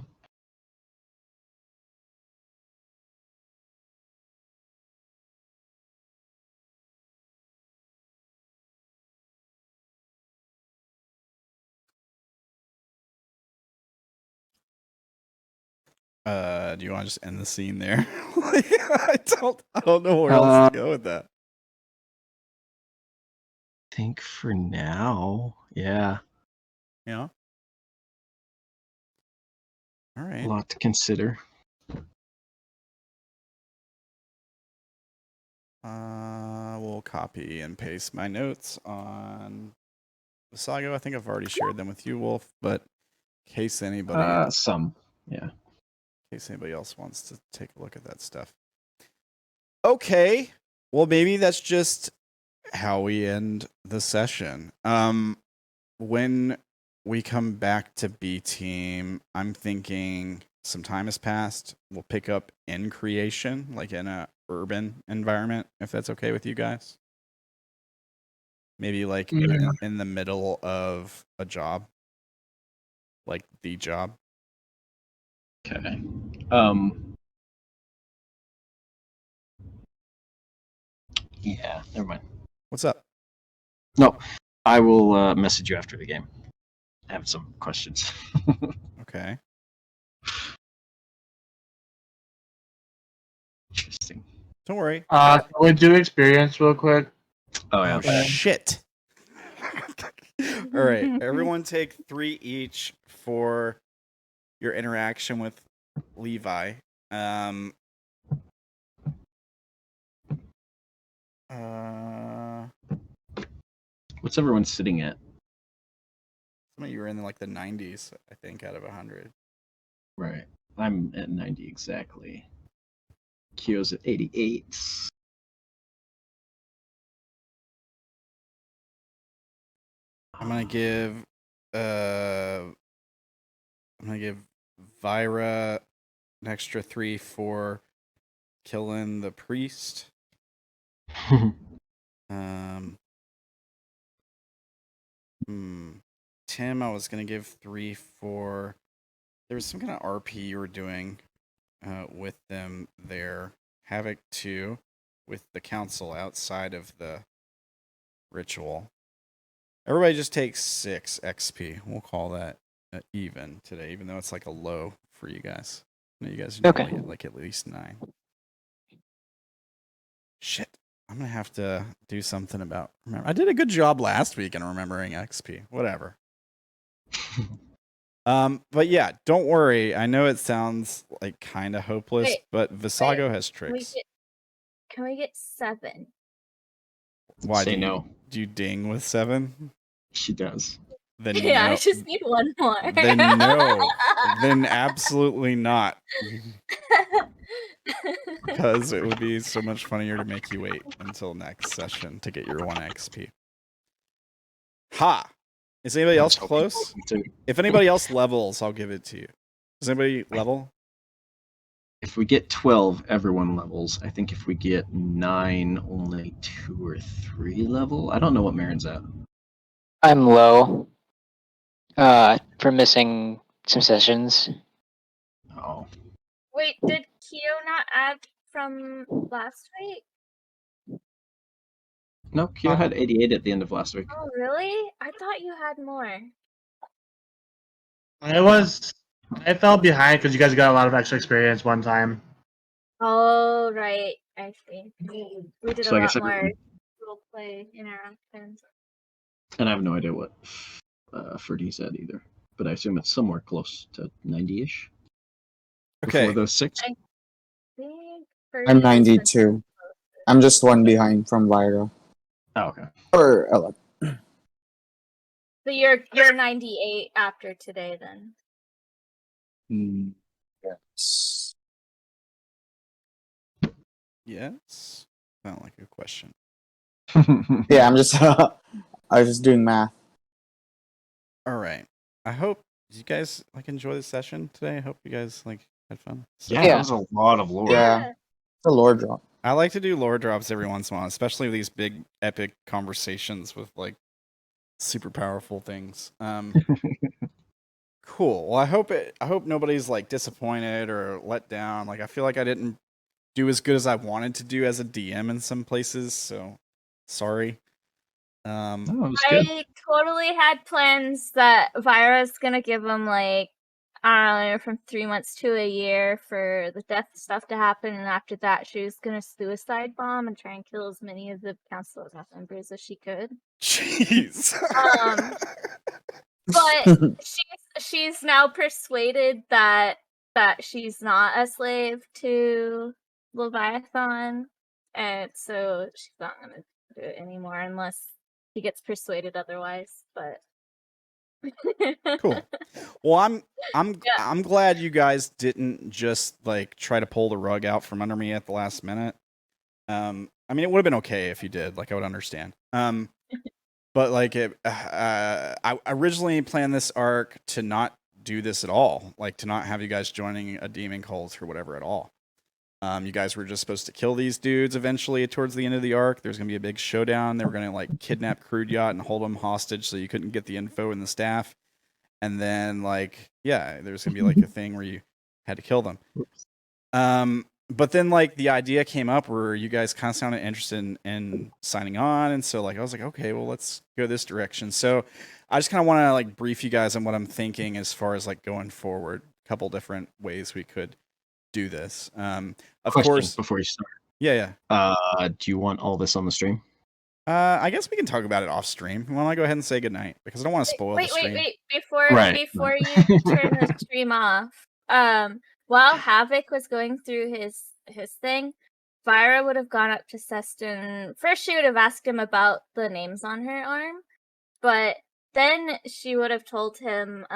Do you want to just end the scene there? I don't know where else to go with that. I think for now, yeah. Yeah. All right. A lot to consider. We'll copy and paste my notes on Visago. I think I've already shared them with you, Wolf, but in case anybody Some, yeah. in case anybody else wants to take a look at that stuff. Okay. Well, maybe that's just how we end the session. When we come back to B team, I'm thinking some time has passed. We'll pick up in creation, like in a urban environment, if that's okay with you guys. Maybe like in the middle of a job, like the job. Okay. Yeah, never mind. What's up? No, I will message you after the game. I have some questions. Okay. Interesting. Don't worry. Can we do experience real quick? Oh, yeah. Oh, shit. All right. Everyone take 3 each for your interaction with Levi. What's everyone sitting at? Some of you were in like the 90s, I think, out of 100. Right. I'm at 90 exactly. Kyo's at 88. I'm gonna give Vira an extra 3 for killing the priest. Tim, I was gonna give 3 for. There was some kind of RP you were doing with them there. Havoc 2 with the council outside of the ritual. Everybody just takes 6 XP. We'll call that even today, even though it's like a low for you guys. I know you guys normally get like at least 9. Shit. I'm going to have to do something about... I did a good job last week in remembering XP. Whatever. But yeah, don't worry. I know it sounds like kind of hopeless, but Visago has tricks. Can we get 7? Why Say no. Do you ding with 7? She does. Then Yeah, no. I just need 1 more. Then no. Then absolutely not. Because it would be so much funnier to make you wait until next session to get your 1 XP. Ha! Is anybody else close? If anybody else levels, I'll give it to you. Does anybody level? If we get 12, everyone levels. I think if we get 9, only 2 or 3 level. I don't know what Meryn's at. I'm low. For missing some sessions. Oh. Wait, did Kyo not add from last week? No, Kyo had 88 at the end of last week. Oh, really? I thought you had more. I fell behind because you guys got a lot of extra experience one time. Oh, right. I see. We did So a I guess lot more everyone- roleplay interactions. And I have no idea what Ferdy's at either. But I assume it's somewhere close to 90-ish. Okay. Before those 6. I think I'm Ferdy is the 92. I'm just one behind from Vaira. Oh, okay. Or Ella. So you're 98 after today then. Yes. Yes. Sound like a question. Yeah, I'm just I was just doing math. All right. I hope you guys enjoy the session today. I hope you guys had fun. So, Yeah, Yeah. that was a lot of lore. Yeah. It's a lore drop. I like to do lore drops every once in a while, especially these big epic conversations with super powerful things. Cool. Well, I hope nobody's disappointed or let down. I feel like I didn't do as good as I wanted to do as a DM in some places, so sorry. Oh, it was good. I totally had plans that Vira's gonna give him I don't know, from 3 months to a year for the death stuff to happen, and after that she was gonna suicide bomb and try and kill as many of the council members as she could. Jeez. But she's now persuaded that she's not a slave to Leviathan, and so she's not gonna do it anymore unless he gets persuaded otherwise. But Cool. Well, I'm glad you guys didn't just try to pull the rug out from under me at the last minute. I mean, it would have been okay if you did. I would understand. But I originally planned this arc to not do this at all. To not have you guys joining a demon cult or whatever at all. You guys were just supposed to kill these dudes eventually towards the end of the arc. There's gonna be a big showdown. They were gonna kidnap Crude Yacht and hold them hostage so you couldn't get the info and the staff. And then there's gonna be a thing where you had to kill them. But then the idea came up where you guys kind of sounded interested in signing on, and so I was like, okay, well, let's go this direction. So I just kind of want to brief you guys on what I'm thinking as far as going forward. A couple different ways we could do this. Of Question course, before you start. yeah. Do you want all this on the stream? I guess we can talk about it off stream. Why don't I go ahead and say goodnight because I don't want to spoil the stream. wait! Before Right. before you turn the stream off, while Havoc was going through his thing, Vira would have gone up to Seston. First, she would have asked him about the names on her arm, but then she would have told him,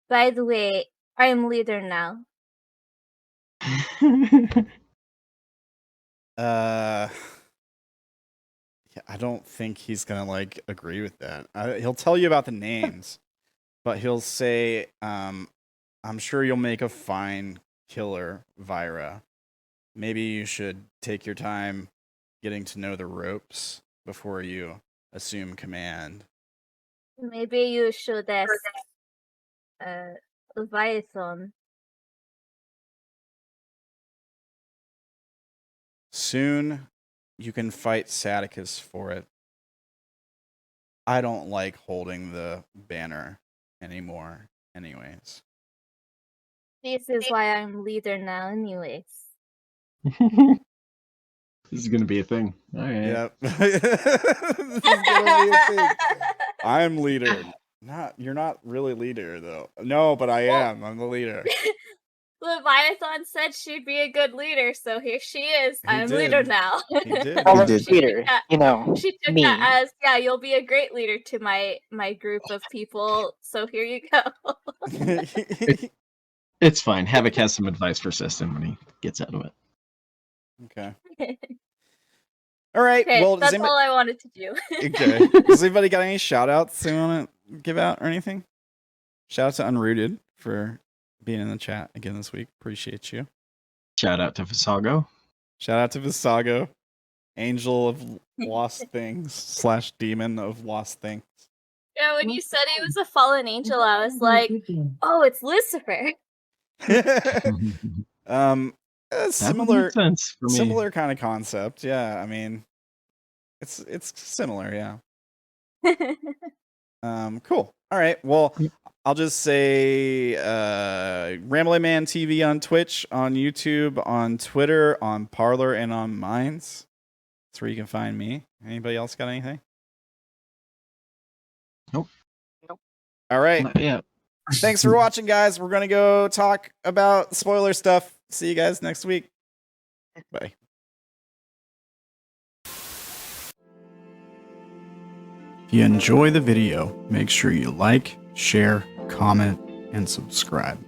by the way, I'm leader now. Yeah, I don't think he's gonna agree with that. He'll tell you about the names, but he'll say, "I'm sure you'll make a fine killer, Vira. Maybe you should take your time getting to know the ropes before you assume command." Maybe you should ask Leviathan. Soon, you can fight Sadicus for it. I don't like holding the banner anymore, anyways. This is why I'm leader now, anyways. This is gonna be a thing. All right. Yep. This is gonna be a thing. I'm leader. You're not really leader though. No, but I am. I'm the leader. Leviathan said she'd be a good leader, so here she is. I'm did. leader now. He did. All did. leader, She took me. that as, yeah, you'll be a great leader to my group of people, so here you go. It's fine. Havoc has some advice for Seston when he gets out of it. Okay. All right. Okay, Well, that's all I wanted to do. Okay. Does anybody got any shout outs they want to give out or anything? Shout out to Unrooted for being in the chat again this week. Appreciate you. Shout out to Visago. Shout out to Visago, angel of lost things / demon of lost things. Yeah, when you said he was a fallen angel, I was like, oh, it's Lucifer. That would Similar, make sense for me. similar kind of concept. Yeah, I mean, it's similar. Yeah. Cool. All right. Well, Yep. I'll just say Ramblinman TV on Twitch, on YouTube, on Twitter, on Parlor, and on Minds. That's where you can find me. Anybody else got anything? Nope. All right. Yeah. Thanks for watching, guys. We're going to go talk about spoiler stuff. See you guys next week. Bye. If you enjoy the video, make sure you like, share, comment, and subscribe.